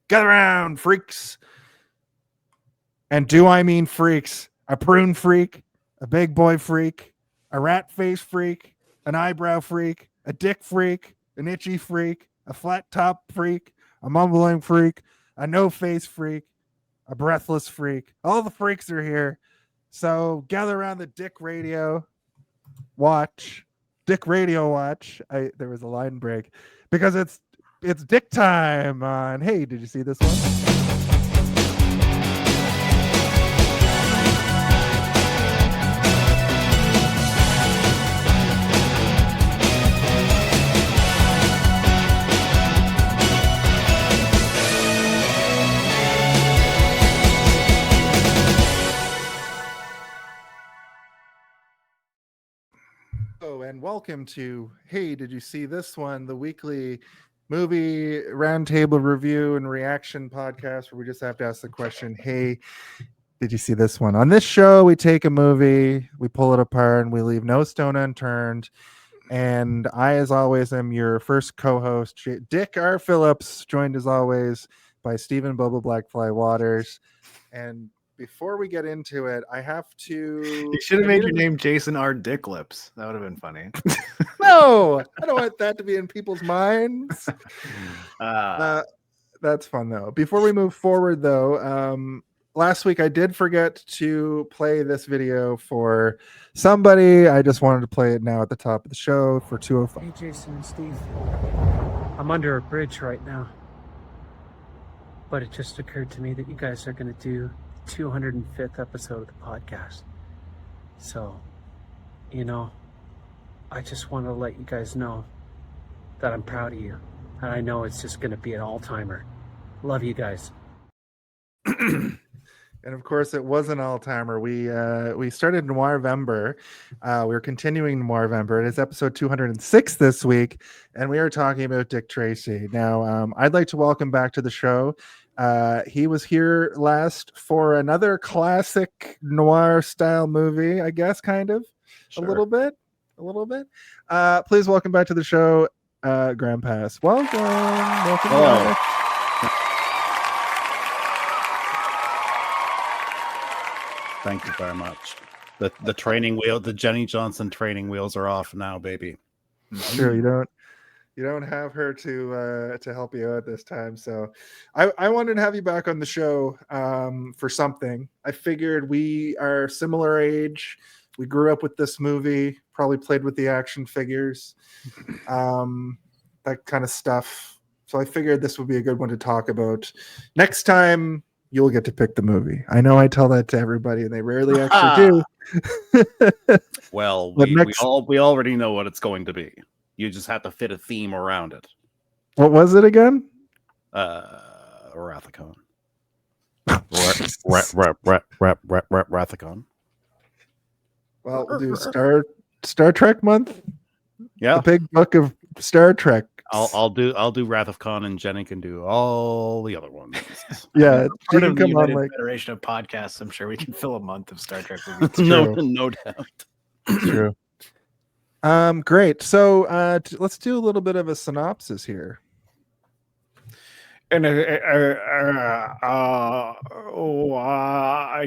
Gather around, freaks. And do I mean freaks? A prune freak, a big boy freak, a rat face freak, an eyebrow freak, a dick freak, an itchy freak, a flat top freak, a mumbling freak, a no face freak, a breathless freak. All the freaks are here. So gather around the Dick Radio watch. Dick Radio watch. There was a line break because it's Dick time on. Hey, did you see this one? And welcome to Hey, did you see this one? The weekly movie roundtable review and reaction podcast where we just have to ask the question, hey, did you see this one? On this show, we take a movie, we pull it apart, and we leave no stone unturned. And I, as always, am your first co-host, Dick R. Phillips, joined as always by Stephen Bubba Blackfly Waters. And before we get into it, I have to... You should have made your name Jason R. Dick Lips. That would have been funny. No, I don't want that to be in people's minds. That's fun, though. Before we move forward, though, last week I did forget to play this video for somebody. I just wanted to play it now at the top of the show for 205. Hey, Jason and Steve. I'm under a bridge right now. But it just occurred to me that you guys are going to do 205th episode of the podcast. So, I just want to let you guys know that I'm proud of you. And I know it's just going to be an all-timer. Love you guys. And of course, it was an all-timer. We started Noirvember. We're continuing Noirvember. It is episode 206 this week, and we are talking about Dick Tracy. Now, I'd like to welcome back to the show. He was here last for another classic noir-style movie, I guess, kind of. Sure. A little bit. Please welcome back to the show, Graeme Pass. Welcome back. Thank you very much. The training wheel, the Jenny Johnson training wheels are off now, baby. Sure, you don't have her to help you out this time. So I wanted to have you back on the show for something. I figured we are similar age. We grew up with this movie, probably played with the action figures, that kind of stuff. So I figured this would be a good one to talk about. Next time, you'll get to pick the movie. I know I tell that to everybody, and they rarely actually do. Well, we already know what it's going to be. You just have to fit a theme around it. What was it again? Rathacon. Rathacon. Well, we'll do Star Trek month. Yeah, the big book of Star Trek. I'll do Wrath of Khan, and Jenny can do all the other ones. Yeah, part of the United Federation of Podcasts. I'm sure we can fill a month of Star Trek movies. No doubt. True. Great. So let's do a little bit of a synopsis here. And I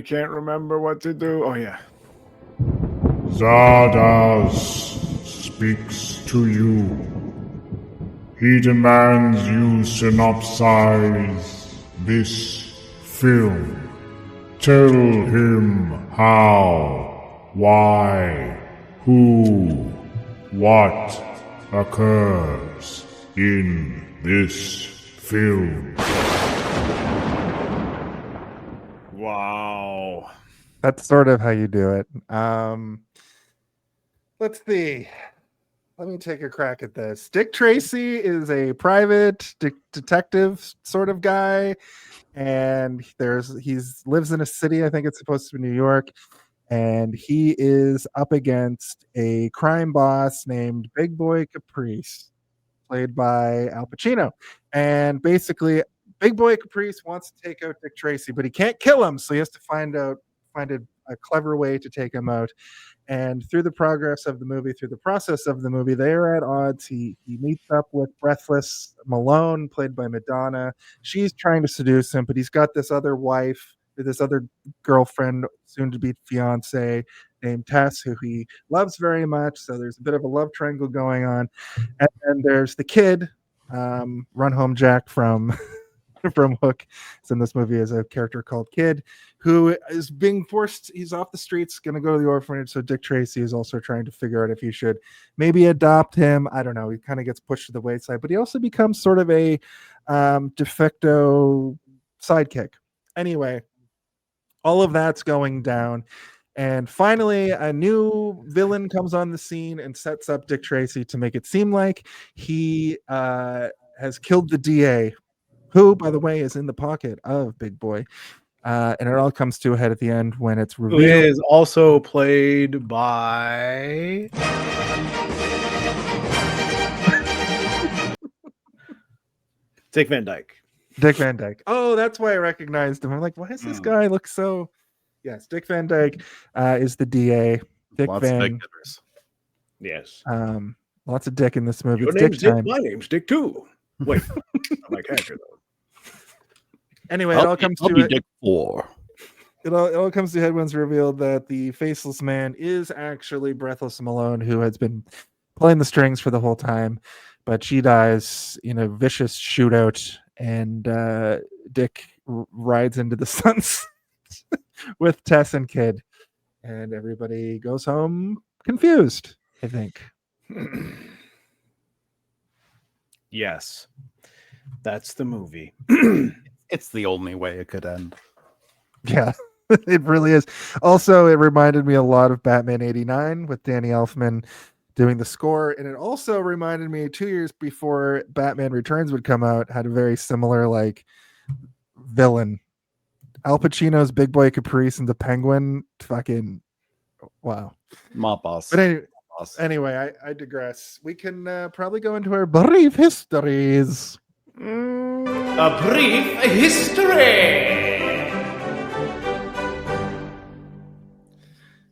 can't remember what to do. Oh yeah. Zardoz speaks to you. He demands you synopsize this film. Tell him how, why, who, what occurs in this film. Wow. That's sort of how you do it. Let's see. Let me take a crack at this. Dick Tracy is a private detective sort of guy, and he lives in a city. I think it's supposed to be New York, and he is up against a crime boss named Big Boy Caprice, played by Al Pacino. And basically, Big Boy Caprice wants to take out Dick Tracy, but he can't kill him, so he has to find a a clever way to take him out. And through the process of the movie, they are at odds. He meets up with Breathless Malone, played by Madonna. She's trying to seduce him, but he's got this other wife, this other girlfriend, soon to be fiance, named Tess, who he loves very much. So there's a bit of a love triangle going on. And then there's the kid, Run Home Jack from from Hook. Is in this movie as a character called Kid, who is being forced. He's off the streets, going to go to the orphanage. So Dick Tracy is also trying to figure out if he should maybe adopt him. I don't know. He kind of gets pushed to the wayside, but he also becomes sort of a de facto sidekick. Anyway, all of that's going down. And finally, a new villain comes on the scene and sets up Dick Tracy to make it seem like he has killed the DA, who, by the way, is in the pocket of Big Boy. And it all comes to a head at the end when it's Who revealed. is also played by Dick Van Dyke. Dick Van Dyke. Oh, that's why I recognized him. I'm like, why does this guy look so... Yes, Dick Van Dyke is the DA. Dick Lots of Van... big hitters. Yes. Lots of Dick in this movie. Your It's name's Dick Dick. time. My name's Dick too. Wait, not my character though. Anyway, it all comes to it. Dick 4. It all comes to head when it's revealed that the faceless man is actually Breathless Malone, who has been playing the strings for the whole time, but she dies in a vicious shootout, and Dick rides into the sunset with Tess and Kid, and everybody goes home confused, I think. Yes, that's the movie. It's the only way it could end. Yeah, it really is. Also, it reminded me a lot of Batman 89 with Danny Elfman doing the score. And it also reminded me 2 years before Batman Returns would come out, had a very similar like villain. Al Pacino's Big Boy Caprice and the Penguin. Fucking wow. Mob boss. But anyway, I digress. We can probably go into our brief histories. A brief history.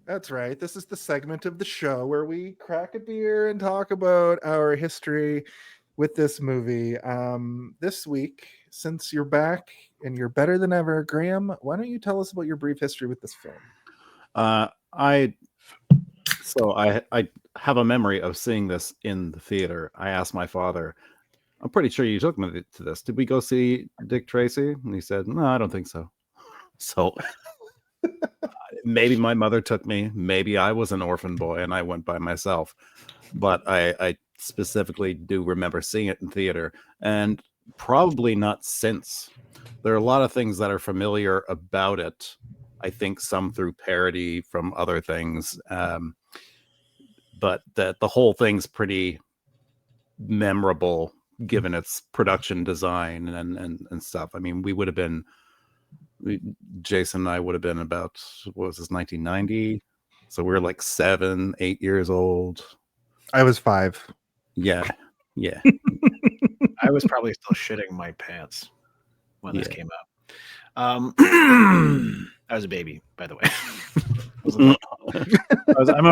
That's right. This is the segment of the show where we crack a beer and talk about our history with this movie. This week, since you're back and you're better than ever, Graeme, why don't you tell us about your brief history with this film? I have a memory of seeing this in the theater. I asked my father, I'm pretty sure you took me to this. Did we go see Dick Tracy? And he said, no, I don't think so. So maybe my mother took me. Maybe I was an orphan boy and I went by myself. But I specifically do remember seeing it in theater, and probably not since. There are a lot of things that are familiar about it. I think some through parody from other things. But the whole thing's pretty memorable given its production design and stuff. I mean, Jason and I would have been about, what was this, 1990? So we were like 7, 8 years old. I was 5. Yeah. I was probably still shitting my pants when this came out. I was a baby, by the way.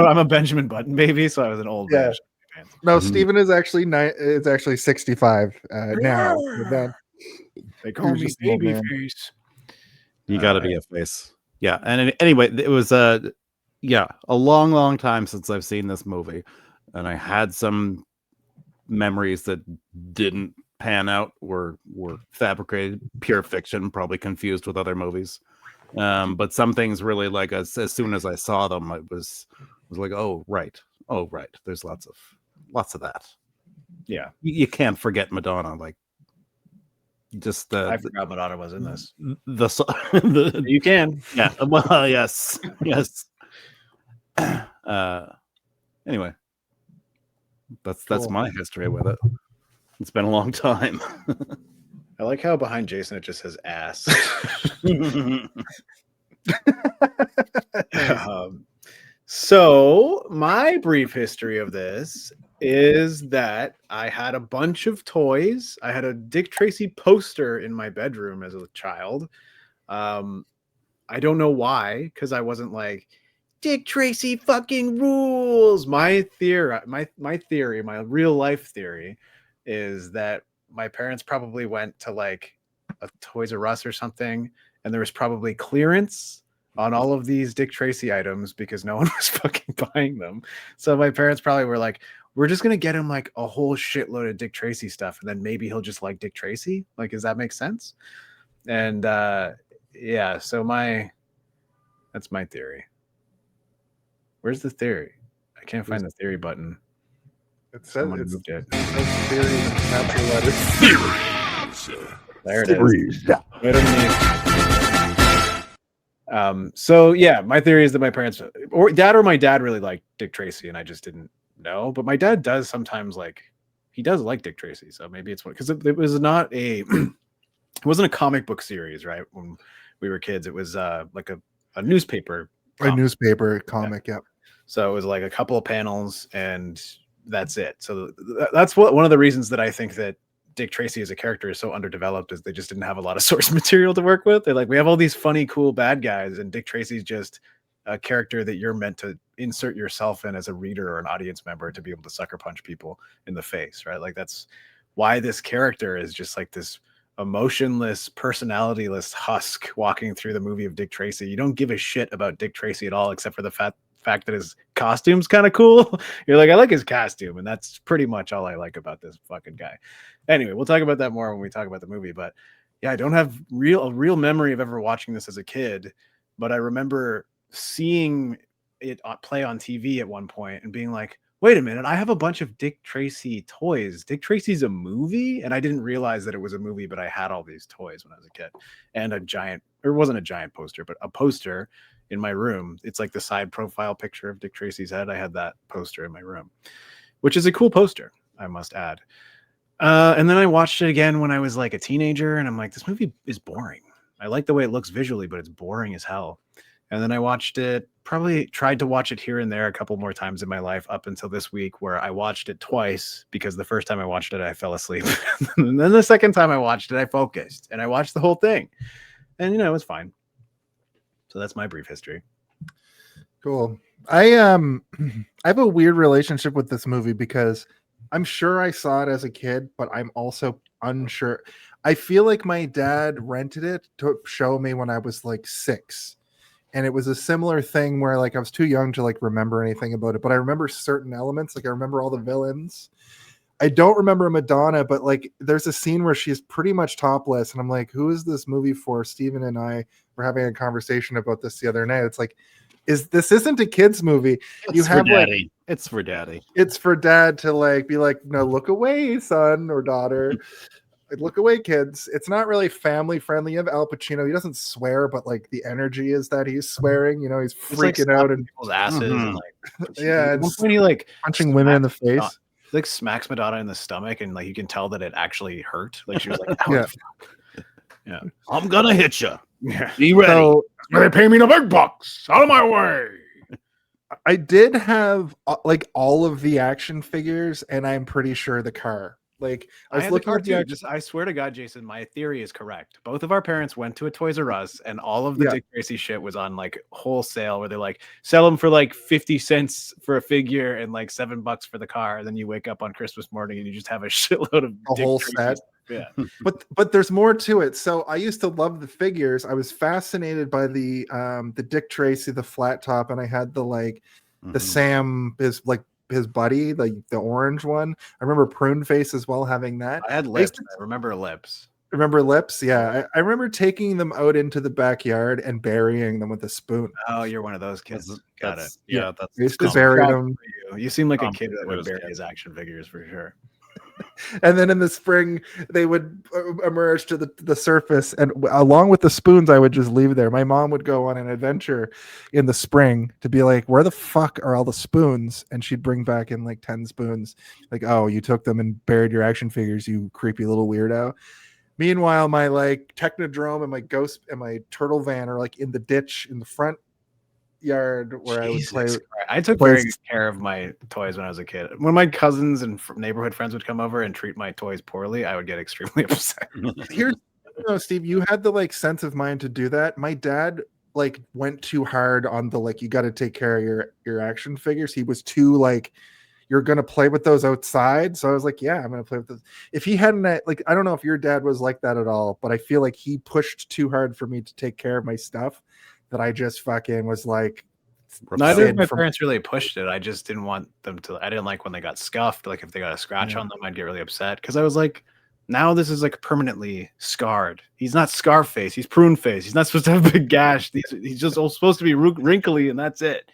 I'm a Benjamin Button baby, so I was an old man. No, Steven is actually 65 now. They call me baby face. You got to be a face. Yeah. And anyway, it was a long time since I've seen this movie, and I had some memories that didn't pan out, were fabricated, pure fiction, probably confused with other movies. But some things really, like, as soon as I saw them, I was like, oh right, there's lots of that. Yeah, you can't forget Madonna. Like, just I forgot Madonna was in this. You can, yeah. Well, yes. Anyway, that's my history with it. It's been a long time. I like how behind Jason it just says ass. So my brief history of this is that I had a bunch of toys. I had a Dick Tracy poster in my bedroom as a child. I don't know why, because I wasn't like, Dick Tracy fucking rules. My theory, my real life theory is that my parents probably went to like a Toys R Us or something, and there was probably clearance on all of these Dick Tracy items because no one was fucking buying them. So my parents probably were like, we're just gonna get him like a whole shitload of Dick Tracy stuff, and then maybe he'll just like Dick Tracy. Like, does that make sense? And yeah, so that's my theory. Where's the theory? I can't find the theory button. It says Someone it's moved it. theory in capital letters. There it is. Right underneath. So yeah, my theory is that my parents or my dad really liked Dick Tracy, and I just didn't know. But my dad does sometimes he does like Dick Tracy, so maybe it's because it was not a it wasn't a comic book series, right? When we were kids, it was like a newspaper. A newspaper comic, yeah. So it was like a couple of panels, and that's it. So that's one of the reasons that I think that Dick Tracy as a character is so underdeveloped, is they just didn't have a lot of source material to work with. They're like, we have all these funny, cool bad guys, and Dick Tracy's just a character that you're meant to insert yourself in as a reader or an audience member to be able to sucker punch people in the face, right? Like, that's why this character is just like this emotionless, personalityless husk walking through the movie of Dick Tracy. You don't give a shit about Dick Tracy at all, except for the fact that his costume's kind of cool. You're like, I like his costume, and that's pretty much all I like about this fucking guy. Anyway, we'll talk about that more when we talk about the movie. But yeah, I don't have a real memory of ever watching this as a kid, but I remember seeing it play on TV at one point and being like, wait a minute, I have a bunch of Dick Tracy toys. Dick Tracy's a movie? And I didn't realize that it was a movie, but I had all these toys when I was a kid, and it wasn't a giant poster, but a poster in my room. It's like the side profile picture of Dick Tracy's head. I had that poster in my room, which is a cool poster, I must add. And then I watched it again when I was like a teenager, and I'm like, this movie is boring. I like the way it looks visually, but it's boring as hell. And then I watched it, probably tried to watch it here and there a couple more times in my life up until this week, where I watched it twice, because the first time I watched it, I fell asleep. And then the second time I watched it, I focused and I watched the whole thing. And, it was fine. So that's my brief history. Cool. I have a weird relationship with this movie because I'm sure I saw it as a kid, but I'm also unsure. I feel like my dad rented it to show me when I was like 6. And it was a similar thing where like I was too young to like remember anything about it, but I remember certain elements. Like I remember all the villains. I don't remember Madonna, but like there's a scene where she's pretty much topless, and I'm like, who is this movie for? Steven and I were having a conversation about this the other night. It's like, this isn't a kid's movie. It's for daddy. It's for daddy. It's for dad to like be like, no, look away, son or daughter. Like, look away, kids. It's not really family friendly. You have Al Pacino. He doesn't swear, but like the energy is that he's swearing. He's freaking out and people's asses and like, yeah, and when he like punching women in the face. He like smacks Madonna in the stomach, and like you can tell that it actually hurt. Like she was like, yeah. Yeah, I'm gonna hit you. yeah. Be ready. So, They pay me the big bucks. Out of my way. I did have like all of the action figures, and I'm pretty sure the car. Like I was looking at the I swear to God, Jason, my theory is correct. Both of our parents went to a Toys R Us, and all of the Dick Tracy shit was on like wholesale, where they like sell them for like 50 cents for a figure and like $7 for the car. And then you wake up on Christmas morning and you just have a shitload of a whole set. Yeah, but there's more to it. So I used to love the figures. I was fascinated by the Dick Tracy, the flat top, and I had the like the Sam is like his buddy, like the orange one. I remember Prune Face as well, having that. I had lips. I remember lips. Remember lips? Yeah. I remember taking them out into the backyard and burying them with a spoon. Oh, you're one of those kids. Got it. Yeah, that's I used to bury them. You seem like a kid that would bury his action figures for sure. And then in the spring, they would emerge to the surface, and along with the spoons, I would just leave there. My mom would go on an adventure in the spring to be like, where the fuck are all the spoons? And she'd bring back in like 10 spoons. Like, oh, you took them and buried your action figures, you creepy little weirdo. Meanwhile, my like Technodrome and my Ghost and my Turtle Van are like in the ditch in the front yard where I would play. I took very good care of my toys when I was a kid. When my cousins and neighborhood friends would come over and treat my toys poorly, I would get extremely upset. Here's, Steve, you had the like sense of mind to do that. My dad like went too hard on the like you got to take care of your action figures. He was too like, you're gonna play with those outside. So I was like, yeah, I'm gonna play with those. If he hadn't like, I don't know if your dad was like that at all, but I feel like he pushed too hard for me to take care of my stuff that I just fucking was like, neither of Sid my from- parents really pushed it. I just didn't want them to. I didn't like when they got scuffed. Like if they got a scratch Yeah. on them, I'd get really upset because I was like, now this is like permanently scarred. He's not Scarface. He's Prune Face. He's not supposed to have a big gash. He's just supposed to be wrinkly, and that's it.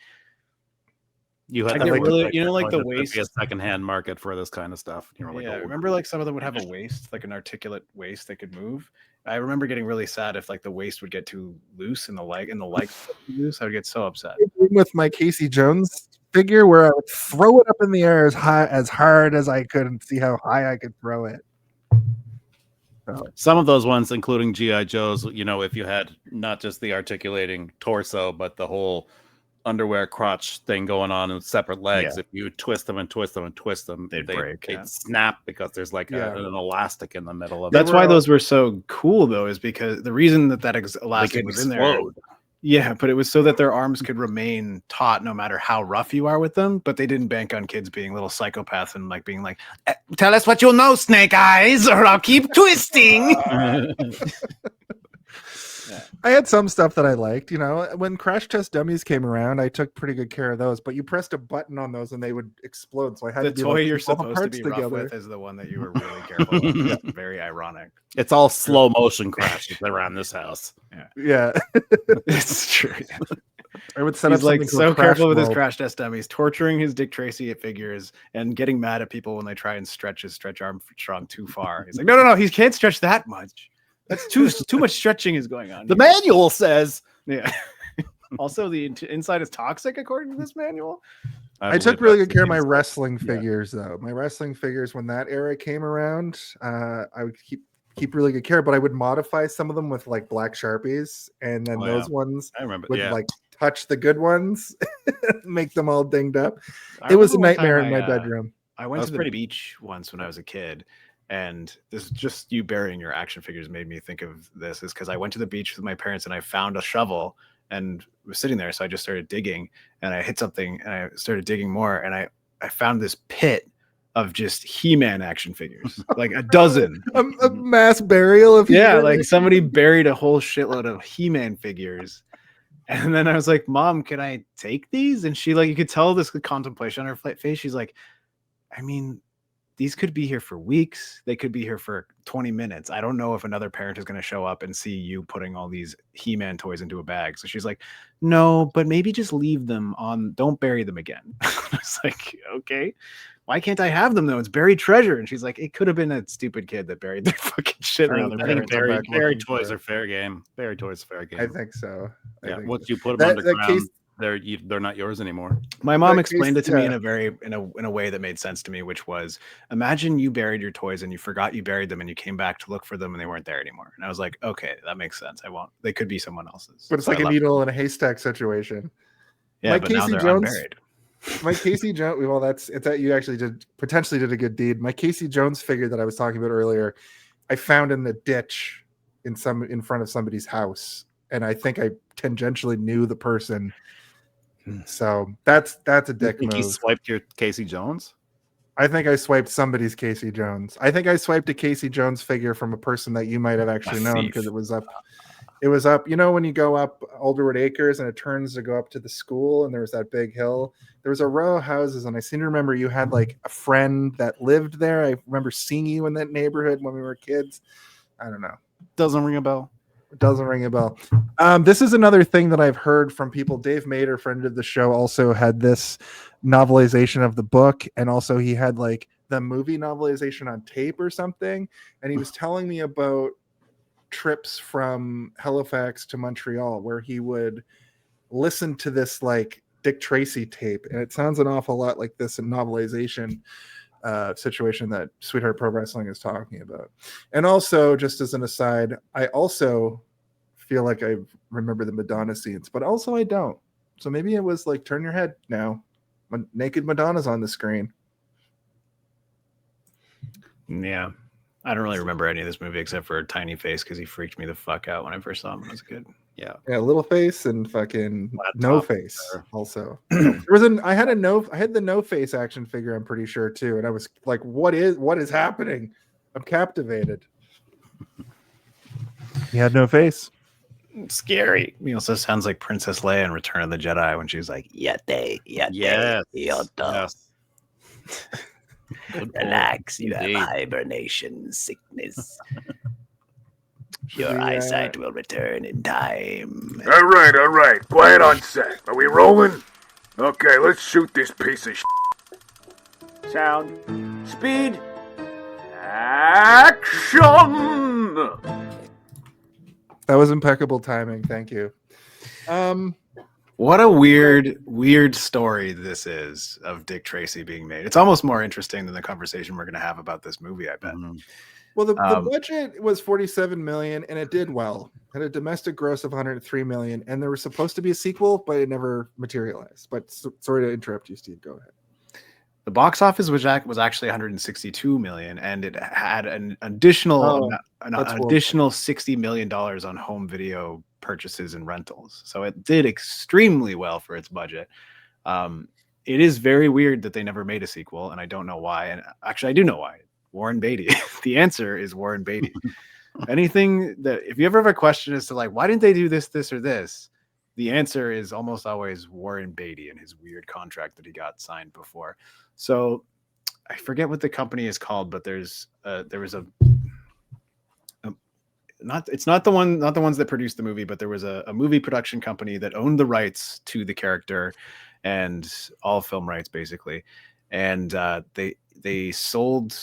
You had I that get word, really- like, you know, like there's the gonna be a waist- secondhand market for this kind of stuff. You know, like Yeah, old- remember like some of them would have a waist, like an articulate waist they could move. I remember getting really sad if like the waist would get too loose and the legs get too loose. I would get so upset. with my Casey Jones figure where I would throw it up in the air as hard as I could and see how high I could throw it. Some of those ones, including GI Joes, you know, if you had not just the articulating torso, but the whole underwear crotch thing going on in separate legs, Yeah. if you twist them and twist them and twist them, They'd break, They'd yeah. snap because there's like Yeah. an elastic in the middle of That's it. why those were so cool, though, is because the reason that They elastic could was in there. explode. Yeah, but it was so that their arms could remain taut no matter how rough you are with them. But they didn't bank on kids being little psychopaths and like being like, tell us what you'll know, Snake Eyes, or I'll keep twisting. I had some stuff that I liked, you know, when Crash Test Dummies came around, I took pretty good care of those, but you pressed a button on those and they would explode. So I had The to be toy like, you're keep all the supposed to parts be rough together. with is the one that you were really careful with. It's very ironic. It's all slow motion crashes around this house. Yeah. It's true. I would set He's up like something so called Crash careful with his World. Crash Test Dummies, torturing his Dick Tracy figures and getting mad at people when they try and stretch Armstrong too far. He's like, no, he can't stretch that much. That's too much stretching is going on. The here." manual says. Yeah. Also, the inside is toxic according to this manual. I took believe really that's good care of the my inside. wrestling Yeah. figures, though. My wrestling figures, when that era came around, I would keep really good care, but I would modify some of them with like black Sharpies, and then Oh, those yeah. ones I remember. would Yeah. like touch the good ones, make them all dinged up. I It was a remember one time nightmare in my bedroom. I went That to was the pretty- beach once when I was a kid, and this just you burying your action figures made me think of this. Is because I went to the beach with my parents and I found a shovel and was sitting there, so I just started digging and I hit something and I started digging more and I found this pit of just He-Man action figures, like a dozen. A mass burial of Yeah, He-Man. like somebody buried a whole shitload of He-Man figures. And then I was like, Mom, can I take these? And she, like, you could tell this contemplation on her face. She's like, I mean, these could be here for weeks. They could be here for 20 minutes. I don't know if another parent is going to show up and see you putting all these He-Man toys into a bag. So she's like, no, but maybe just leave them on. Don't bury them again. I was like, okay. Why can't I have them though? It's buried treasure. And she's like, it could have been a stupid kid that buried their fucking shit around their I think parents. buried toys are fair game. Buried toys are fair game. I think so. I Yeah, think once so. you put them That underground, case- they're not yours anymore. My mom That explained case- it to me yeah. in a way that made sense to me, which was, imagine you buried your toys and you forgot you buried them and you came back to look for them and they weren't there anymore. And I was like, okay, that makes sense. I won't. They could be someone else's. But it's So like I a left needle them. in a haystack situation. Yeah, like but now Casey they're Jones- unburied. My Casey Jones, well, it's that you actually potentially did a good deed. My Casey Jones figure that I was talking about earlier, I found in the ditch in front of somebody's house, and I think I tangentially knew the person. So that's a You dick think you move. swiped your Casey Jones? I think I swiped somebody's Casey Jones. I think I swiped a Casey Jones figure from a person that you might have actually known thief. because it was up. It was up. You know when you go up Alderwood Acres and it turns to go up to the school, and there was that big hill. There was a row of houses, and I seem to remember you had like a friend that lived there. I remember seeing you in that neighborhood when we were kids. I don't know. Doesn't ring a bell. It doesn't ring a bell. This is another thing that I've heard from people. Dave Mader, friend of the show, also had this novelization of the book, and also he had like the movie novelization on tape or something. And he was telling me about trips from Halifax to Montreal where he would listen to this like Dick Tracy tape, and it sounds an awful lot like this novelization situation that Sweetheart Pro Wrestling is talking about. And also, just as an aside, I also feel like I remember the Madonna scenes, but also I don't. So maybe it was like, turn your head now. Naked Madonna's on the screen. Yeah. I don't really remember any of this movie except for Tiny Face because he freaked me the fuck out when I first saw him when I was a kid. Yeah. Yeah, Little Face and fucking Flat No top Face there. also. I had the No Face action figure, I'm pretty sure too, and I was like, what is happening? I'm captivated. He had no face. Scary. He also sounds like Princess Leia in Return of the Jedi when she was like, "Yate, Yes. yoto. Yes. Good point. Relax, you have Indeed. hibernation sickness. Your The, eyesight will return in time." All right. Quiet on set. Are we rolling? Okay, let's shoot this piece of shit. Sound. Speed. Action! That was impeccable timing. Thank you. What a weird story this is of Dick Tracy being made. It's almost more interesting than the conversation we're going to have about this movie, I bet. Mhm. Well, the budget was 47 million, and it did well. Had a domestic gross of 103 million, and there was supposed to be a sequel, but it never materialized. But sorry to interrupt you, Steve. Go ahead. The box office was actually 162 million, and it had an additional additional $60 million on home video purchases and rentals. So it did extremely well for its budget. It is very weird that they never made a sequel, and I don't know why. And actually, I do know why. Warren Beatty. The answer is Warren Beatty. Anything that, if you ever have a question as to like, why didn't they do this, or this? The answer is almost always Warren Beatty and his weird contract that he got signed before. So I forget what the company is called, but there was it's not the ones that produced the movie, but there was a movie production company that owned the rights to the character and all film rights basically. And they sold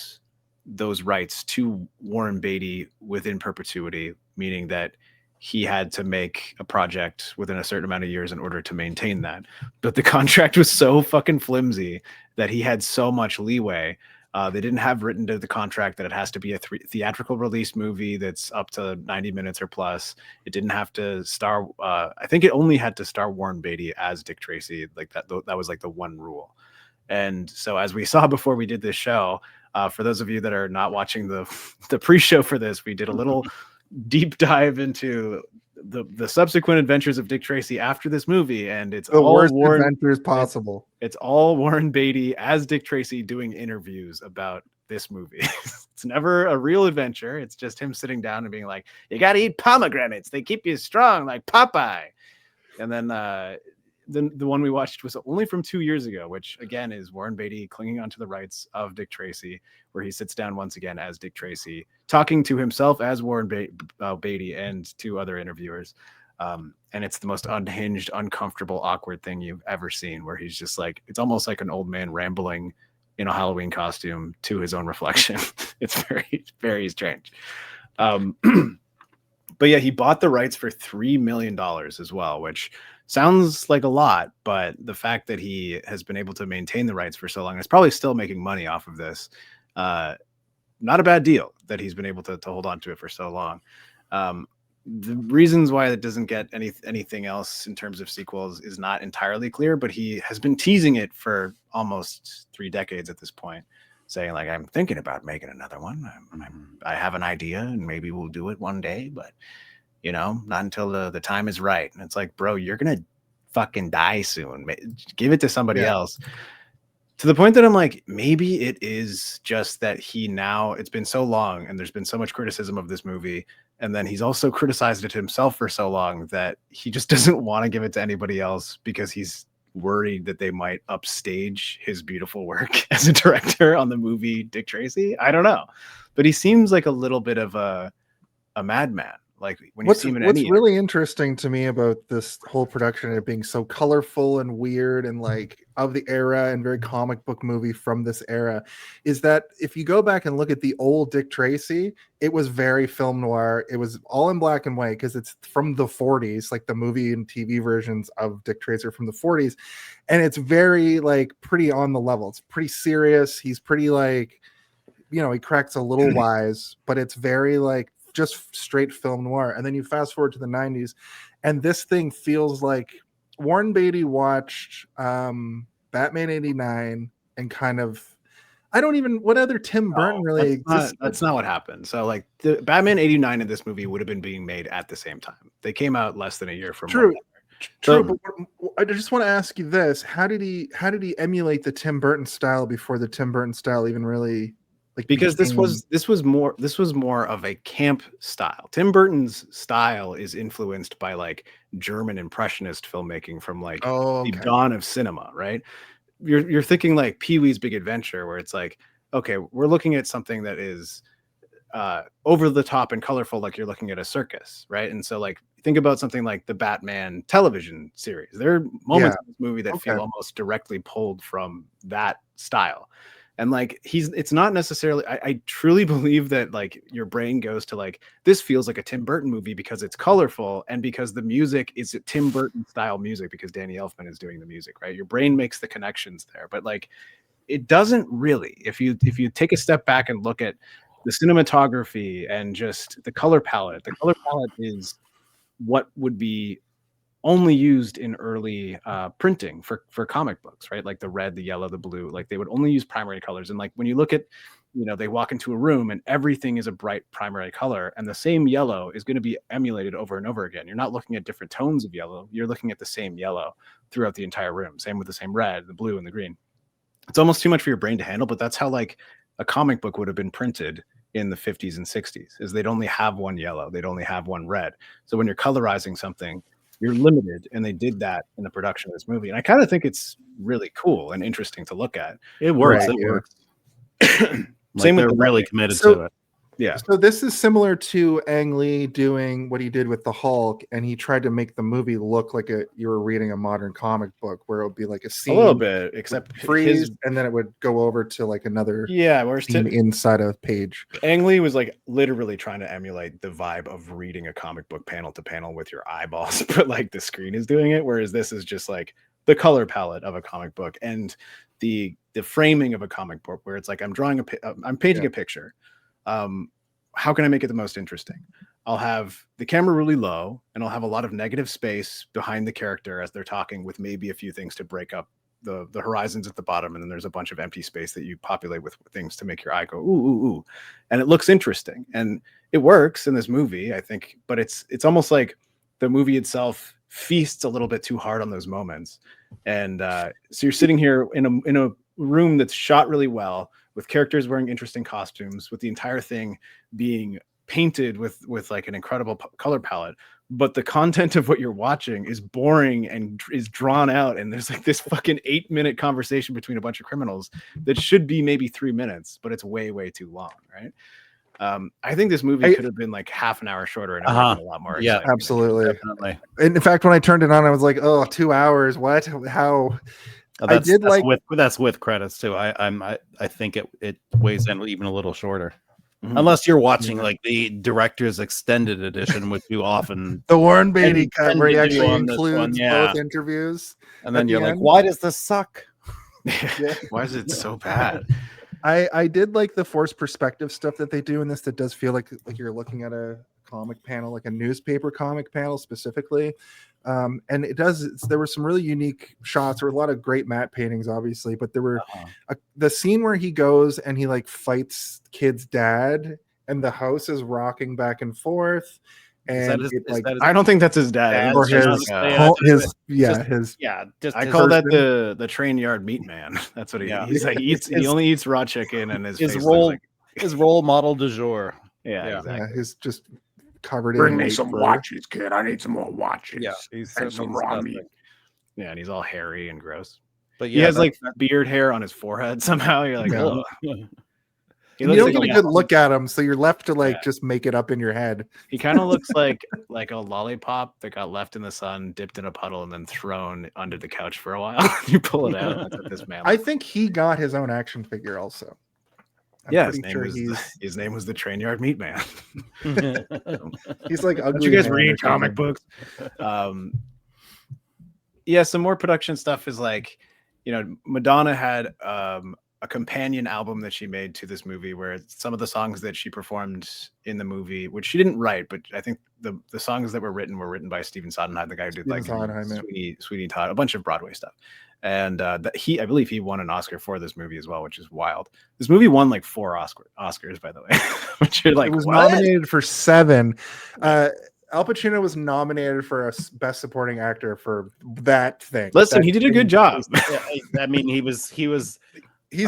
those rights to Warren Beatty within perpetuity, meaning that he had to make a project within a certain amount of years in order to maintain that. But the contract was so fucking flimsy that he had so much leeway. They didn't have written to the contract that it has to be a theatrical release movie that's up to 90 minutes or plus. It didn't have to star. I think it only had to star Warren Beatty as Dick Tracy. Like that was like the one rule. And so as we saw before we did this show, for those of you that are not watching the pre-show for this, we did a little deep dive into the subsequent adventures of Dick Tracy after this movie, and it's The all worst Warren adventures possible. It's all Warren Beatty as Dick Tracy doing interviews about this movie. It's never a real adventure. It's just him sitting down and being like, "You got to eat pomegranates. They keep you strong like Popeye." And then the one we watched was only from 2 years ago, which again is Warren Beatty clinging onto the rights of Dick Tracy, where he sits down once again as Dick Tracy, talking to himself as Warren Beatty and two other interviewers. And it's the most unhinged, uncomfortable, awkward thing you've ever seen, where he's just like, it's almost like an old man rambling in a Halloween costume to his own reflection. It's very, very strange. But yeah, he bought the rights for $3 million as well, which sounds like a lot, but the fact that he has been able to maintain the rights for so long, is probably still making money off of this. Not a bad deal that he's been able to hold on to it for so long. The reasons why it doesn't get anything else in terms of sequels is not entirely clear, but he has been teasing it for almost 3 decades at this point, saying like, I'm thinking about making another one. I have an idea and maybe we'll do it one day, but you know, not until the time is right. And it's like, bro, you're going to fucking die soon. Give it to somebody else. To the point that I'm like, maybe it is just that it's been so long and there's been so much criticism of this movie. And then he's also criticized it himself for so long that he just doesn't want to give it to anybody else because he's worried that they might upstage his beautiful work as a director on the movie Dick Tracy. I don't know. But he seems like a little bit of a madman. Like when you see him in what's really interesting to me about this whole production, it being so colorful and weird and like of the era and very comic book movie from this era, is that if you go back and look at the old Dick Tracy, it was very film noir. It was all in black and white because it's from the 40s, like the movie and TV versions of Dick Tracy are from the 40s, and it's very like pretty on the level. It's pretty serious. He's pretty like, you know, he cracks a little wise, but it's very like just straight film noir. And then you fast forward to the 90s, and this thing feels like Warren Beatty watched Batman 89 and kind of, what other Tim Burton really exists? That's not what happened. So like the Batman 89 and this movie would have been being made at the same time. They came out less than a year from True. one True, So- but I just want to ask you this: How did he emulate the Tim Burton style before the Tim Burton style even really because this became- was more of a camp style. Tim Burton's style is influenced by like German impressionist filmmaking from like the dawn of cinema, right? You're thinking like Pee-wee's Big Adventure, where it's like, okay, we're looking at something that is over the top and colorful, like you're looking at a circus, right? And so like think about something like the Batman television series. There are moments in this movie that feel almost directly pulled from that style. And like it's not necessarily, I truly believe that like your brain goes to like, this feels like a Tim Burton movie because it's colorful and because the music is Tim Burton style music because Danny Elfman is doing the music, right? Your brain makes the connections there, but like it doesn't really. If you take a step back and look at the cinematography and just the color palette is what would be only used in early printing for comic books, right? Like the red, the yellow, the blue, like they would only use primary colors. And like when you look at, they walk into a room and everything is a bright primary color and the same yellow is going to be emulated over and over again. You're not looking at different tones of yellow. You're looking at the same yellow throughout the entire room. Same with the same red, the blue and the green. It's almost too much for your brain to handle, but that's how like a comic book would have been printed in the 50s and 60s, is they'd only have one yellow. They'd only have one red. So when you're colorizing something, you're limited, and they did that in the production of this movie. And I kind of think it's really cool and interesting to look at. It works. Right, It works. Same with they're the really committed to it. Yeah. So this is similar to Ang Lee doing what he did with the Hulk, and he tried to make the movie look like you were reading a modern comic book, where it would be like a scene, A little bit, except freeze, and then it would go over to like another whereas scene inside a page. Ang Lee was like literally trying to emulate the vibe of reading a comic book panel to panel with your eyeballs, but like the screen is doing it, whereas this is just like the color palette of a comic book and the framing of a comic book, where it's like I'm painting a picture. How can I make it the most interesting? I'll have the camera really low and I'll have a lot of negative space behind the character as they're talking, with maybe a few things to break up the horizons at the bottom. And then there's a bunch of empty space that you populate with things to make your eye go, ooh, ooh, ooh. And it looks interesting. And it works in this movie, I think, but it's almost like the movie itself feasts a little bit too hard on those moments. And so you're sitting here in a room that's shot really well, with characters wearing interesting costumes, with the entire thing being painted with like an incredible color palette, but the content of what you're watching is boring and is drawn out, and there's like this fucking 8-minute conversation between a bunch of criminals that should be maybe 3 minutes, but it's way too long, right? I think this movie could have been like half an hour shorter and it would have been a lot more exciting. Absolutely. Definitely. And in fact, when I turned it on, I was like, oh, 2 hours. What? How? That's with credits too. I think it weighs in even a little shorter, unless you're watching like the director's extended edition, which you often the Warren Beatty cut where he to actually on this includes one, yeah. both interviews, and then at you're the like, end. why does this suck? Why is it so bad? I did like the forced perspective stuff that they do in this. That does feel like you're looking at a comic panel, like a newspaper comic panel specifically. And there were some really unique shots. There were a lot of great matte paintings, obviously, but there were the scene where he goes and he like fights kid's dad, and the house is rocking back and forth. And I don't think that's his dad. Or his. I call that the train yard meat man. That's what he's like. He only eats raw chicken, and his role model du jour. Yeah, exactly. Yeah, he's just covered in. Bring me some watches, kid. I need some more watches. Yeah, he's and some raw meat. Yeah, and he's all hairy and gross. But he has like beard hair on his forehead somehow. You're like, oh. You don't get a good look at him, so you're left to just make it up in your head. He kind of looks like a lollipop that got left in the sun, dipped in a puddle, and then thrown under the couch for a while. You pull it out. That's what this man looks I think he got his own action figure also. His name was the Train Yard Meat Man. He's like ugly. Don't you guys read comic books? Some more production stuff is like, Madonna had a companion album that she made to this movie, where some of the songs that she performed in the movie, which she didn't write, but I think the songs that were written by Stephen Sondheim, the guy who did Sweeney Todd, a bunch of Broadway stuff. And I believe he won an Oscar for this movie as well, which is wild. This movie won like 4 Oscars, by the way. Which you're like, it was nominated for 7. Al Pacino was nominated for a Best Supporting Actor for that thing. Listen, That he did a thing- good job. Yeah, I mean, he was He's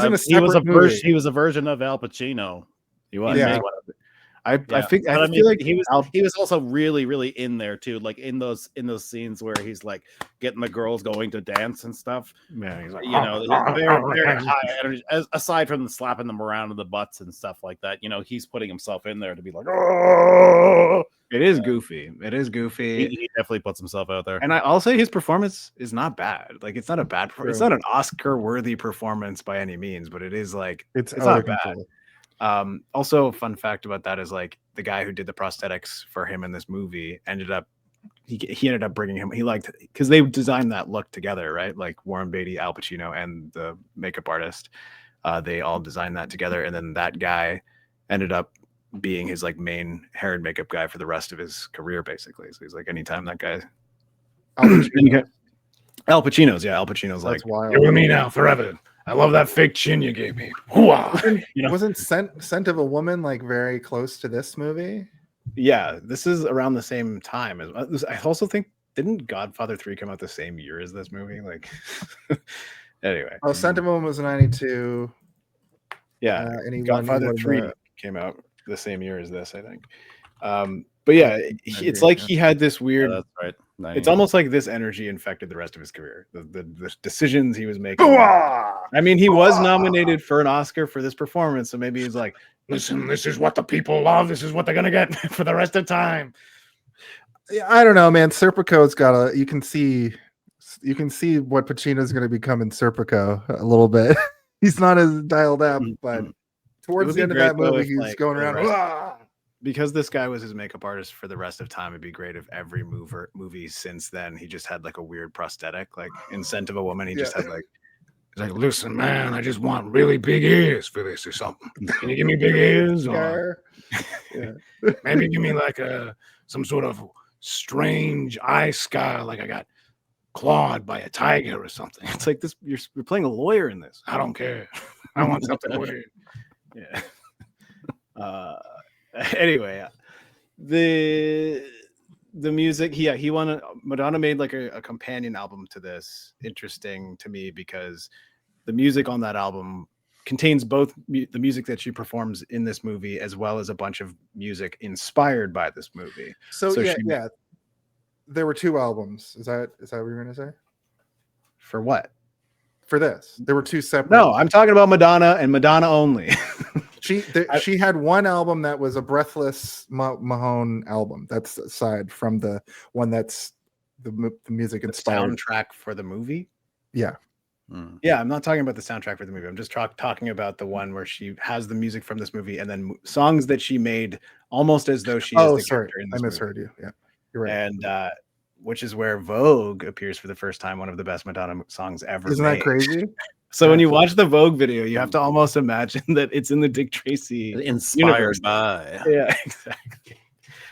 in a he was separate a movie. he was a version of Al Pacino. He was. Yeah. I Yeah. think But I mean, feel like he was also really in there too, like in those scenes where he's like getting the girls going to dance and stuff. yeah, he's like, You know, very high energy. Aside from the slapping them around in the butts and stuff like that, you know, he's putting himself in there to be like, oh. it is goofy. It is He goofy. definitely puts himself out there. And I'll say his performance is not bad. Like it's not a bad performance. It's not an Oscar-worthy performance by any means, but it is like It's not out of bad. control. Also, a fun fact about that is like the guy who did the prosthetics for him in this movie ended up bringing him. He liked because they designed that look together, right? Like Warren Beatty, Al Pacino, and the makeup artist. They all designed that together, and then that guy ended up being his like main hair and makeup guy for the rest of his career, basically. So he's like, anytime that guy, Al Pacino. Al Pacino's like, That's wild. You're with me now forever. I love that fake chin you gave me. Hooah! you know, Wasn't Scent of a Woman like very close to this movie? yeah, this is around the same time as. I also think didn't Godfather 3 come out the same year as this movie? Like, anyway, Oh, Scent of a Woman was 92. yeah, And he won Godfather one of 3 the- came out the same year as this, I think. But yeah, it's like he had this Yeah, weird. that's right. It's almost like this energy infected the rest of his career. The decisions he was making. Hooah! I mean, he was nominated for an Oscar for this performance, so maybe he's like, Listen, this is what the people love. This is what they're gonna get for the rest of time. Yeah, I don't know, man. Serpico's got a. You can see what Pacino's going to become in Serpico a little bit. He's not as dialed up, but towards would the be end of great, that though, movie, if, he's like, going the around. rest- "Hooah!" because this guy was his makeup artist for the rest of time, it'd be great if every movie since then he just had like a weird prosthetic, like in Scent of a Woman. He just had like, He's like, listen, man, I just want really big ears for this or something. Can you give me big ears? Or maybe give me like some sort of strange eye scar, like I got clawed by a tiger or something. it's like this. You're playing a lawyer in this. I don't care. I want something weird. Yeah. Anyway, the music, he won. Madonna made like a companion album to this. Interesting to me because the music on that album contains both the music that she performs in this movie as well as a bunch of music inspired by this movie. So So yeah, she- yeah. There were 2 albums. Is that what you were going to say? For what? For this, there were 2 separate. No, I'm talking about Madonna and Madonna only. She had one album that was a Breathless Mahoney album. That's aside from the one that's the music inspired. Soundtrack for the movie. Yeah. Yeah, I'm not talking about the soundtrack for the movie. I'm just talking about the one where she has the music from this movie and then songs that she made almost as though she is the Sorry, character in I this misheard movie. you. Yeah, you're right. And which is where Vogue appears for the first time, one of the best Madonna songs ever. Isn't that made. crazy? So when you watch the Vogue video, you have to almost imagine that it's in the Dick Tracy Inspired universe. by. Yeah, exactly.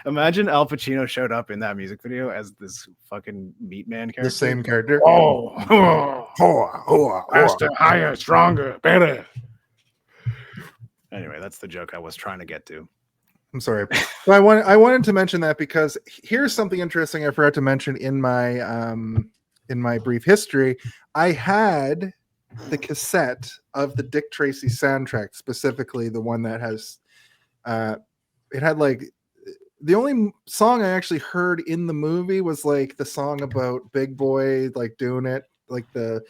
Imagine Al Pacino showed up in that music video as this fucking meat man character. The same character. Faster, higher, stronger, better. Anyway, that's the joke I was trying to get to. I'm sorry. So I wanted to mention that because here's something interesting I forgot to mention in my brief history. I had the cassette of the Dick Tracy soundtrack, specifically the one that has it had like the only song I actually heard in the movie was like the song about Big Boy like doing it, like the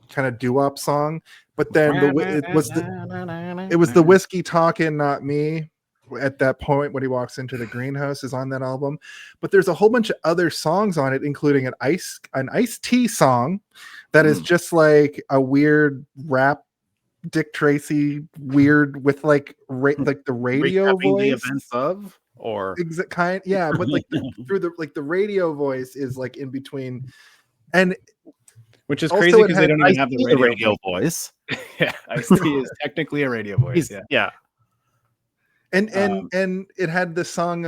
kind of doo-wop song. But then it was the Whiskey Talking Not Me at that point when he walks into the greenhouse is on that album. But there's a whole bunch of other songs on it, including an Ice-T song that is just like a weird rap Dick Tracy weird with like like the radio Recapping the voice events of or yeah, but like through the radio voice is like in between, and which is also crazy it because they had don't even have the the radio. radio voice. Yeah, Ice-T is technically a radio voice. Yeah. And it had this song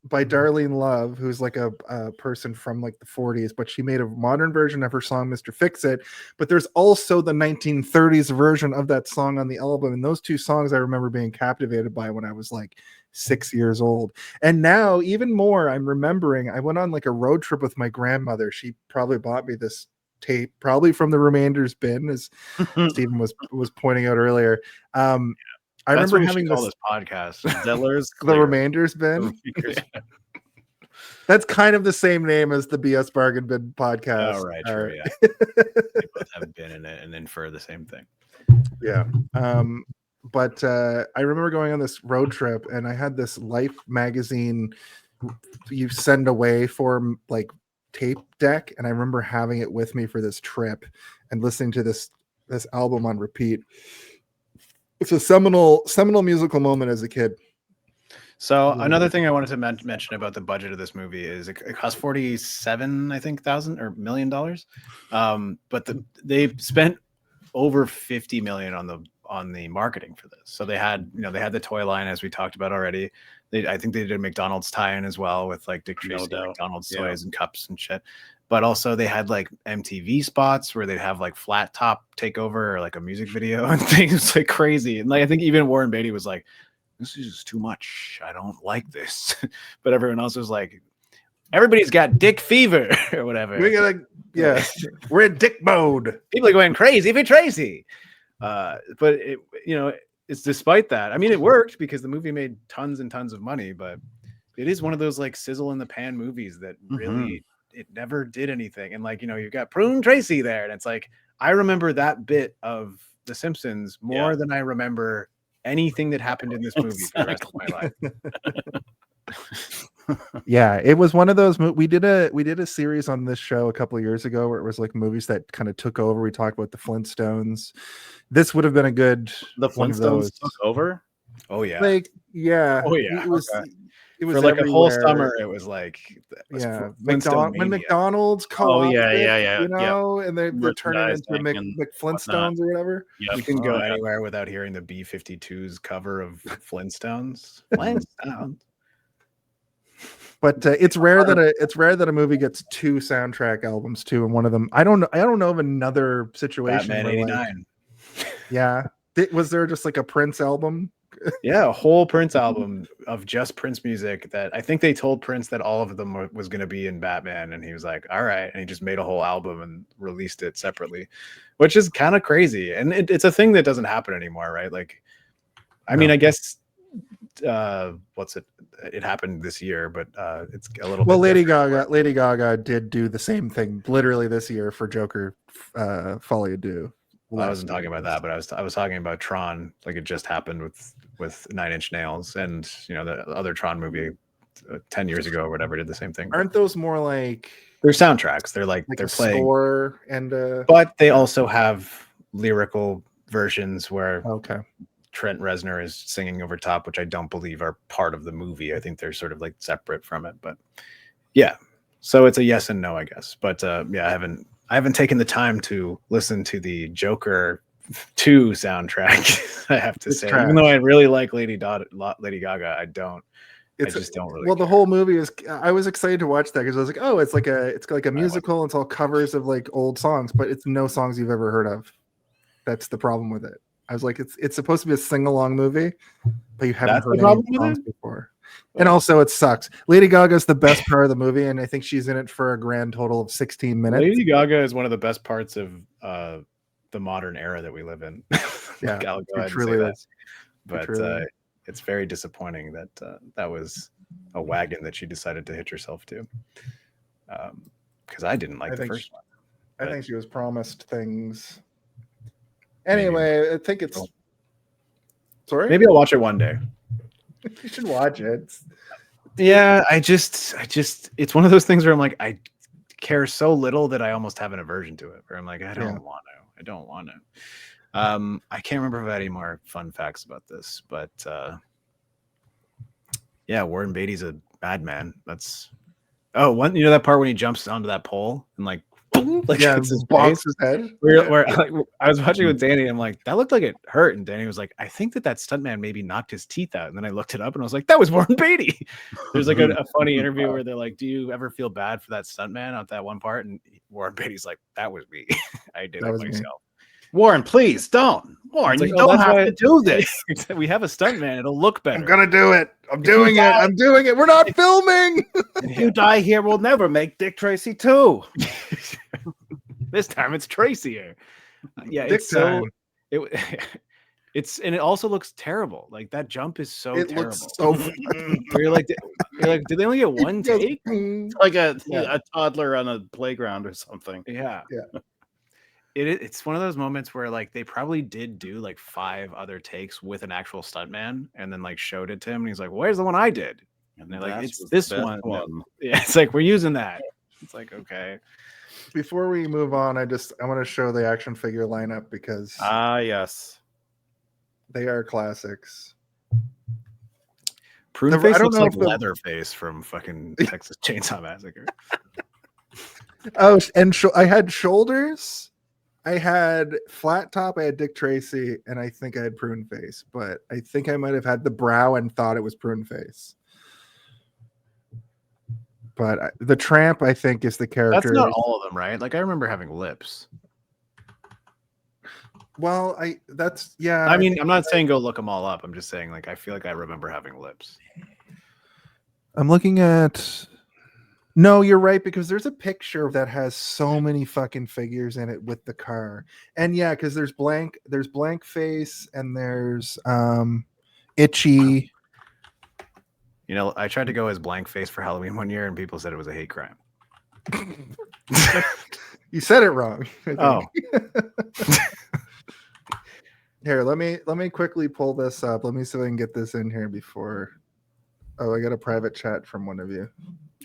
by Darlene Love, who's like a person from like the 40s, but she made a modern version of her song Mr. Fix It. But there's also the 1930s version of that song on the album, and those two songs I remember being captivated by when I was like 6 years old. And now even more, I'm remembering I went on like a road trip with my grandmother. She probably bought me this tape, probably from the Remainders bin, as Stephen was pointing out earlier. I remember having this podcast Zeller's the Remainders bin. That's kind of the same name as the BS Bargain Bin podcast. Oh, right, true, yeah. They both have a bin in it and infer the same thing. Yeah. But I remember going on this road trip, and I had this Life magazine you send away for like tape deck, and I remember having it with me for this trip and listening to this album on repeat. It's a seminal musical moment as a kid. So another thing I wanted to mention about the budget of this movie is it cost $47,000 or $1 million. But they spent over $50 million on the marketing for this. So they had the toy line, as we talked about already. I think they did a McDonald's tie-in as well with like Dick Tracy McDonald's toys and cups and shit. But also they had like MTV spots where they'd have like Flat Top takeover or like a music video and things like crazy. And like I think even Warren Beatty was like, "This is just too much. I don't like this." But everyone else was like, "Everybody's got dick fever," or whatever. We're in dick mode. People are going crazy for Tracy. But it's despite that. I mean, it worked because the movie made tons and tons of money, but it is one of those like sizzle in the pan movies that really it never did anything. And like, you've got Prune Tracy there, and it's like I remember that bit of The Simpsons more than I remember anything that happened in this movie for the rest of my life. Yeah, it was one of those. We did a series on this show a couple of years ago where it was like movies that kind of took over. We talked about the Flintstones. This would have been a good. The Flintstones took over. Oh yeah. Like yeah. Oh yeah. It was. Okay. It was for like everywhere. a whole summer. It was like when McDonald's co-opted and they're turning into McFlintstones or whatever. Yep. You can go anywhere without hearing the B-52's cover of Flintstones. Flintstones. But it's rare that a movie gets two soundtrack albums too, and one of them I don't know of another situation. Batman '89. Was there just like a Prince album? Yeah, a whole Prince album of just Prince music that I think they told Prince that all of them was going to be in Batman, and he was like, all right, and he just made a whole album and released it separately, which is kind of crazy. And it's a thing that doesn't happen anymore, right? Like, I mean, I guess it happened this year, but it's a little bit Lady Gaga did do the same thing literally this year for Joker Folie à Deux. Well, I wasn't talking about that, but I was talking about Tron. Like it just happened with 9 Inch Nails, and the other Tron movie 10 years ago or whatever did the same thing. Aren't those more like they're soundtracks? They're like they're playing score and but they also have lyrical versions where Trent Reznor is singing over top, which I don't believe are part of the movie. I think they're sort of like separate from it. But yeah, so it's a yes and no, I guess. But I haven't taken the time to listen to the Joker 2 soundtrack. I have to say, even though I really like Lady Gaga, I just don't really. Well, the whole movie is. I was excited to watch that because I was like, oh, it's like a musical. It's all covers of like old songs, but it's no songs you've ever heard of. That's the problem with it. I was like, it's supposed to be a sing-along movie, but you haven't heard any songs before. And also it sucks. Lady Gaga is the best part of the movie, and I think she's in it for a grand total of 16 minutes. Lady Gaga is one of the best parts of the modern era that we live in. Yeah, it truly is. But it's very disappointing that that was a wagon that she decided to hitch herself to. Because I didn't like the first one. I think she was promised things. Anyway, I think it's. Sorry? Maybe I'll watch it one day. You should watch it. Yeah, I just it's one of those things where I'm like, I care so little that I almost have an aversion to it. Where I'm like, I don't want to. I can't remember if I had any more fun facts about this, but Warren Beatty's a bad man. That's that part when he jumps onto that pole and like boom, like Yeah, it's his bonks face. his head. I was watching with Danny. I'm like, that looked like it hurt, and Danny was like, I think that stuntman maybe knocked his teeth out. And then I looked it up, and I was like, that was Warren Beatty. There's like a funny interview where they're like, do you ever feel bad for that stuntman at that one part? And Warren Beatty's like, that was me. I did it myself. Warren, please don't. Warren, Like, you don't have to do this. We have a stuntman. It'll look better. I'm gonna do it. I'm doing it. I'm doing it. We're not filming. If you die here, we'll never make Dick Tracy 2. This time it's Tracy here. Yeah, Dick it's so time. and it also looks terrible. Like that jump is so It terrible. looks so. You're like, did they only get one take? Like a toddler on a playground or something. Yeah. Yeah. It's one of those moments where like they probably did do like 5 other takes with an actual stuntman and then like showed it to him and he's like, well, where's the one I did? And they're like, it's this one. Yeah, it's like we're using that. It's like, okay. Before we move on, I want to show the action figure lineup because yes, they are classics. Prune face looks like Leatherface from fucking Texas Chainsaw Massacre. Oh, and I had shoulders. I had flat top, I had Dick Tracy, and I think I had prune face, but I think I might have had the brow and thought it was prune face. But the tramp, I think, is the character. That's not all of them, right? Like I remember having lips. Well, yeah. I mean, I'm not saying go look them all up. I'm just saying, like, I feel like I remember having lips. I'm looking at. No, you're right, because there's a picture that has so many fucking figures in it with the car. And yeah, because there's blank face and there's itchy. You know, I tried to go as blank face for Halloween one year and people said it was a hate crime. You said it wrong. Oh. Here, let me quickly pull this up. Let me see if I can get this in here before. Oh, I got a private chat from one of you.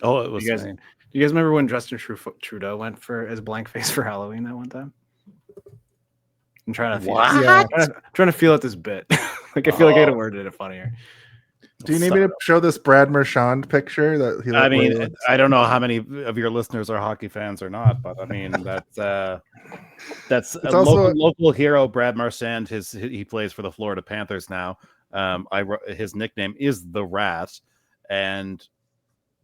Oh, it was. Do you guys remember when Justin Trudeau went as blank face for Halloween that one time? I'm trying to feel. Yeah. Trying to feel out this bit. Like I feel like I could have worded it funnier. Do you need me to show this Brad Marchand picture that he? I mean, I don't know how many of your listeners are hockey fans or not, but I mean that's a local hero, Brad Marchand. He plays for the Florida Panthers now. His nickname is the Rat, and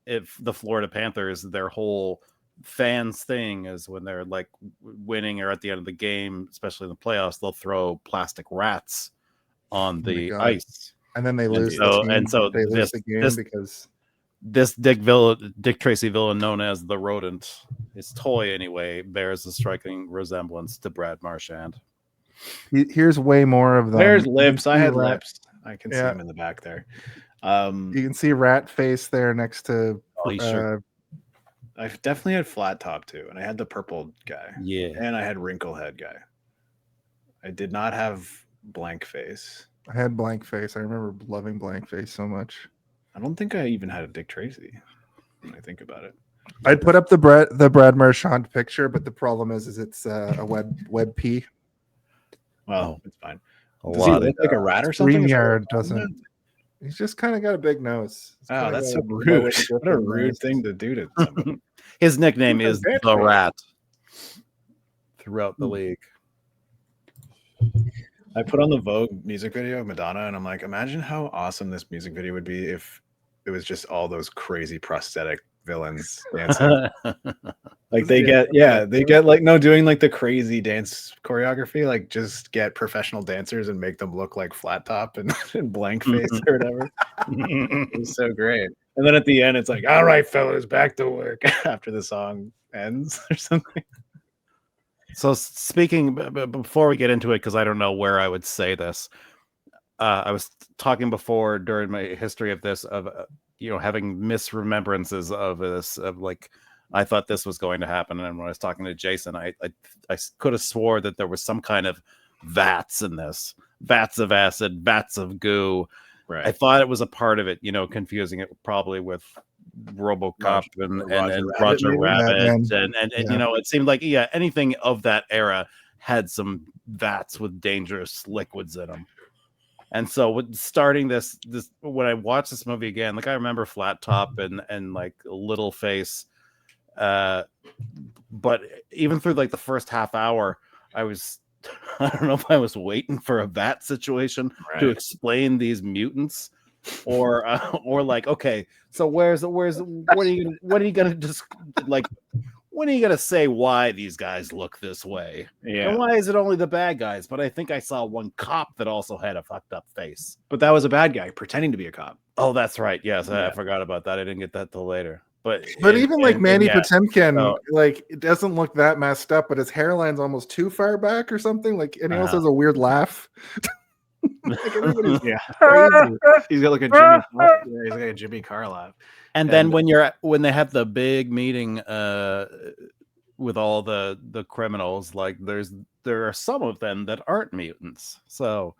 if the Florida Panthers, their whole fans thing is when they're like winning or at the end of the game, especially in the playoffs, they'll throw plastic rats on the ice. And then they lose. So they lose the game because this Dick Tracy villain, known as the Rodent, his toy anyway, bears a striking resemblance to Brad Marchand. Here's way more of them. There's lips. I had lips. I can see him in the back there. You can see rat face there next to. I definitely had flat top too, and I had the purple guy. Yeah, and I had wrinkle head guy. I did not have blank face. I had blank face. I remember loving blank face so much. I don't think I even had a Dick Tracy. When I think about it, I'd put up the Brad Marchand picture, but the problem is it's a web P. Well, it's fine. Does he look like a rat or something? StreamYard doesn't. He's just kind of got a big nose. Oh, that's so rude. What a rude thing to do to somebody. His nickname is the Rat throughout the league. I put on the Vogue music video of Madonna, and I'm like, imagine how awesome this music video would be if it was just all those crazy prosthetic villains dancing. Like they get like doing like the crazy dance choreography, like just get professional dancers and make them look like flat top and blank face or whatever. It's so great. And then at the end it's like, all right fellas, back to work after the song ends or something. So speaking, before we get into it, because I don't know where I would say this, I was talking before during my history of this of having misremembrances of this, of like I thought this was going to happen, and when I was talking to Jason, I could have swore that there was some kind of vats in this, vats of acid, vats of goo. Right. I thought it was a part of it, confusing it probably with RoboCop and Roger Rabbit, and it seemed like anything of that era had some vats with dangerous liquids in them. And so with starting this when I watched this movie again, like I remember Flat Top and like Little Face But even through like the first half hour, I was I don't know if I was waiting for a VAT situation to explain these mutants, or like, okay, so when are you gonna just like, when are you gonna say why these guys look this way? Yeah. And why is it only the bad guys? But I think I saw one cop that also had a fucked up face. But that was a bad guy pretending to be a cop. Oh, that's right. Yes, I Yeah. forgot about that. I didn't get that till later. But even like Manny yeah, Patinkin, so- like it doesn't look that messed up, but his hairline's almost too far back or something. Like, and he also has a weird laugh. Like everybody's crazy. He's got like a Jimmy. He's like a Jimmy Carr laugh. And then when they have the big meeting with all the criminals, like there are some of them that aren't mutants. So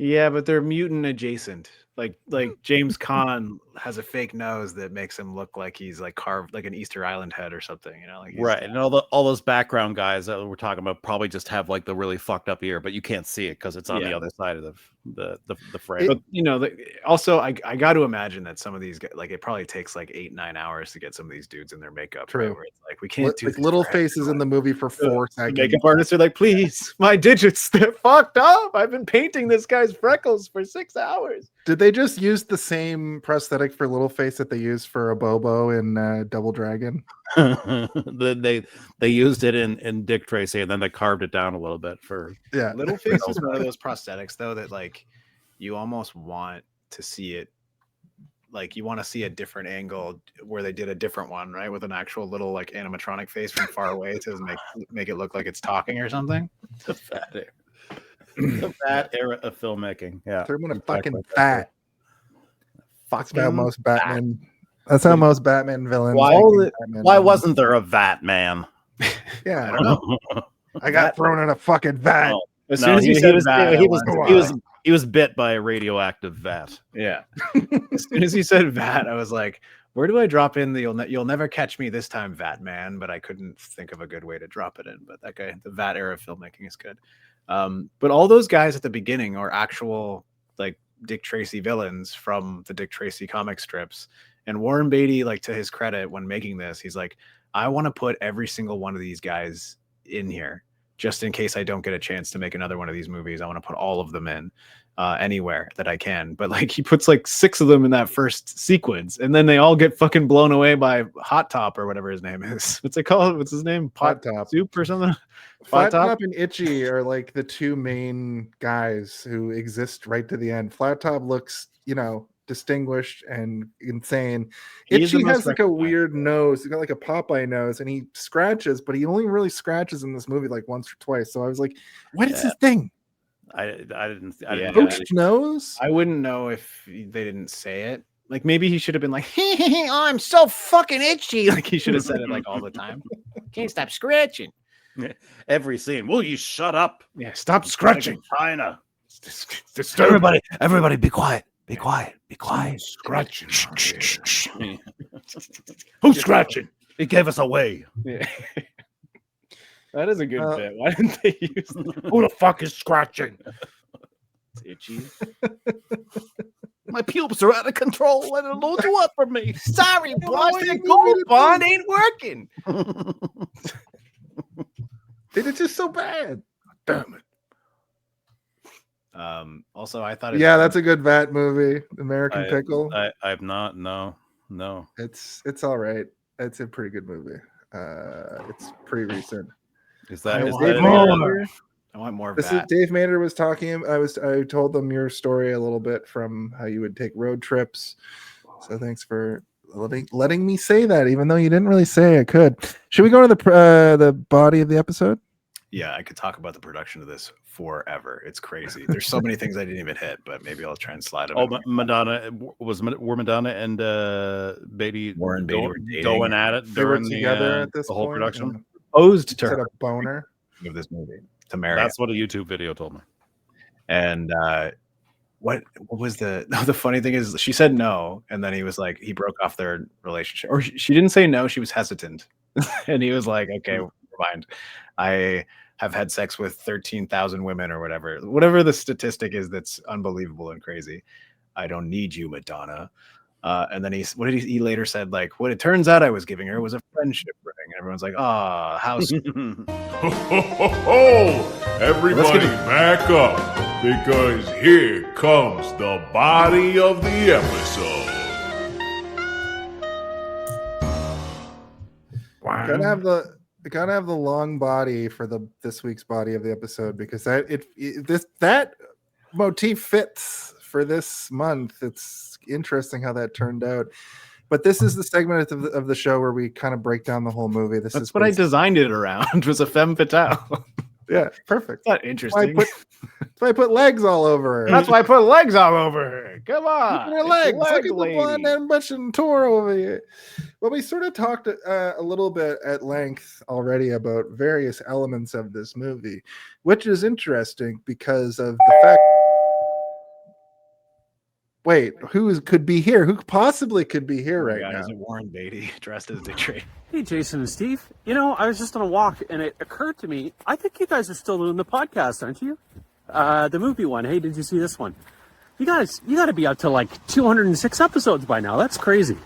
Yeah, but they're mutant adjacent. Like James Caan has a fake nose that makes him look like he's like carved like an Easter Island head or something, you know, like right, and all those background guys that we're talking about probably just have like the really fucked up ear, but you can't see it because it's on the other side of the frame. But you know, also I got to imagine that some of these guys, like it probably takes like 8-9 hours to get some of these dudes in their makeup. True. Right, where it's like we can't do Like this little for faces in the movie for 4 The seconds. makeup artists are like, please, my digits, they're fucked up. I've been painting this guy's freckles for 6 hours. Did they just use the same prosthetic for Littleface that they used for a Bobo in Double Dragon? they used it in Dick Tracy, and then they carved it down a little bit for Littleface is one of those prosthetics though that like you almost want to see it, like you want to see a different angle where they did a different one, right, with an actual little like animatronic face from far away to make it look like it's talking or something. That era of filmmaking. Yeah, Turn him exactly. fucking fat. That's how Fucking most Batman. That's how most Batman villains. Why wasn't there a vat man? Yeah, I don't know. I got thrown in a fucking vat. As soon as you said vat, he was bit by a radioactive vat. Yeah. As soon as you said vat, I was like, where do I drop in the you'll never catch me this time, Vat Man? But I couldn't think of a good way to drop it in. But that guy, the Vat era filmmaking is good. But all those guys at the beginning are actual like Dick Tracy villains from the Dick Tracy comic strips. And Warren Beatty, like to his credit, when making this, he's like, I want to put every single one of these guys in here just in case I don't get a chance to make another one of these movies. I want to put all of them in anywhere that I can. But like he puts like 6 of them in that first sequence, and then they all get fucking blown away by Hot Top or whatever his name is. What's it called? What's his name? Hot Top Soup or something? Flat Top and Itchy are like the 2 main guys who exist right to the end. Flat Top looks, you know, distinguished and insane. Itchy has like a weird nose. He's got like a Popeye nose, and he scratches, but he only really scratches in this movie like once or twice. So I was like, what is his thing? I didn't Poached nose? I wouldn't know if they didn't say it. Like maybe he should have been like, oh, I'm so fucking itchy. Like he should have said it like all the time. Can't stop scratching. Every scene. Will you shut up? Yeah, stop scratching. China. Everybody be quiet. Be quiet. Be quiet. Scratching. Who's scratching? It gave us away. Yeah. That is a good bit. Why didn't they use Who the fuck is scratching? itchy? My pubes are out of control. Let it load you up for me. Sorry, boss. That gold bond ain't working. It's just so bad. Damn it. Also, I thought That's a good Vat movie. American Pickle. I've not. No. It's all right. It's a pretty good movie. It's pretty recent. Is that I want more. This is Dave Maynard was talking. I told them your story a little bit from how you would take road trips. So thanks for letting me say that, even though you didn't really say I could. Should we go to the body of the episode? Yeah, I could talk about the production of this forever. It's crazy. There's so many things I didn't even hit, but maybe I'll try and slide them. Oh, Madonna were Madonna and Beatty Warren Beatty were dating. going at it during together at this the whole point, production. Posed to Is it her a boner of this movie to marry. That's what a YouTube video told me. And what was the funny thing is she said no, and then he was like he broke off their relationship, or she didn't say no, she was hesitant, and he was like, okay, never mind. I have had sex with 13,000 women or whatever the statistic is that's unbelievable and crazy. I don't need you, Madonna. And then he later said, like, what it turns out I was giving her was a friendship ring. And everyone's like, oh, how Ho, ho, ho, ho! Everybody back up, because here comes the body of the episode. Gotta have the long body for this week's body of the episode, because that motif fits for this month. It's interesting how that turned out. But this is the segment of the show where we kind of break down the whole movie. That's what I designed it around, was a femme fatale. Yeah, perfect. Not interesting. That's why I put legs all over her. That's why I put legs all over her. Come on. Look at her legs. Look at the lady. blonde ambition tour over here. Well, we sort of talked a little bit at length already about various elements of this movie, which is interesting because of the fact. Wait, could be here? Who possibly could be here right now? Is it Warren Beatty dressed as Dick Tracy? Hey, Jason and Steve. You know, I was just on a walk, and it occurred to me, I think you guys are still doing the podcast, aren't you? The movie one. Hey, did you see this one? You got to be up to like 206 episodes by now. That's crazy.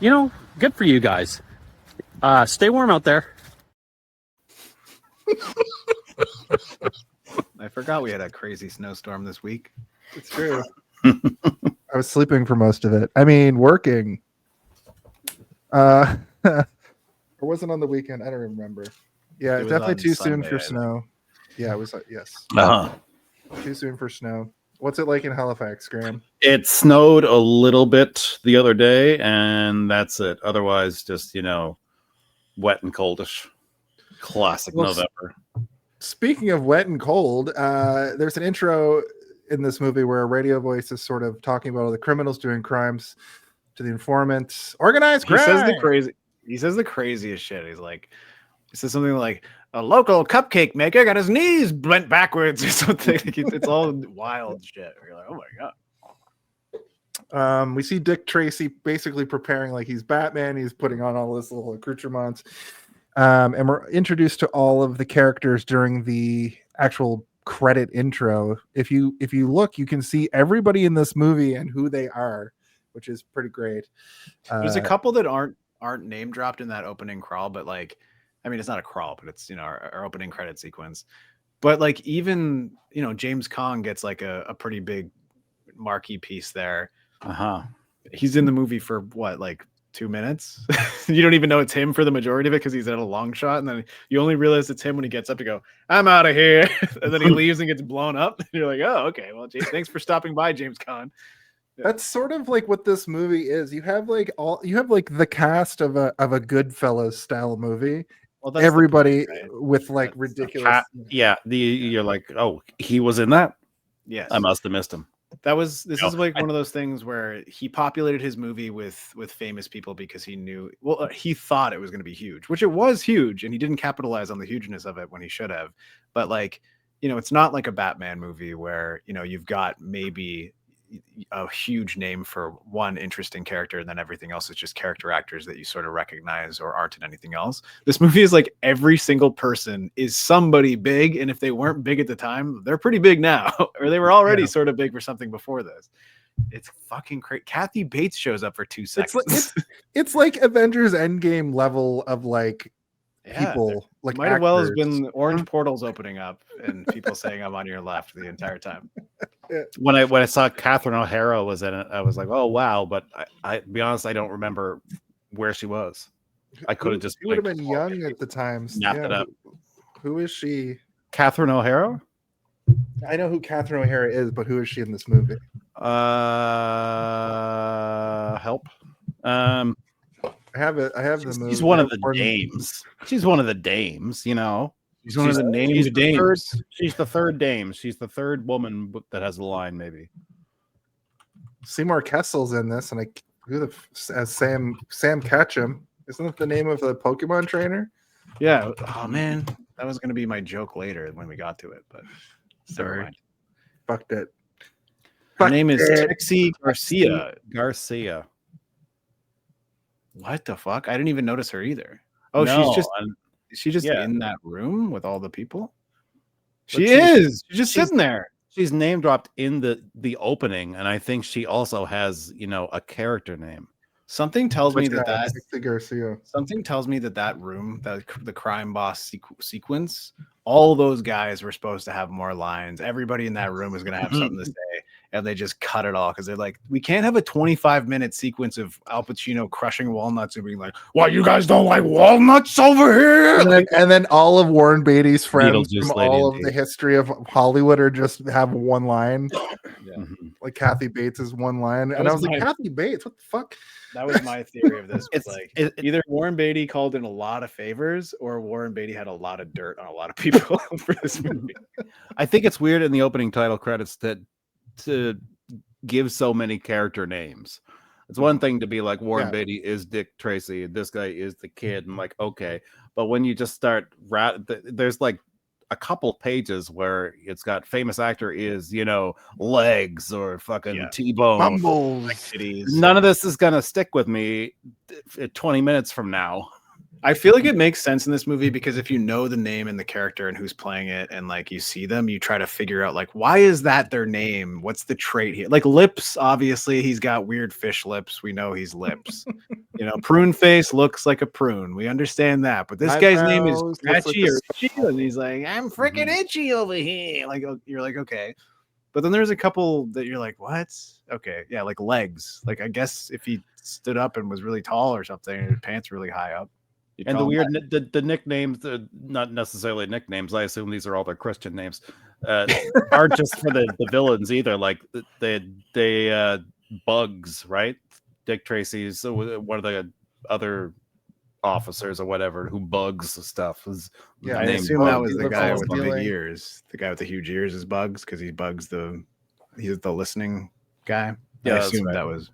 You know, good for you guys. Stay warm out there. I forgot we had a crazy snowstorm this week. It's true. I was sleeping for most of it. I mean, working. Or wasn't on the weekend. I don't remember. Yeah, definitely too soon for snow. Yeah, it was. Yes. Too soon for snow. What's it like in Halifax, Graeme? It snowed a little bit the other day, and that's it. Otherwise, just wet and coldish. Classic November. Speaking of wet and cold, there's an intro in this movie where a radio voice is sort of talking about all the criminals doing crimes to the informants. Organized crime. He says the craziest shit. He says something like, a local cupcake maker got his knees bent backwards or something. It's all wild shit. You're like, oh my god. We see Dick Tracy basically preparing like he's Batman. He's putting on all this little accoutrements. And we're introduced to all of the characters during the actual credit intro. If you look, you can see everybody in this movie and who they are, which is pretty great. There's a couple that aren't name dropped in that opening crawl, but it's not a crawl, but it's our opening credit sequence. But even James Caan gets like a pretty big marquee piece there. He's in the movie for what, 2 minutes? You don't even know it's him for the majority of it because he's at a long shot, and then you only realize it's him when he gets up to go, I'm out of here. And then he leaves and gets blown up. And you're like, oh, okay, well, thanks for stopping by, James Caan. Yeah. That's sort of like what this movie is. You have the cast of a Goodfellas style movie. Well, everybody with ridiculous. You're like, oh, he was in that. Yes, I must have missed him. This is one of those things where he populated his movie with famous people because he knew, he thought it was going to be huge, which it was huge, and he didn't capitalize on the hugeness of it when he should have. But it's not like a Batman movie where you've got maybe a huge name for one interesting character, and then everything else is just character actors that you sort of recognize or aren't in anything else. This movie is like every single person is somebody big, and if they weren't big at the time, they're pretty big now, or they were already sort of big for something before this. It's fucking crazy. Kathy Bates shows up for 2 seconds. It's like Avengers Endgame level of people. Might have well has been orange portals opening up and people saying I'm on your left the entire time. When I saw Catherine O'Hara was in it, I was like, oh wow, but I to be honest, I don't remember where she was. I could have just would have been young at the time. Snapped it up. Who is she? Catherine O'Hara? I know who Catherine O'Hara is, but who is she in this movie? Help. I have the movie. She's one of the dames. She's one of the dames, She's one of the named dames. She's the third dame. She's the third woman that has a line, maybe. Seymour Kessel's in this, and as Sam Ketchum. Isn't that the name of the Pokemon trainer? Yeah. Oh man, that was going to be my joke later when we got to it, but sorry, fucked it. Her name is Trixie Garcia. What the fuck? I didn't even notice her either. Oh, no, she's just in that room with all the people. She's just sitting there. She's name dropped in the opening, and I think she also has a character name. Something tells me that Victor Garcia. something tells me that room, the crime boss sequence, all those guys were supposed to have more lines. Everybody in that room was going to have something to say, and they just cut it all because they're like, we can't have a 25-minute sequence of Al Pacino crushing walnuts and being like, "What, you guys don't like walnuts over here?" And then all of Warren Beatty's friends Beetlejuice from Lady all and of the Tea. history of Hollywood are just have one line. Yeah. Like Kathy Bates is one line, and I was like, Kathy Bates, what the fuck? That was my theory of this. Was It's either Warren Beatty called in a lot of favors, or Warren Beatty had a lot of dirt on a lot of people for this movie. I think it's weird in the opening title credits to give so many character names. It's one thing to be like Warren Beatty is Dick Tracy, this guy is the kid, and like, okay, but when you just start there's like a couple pages where it's got famous actor is, legs or fucking T-bone. Mumbles. None of this is gonna stick with me 20 minutes from now. I feel like it makes sense in this movie because if you know the name and the character and who's playing it, and like you see them, you try to figure out like, why is that their name? What's the trait here? Like Lips, obviously he's got weird fish lips. We know he's Lips. Prune face looks like a prune. We understand that, but this guy's name is Scratchy or Itchy, and he's like, I'm freaking itchy over here. Like you're like, okay. But then there's a couple that you're like, what? Okay, yeah, like Legs. Like I guess if he stood up and was really tall or something, and his pants really high up. And the weird, the nicknames, not necessarily nicknames. I assume these are all their Christian names. Aren't just for the villains either. Like they Bugs, right? Dick Tracy's one of the other officers or whatever who bugs stuff. I assume that was the guy with the big ears. The guy with the huge ears is Bugs because he bugs he's the listening guy. Yeah, I assume that was.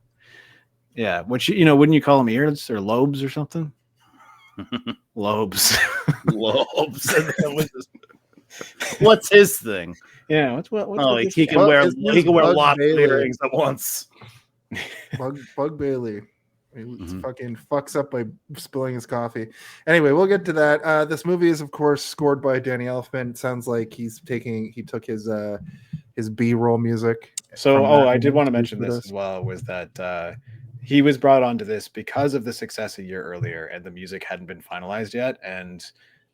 Yeah, which wouldn't you call them ears or lobes or something? Lobes. What's his thing? Yeah, what's he can wear lots of earrings at once. Bug Bailey. He fucking fucks up by spilling his coffee. Anyway, we'll get to that. This movie is, of course, scored by Danny Elfman. It sounds like he took his B-roll music. So, I did want to mention this as well, was that he was brought onto this because of the success a year earlier, and the music hadn't been finalized yet. And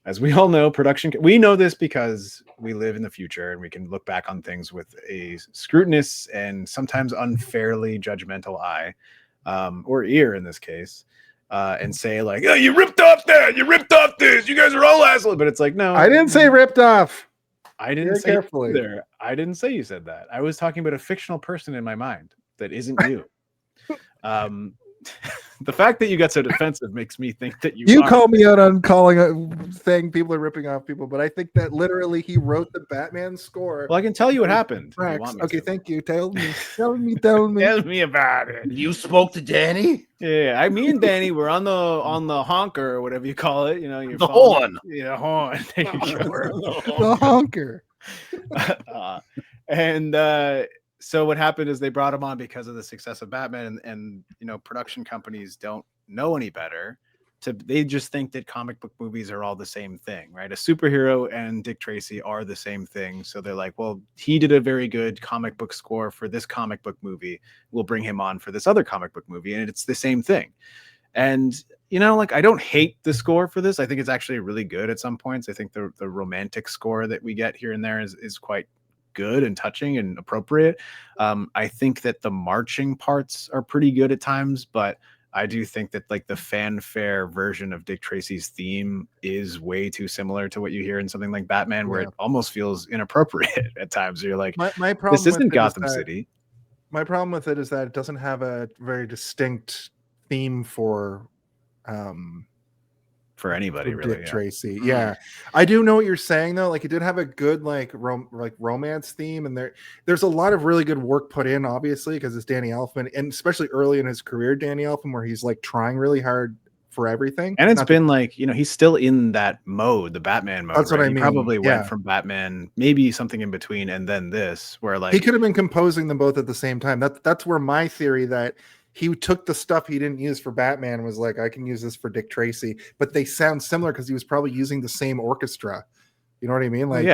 as we all know, we know this because we live in the future and we can look back on things with a scrutinous and sometimes unfairly judgmental eye, or ear in this case, and say like, "Oh, you ripped off that, you ripped off this, you guys are all assholes." But it's like, no, I didn't say ripped off. I didn't say carefully there. I didn't say you said that. I was talking about a fictional person in my mind that isn't you. The fact that you got so defensive makes me think that you call me out on saying people are ripping off people, but I think that literally he wrote the Batman score. Well, I can tell you what happened. Okay, thank you. Tell me. Tell me about it. You spoke to Danny? Yeah, me and Danny were on the honker or whatever you call it. The horn. Yeah, horn. The honker. So what happened is they brought him on because of the success of Batman, and production companies don't know any better. They just think that comic book movies are all the same thing, right? A superhero and Dick Tracy are the same thing. So they're like, well, he did a very good comic book score for this comic book movie. We'll bring him on for this other comic book movie, and it's the same thing. And I don't hate the score for this. I think it's actually really good at some points. I think the romantic score that we get here and there is quite good and touching and appropriate. I think that the marching parts are pretty good at times, but I do think that like the fanfare version of Dick Tracy's theme is way too similar to what you hear in something like Batman, where it almost feels inappropriate at times. You're like, my problem this isn't Gotham City. My problem with it is that it doesn't have a very distinct theme for anybody, really. Dick Tracy. Yeah. I do know what you're saying though. Like it did have a good romance theme, and there's a lot of really good work put in, obviously, because it's Danny Elfman, and especially early in his career, Danny Elfman, where he's like trying really hard for everything. And it's been like, he's still in that mode, the Batman mode. That's what I mean. He probably went from Batman, maybe something in between, and then this, where like he could have been composing them both at the same time. That's where my theory that he took the stuff he didn't use for Batman was like, I can use this for Dick Tracy, but they sound similar because he was probably using the same orchestra You know what I mean? Like,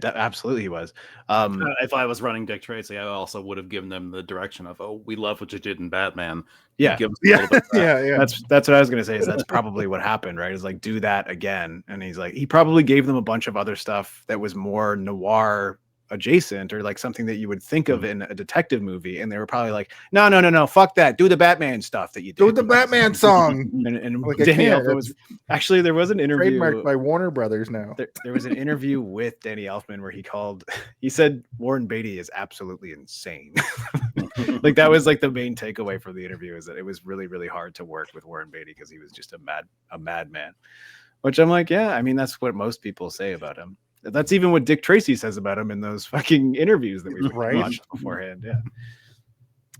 absolutely he was. If I was running Dick Tracy, I also would have given them the direction of, oh, we love what you did in Batman. Yeah. Give us a little bit of that. yeah. That's what I was gonna say. Is that's probably what happened, right? Is like do that again, and he's like he probably gave them a bunch of other stuff that was more noir adjacent or like something that you would think of in a detective movie, and they were probably like, no, fuck that, do the Batman stuff that you did. Do the Batman song. And Like, Danny can't. Elfman was actually there was an interview Trademarked by Warner Brothers now. There was an interview with Danny Elfman where he said Warren Beatty is absolutely insane. Like that was like the main takeaway from the interview is that it was really, really hard to work with Warren Beatty because he was just a madman. Which I'm like, yeah, I mean that's what most people say about him. That's even what Dick Tracy says about him in those fucking interviews that we watched beforehand. Yeah.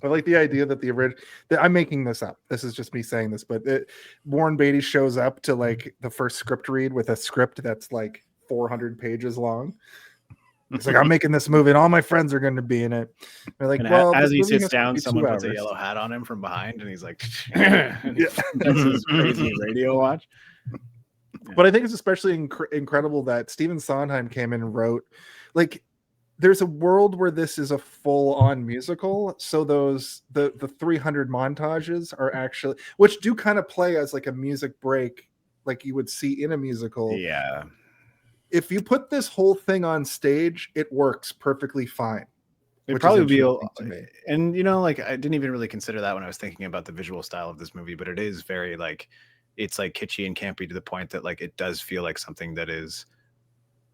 I like the idea that I'm making this up. This is just me saying this, but Warren Beatty shows up to like the first script read with a script that's like 400 pages long. It's like, I'm making this movie and all my friends are going to be in it. They're like, well, as he sits down, someone puts a yellow hat on him from behind and he's like, that's his crazy radio watch. But I think it's especially incredible that Stephen Sondheim came in and wrote, like, there's a world where this is a full-on musical. So the 300 montages are actually, which do kind of play as like a music break, like you would see in a musical. Yeah. If you put this whole thing on stage, it works perfectly fine. It probably would be, and you know, like I didn't even really consider that when I was thinking about the visual style of this movie, but it is very like, it's like kitschy and campy to the point that like it does feel like something that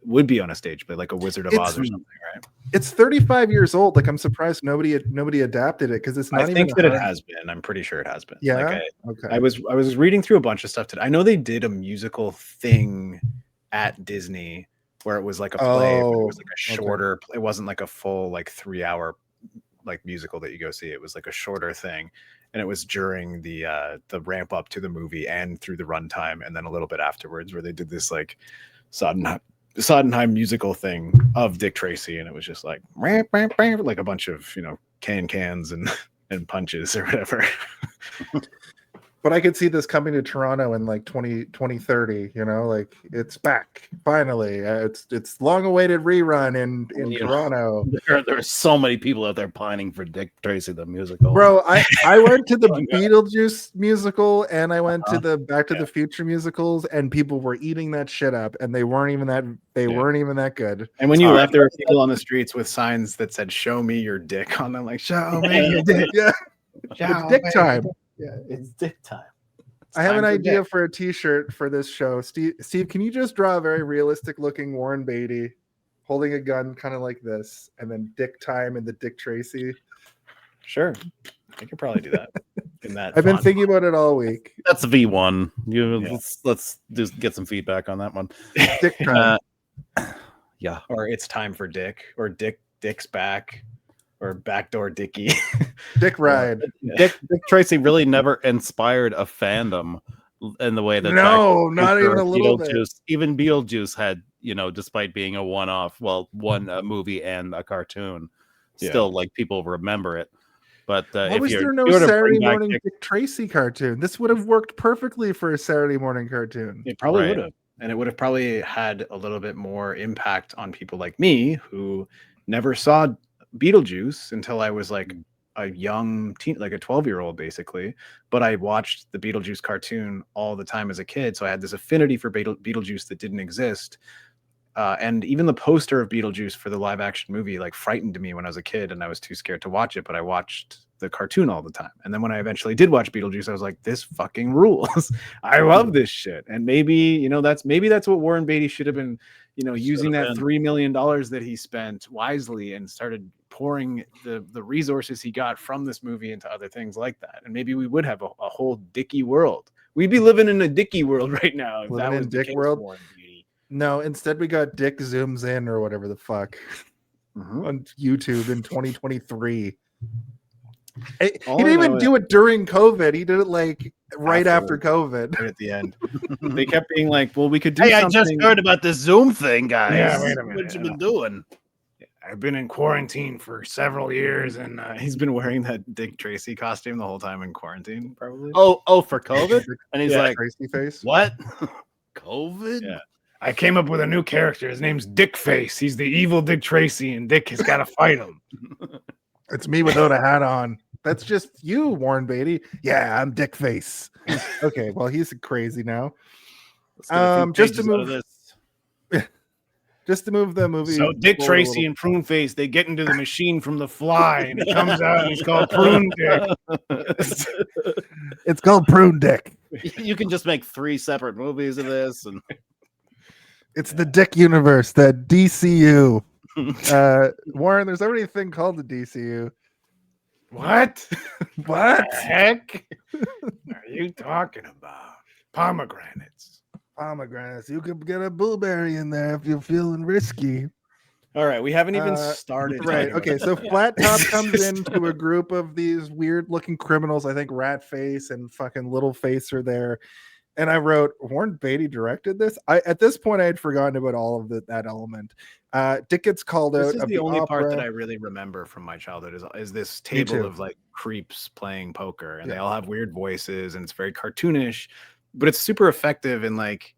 would be on a stage, but like a Wizard of Oz or something, right? It's 35 years old. Like I'm surprised nobody adapted it because it's not. I think that it has been. I'm pretty sure it has been. Yeah. Like okay. I was reading through a bunch of stuff today. I know they did a musical thing at Disney where it was like a play, but it was like a shorter. It wasn't like a full like 3-hour like musical that you go see. It was like a shorter thing. And it was during the ramp up to the movie and through the runtime, and then a little bit afterwards, where they did this like Sondheim musical thing of Dick Tracy, and it was just like a bunch of cans and punches or whatever. But I could see this coming to Toronto in like 2030. Like it's back finally. It's long-awaited rerun in Toronto. There are so many people out there pining for Dick Tracy the musical. Bro, I went to the Beetlejuice musical and I went to the Back to the Future musicals, and people were eating that shit up, and they weren't even that good. And when you left, there were people on the streets with signs that said "Show me your dick" on them, like "Show me your dick." Yeah, it's dick time. Yeah, it's dick time. I have an idea for a t-shirt for this show. Steve, can you just draw a very realistic looking Warren Beatty holding a gun kind of like this, and then dick time and the Dick Tracy? Sure. I could probably do that. I've been thinking about it all week. That's V1. Let's just get some feedback on that one. Dick time. Yeah. Or it's time for Dick, or Dick's back. Or backdoor Dickie. Dick ride. Dick Tracy really never inspired a fandom in the way that not even a little bit. Even Beetlejuice had, despite being a one-off, one movie and a cartoon, still like people remember it. But why was there no Saturday morning Dick Tracy cartoon? This would have worked perfectly for a Saturday morning cartoon. It probably would have, and it would have probably had a little bit more impact on people like me who never saw Beetlejuice until I was like a young teen, like a 12-year-old basically, but I watched the Beetlejuice cartoon all the time as a kid, so I had this affinity for Beetlejuice that didn't exist, and even the poster of Beetlejuice for the live action movie like frightened me when I was a kid, and I was too scared to watch it, but I watched the cartoon all the time. And then when I eventually did watch Beetlejuice, I was like, this fucking rules. I love this shit. And maybe that's what Warren Beatty should have been, using that $3 million that he spent wisely and started pouring the resources he got from this movie into other things like that. And maybe we would have a whole Dickie world. We'd be living in a Dickie world right now. If that was Dick world. No, instead we got Dick Zooms In or whatever the fuck on YouTube in 2023. He didn't even do it during COVID. He did it like right after COVID. Right at the end. They kept being like, well, we could do something. I just heard about this Zoom thing, guys. Yeah, wait a minute. What you been doing? I've been in quarantine for several years, and he's been wearing that Dick Tracy costume the whole time in quarantine, probably. Oh, for COVID? And he's like, Tracy face. What? COVID? Yeah. I came up with a new character. His name's Dick Face. He's the evil Dick Tracy, and Dick has got to fight him. It's me without a hat on. That's just you, Warren Beatty. Yeah, I'm Dick Face. Okay, well, he's crazy now. Let's get a few Just to pages out move of this. just to move the movie. So Dick forward a Tracy little- and Prune Face, they get into the machine from The Fly, and it comes out, and it's called Prune Dick. It's called Prune Dick. You can just make 3 separate movies of this, and It's the Dick universe, the DCU. Warren, there's already a thing called the DCU. What? What? The heck are you talking about? Pomegranates. Pomegranates. You could get a blueberry in there if you're feeling risky. All right, we haven't even Uh, started. Right. talking Okay. about So Flat Top comes into a group of these weird looking criminals. I think Ratface and fucking Little Face are there. And I wrote, Warren Beatty directed this. At this point I had forgotten about all of that element. Dick gets called This out is of the only part that opera. I really remember from my childhood is this Me table too. of like creeps playing poker, and they Yeah. all have weird voices, and it's very cartoonish, but it's super effective and like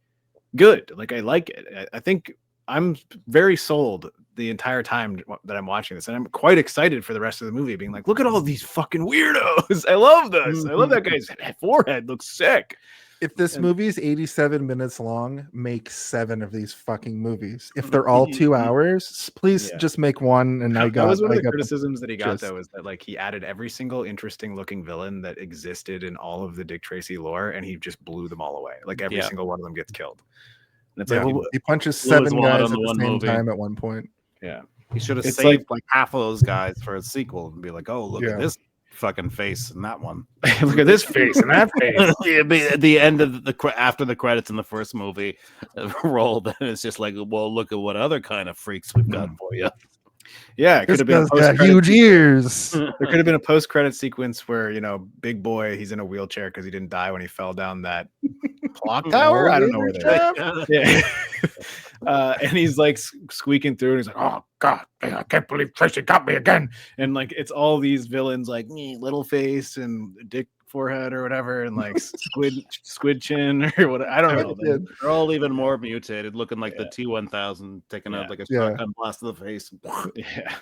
good. Like I like it. I think I'm very sold the entire time that I'm watching this, and I'm quite excited for the rest of the movie. Being like, look at all these fucking weirdos. I love this. I love that guy's forehead. Looks sick. If this And- movie's 87 minutes long, make 7 of these fucking movies. If they're all 2 hours, please Yeah. just make one. And That was one I of the got criticisms that he got, gist. though, is that like he added every single interesting looking villain that existed in all of the Dick Tracy lore, and he just blew them all away. Like every Yeah. single one of them gets killed. And it's Yeah, like, well, he punches blew his 7 wad guys on at the the one same movie. time at one point. yeah. he should have It's saved like- like half of those guys for a sequel and be like, oh, look Yeah. at this fucking face in that one. Look at this face and that face. It'd be at the end of after the credits in the first movie rolled, and it's just like, well, look at what other kind of freaks we've got for you. Yeah, it could This have been a guy's got post-credit huge ears. There could have been a post-credit sequence where, you know, Big Boy, he's in a wheelchair because he didn't die when he fell down that clock tower. I don't know where they're Yeah. And he's like squeaking through, and he's like, "Oh God, I can't believe Tracy got me again!" And like, it's all these villains like Little Face and Dick Forehead or whatever, and like Squid Chin or what. I don't know. Yeah. They're all even more mutated, looking like Yeah. the T-1000 taking out like a Yeah. shotgun blast to the face. Yeah.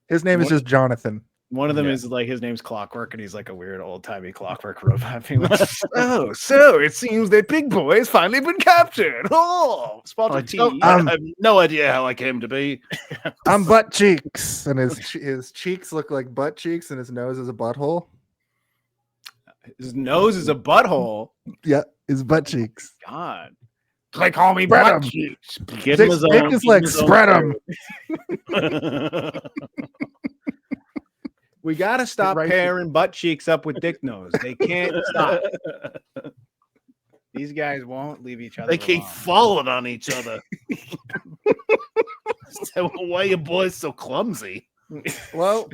His name is What- just Jonathan. One of them Yeah. is like his name's Clockwork, and he's like a weird old timey clockwork robot. Being like, "Oh, so it seems that Big Boy has finally been captured." Oh, spotted tea. I have no idea how I came to be. I'm butt cheeks, and his cheeks look like butt cheeks, and his nose is a butthole. His nose is a butthole. Yeah, his butt cheeks. God. They call me Spread 'em. butt cheeks. Give him his Dick own- is give like, him his own spread 'em. theory. We gotta stop right pairing butt cheeks up with dick nose. They can't stop. These guys won't leave each other. They keep alone. falling on each other. So why are you boys so clumsy? Well,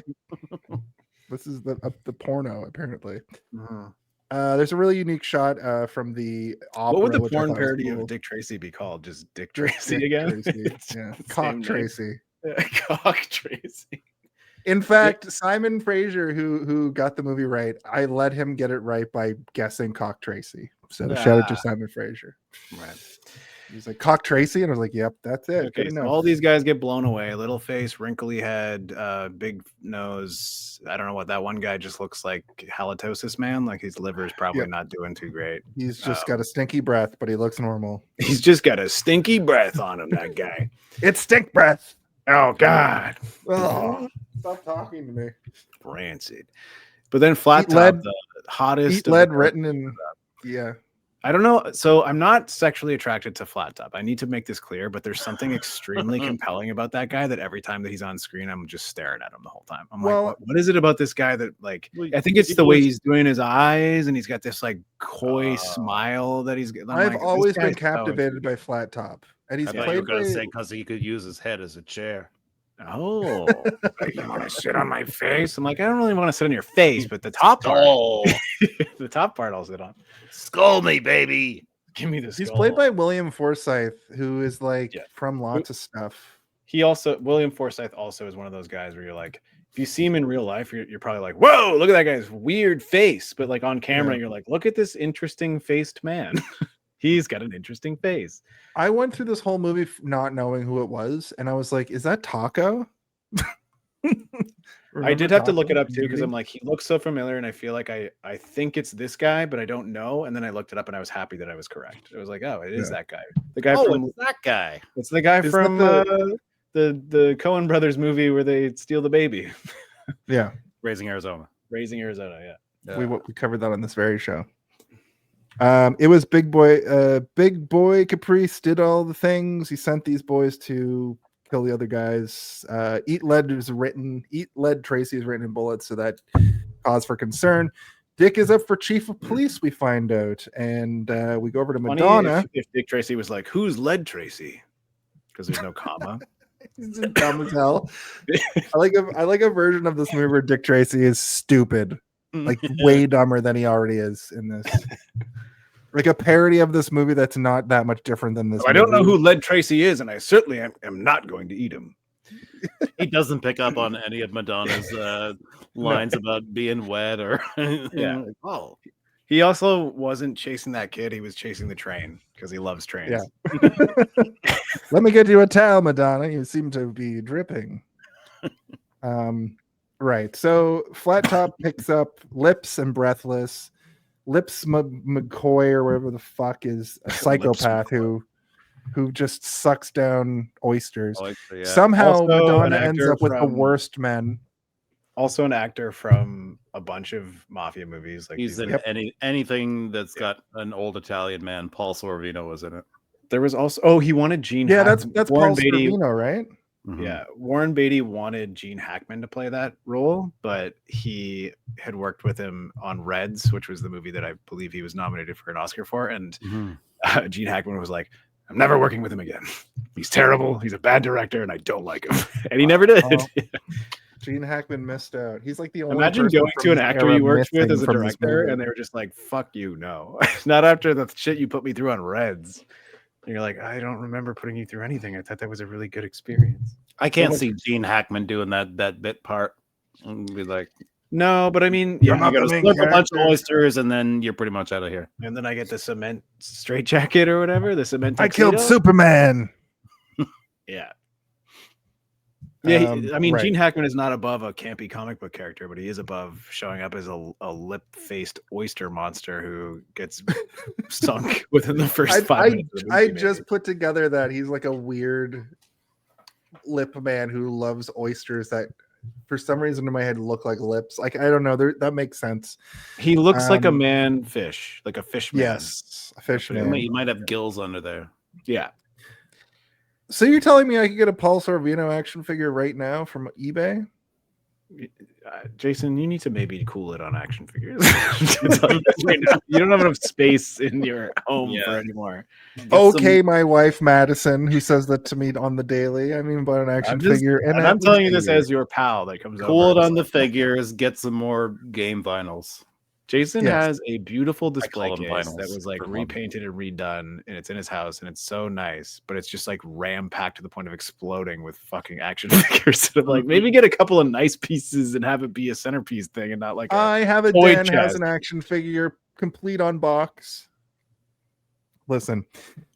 this is the porno apparently. Mhm. There's a really unique shot from the opera. What would the which I porn thought was parody cool. of Dick Tracy be called? Just Dick Dick Tracy again? Tracy, It's yeah. the Cock same name. Tracy. Cock Tracy. In fact, Simon Fraser, who got the movie right, I let him get it right by guessing Cock Tracy. So shout out to Simon Fraser. Right. He's like, Cock Tracy, and I was like, yep, that's it. Okay, Good so enough. all these guys get blown away. Little face, wrinkly head, big nose. I don't know what that one guy just looks like. Halitosis man, like his liver's probably Yep. not doing too great. He's just got a stinky breath, but he looks normal. He's just got a stinky breath on him. That guy. It's stink breath. Oh God. Oh, stop talking to me. Rancid. But then Flat Eat Top, lead. the hottest. Eat of lead the- written in. Yeah. I don't know. So I'm not sexually attracted to Flat Top. I need to make this clear, but there's something extremely compelling about that guy that every time that he's on screen, I'm just staring at him the whole time. I'm Well- like, what is it about this guy that like, Well, I think it's he the way was- he's doing his eyes and he's got this like coy smile that he's I'm I've like, this always been guy's so captivated by Flat Top. And he's I thought you were played going to by say because he could use his head as a chair. Oh, You want to sit on my face? I'm like, I don't really want to sit on your face, but the top part, Oh, the top part I'll sit on. skull me, baby. Give me the he's skull. played by William Forsythe, who is like Yeah. from lots of stuff. He also, William Forsythe also is one of those guys where you're like, if you see him in real life, you're probably like, whoa, look at that guy's weird face. But like on camera, Yeah. you're like, look at this interesting faced man. He's got an interesting face. I went through this whole movie not knowing who it was, and I was like, "Is that Taco?" I did have to look it up too, because Beatty? I'm like, he looks so familiar, and I feel like I think it's this guy, but I don't know. And then I looked it up, and I was happy that I was correct. It was like, oh, it is that guy. The guy from it's that guy. it's the guy Is from that the Coen Brothers movie where they steal the baby. Yeah, Raising Arizona. Raising Arizona, yeah. we covered that on this very show. It was Big Boy Caprice did all the things. He sent these boys to kill the other guys. Eat Lead Tracy is written in bullets, so that cause for concern. Dick is up for chief of police, we find out, and we go over to Funny Madonna. if Dick Tracy was like, "Who's Lead Tracy?" Because there's no comma. He's dumb as hell. I like a version of this movie where Dick Tracy is stupid, like way dumber than he already is in this. Like a parody of this movie that's not that much different than this. I don't know who Lead Tracy is, and I certainly am not going to eat him. He doesn't pick up on any of Madonna's lines about being wet or Yeah. like, oh, He also wasn't chasing that kid; he was chasing the train because he loves trains. Yeah. Let me get you a towel, Madonna. You seem to be dripping. Right. So Flat Top picks up Lips and Breathless. Lips McCoy or whatever the fuck is a psychopath who just sucks down oysters. yeah. Somehow Also Madonna an ends actor up with the from- worst men. Also, an actor from a bunch of mafia movies. Like He's these- in anything that's got an old Italian man. Paul Sorvino was in it. there was also he wanted Gene. Yeah, Hackman. that's Warren Paul Beatty. Sorvino, right? Mhm. Yeah, Warren Beatty wanted Gene Hackman to play that role, but he had worked with him on Reds, which was the movie that I believe he was nominated for an Oscar for. And Mhm. Gene Hackman was like, "I'm never working with him again. He's terrible. He's a bad director, and I don't like him." And he never did. Oh. Gene Hackman missed out. He's like the only. Imagine person going from to an this actor era you worked with missing as a from this director, movie. and they were just like, "Fuck you, no, not after the shit you put me through on Reds." And you're like, "I don't remember putting you through anything. I thought that was a really good experience." I can't see Gene Hackman doing that bit part and be like, No, but I mean, You're yeah, not you the gotta main slip a bunch of character. oysters and then you're pretty much out of here. and then I get the cement straitjacket or whatever. The cement. I killed tuxedo. Superman. Yeah. Yeah, I mean, right. Gene Hackman is not above a campy comic book character, but he is above showing up as a lip-faced oyster monster who gets sunk within the first 5 minutes. Of the movie, I maybe. just put together that he's like a weird lip man who loves oysters that for some reason in my head look like lips. Like I don't know, that makes sense. He looks like a um, man fish, like a fish man. Yes, a fish He man. might have gills under there. Yeah. So you're telling me I could get a Paul Sorvino action figure right now from eBay? Jason, you need to maybe cool it on action figures. Right now. You don't have enough space in your home for anymore. Okay, my wife Madison, who says that to me on the daily. I mean, about an action figure, and I'm telling you this as your pal that comes Cool over. it on the figures, get some more game vinyls. Jason Yes. has a beautiful display call them case vinyls that was like for fun. repainted and redone, and it's in his house, and it's so nice, but it's just like ram-packed to the point of exploding with fucking action figures. And I'm like, maybe get a couple of nice pieces and have it be a centerpiece thing, and not like I have a toy Dan has chest. an action figure complete on box. Listen,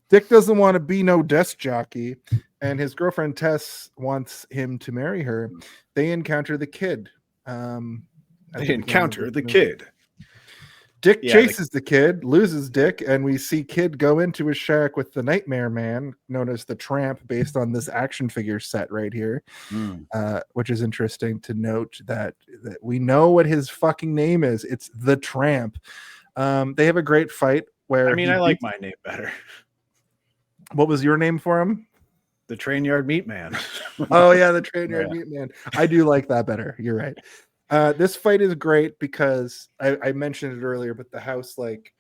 Dick doesn't want to be no desk jockey, and his girlfriend Tess wants him to marry her. They encounter the kid. At the they beginning encounter of the movie. kid. Dick Yeah, chases the kid, loses Dick, and we see Kid go into his shack with the Nightmare Man, known as the Tramp, based on this action figure set right here. Which is interesting to note that we know what his fucking name is. It's the Tramp. They have a great fight where I mean, he I like beats- my name better. What was your name for him? The Train Yard Meat Man. Oh yeah, the Train Yard Yeah. Meat Man. I do like that better. You're right. This fight is great because I mentioned it earlier, but the house like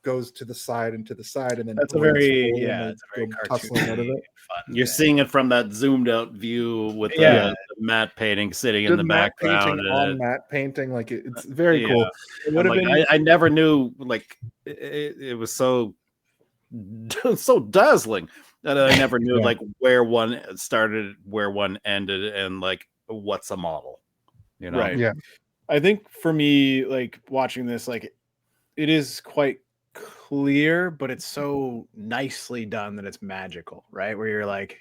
goes to the side and to the side, and then That's a breaks very forward and yeah, they it's a very go tussling out of cartoony, it. fun. You're thing. seeing it from that zoomed out view with Yeah. the matte painting sitting in The the matte background. painting and on it- matte painting, like it's very yeah. cool. It I'm would have like, been I never knew like it was so so dazzling that I never knew Yeah. like where one started, where one ended, and like what's a model. You know, Right. Yeah. I think for me, like watching this, like it is quite clear, but it's so nicely done that it's magical, right? Where you're like,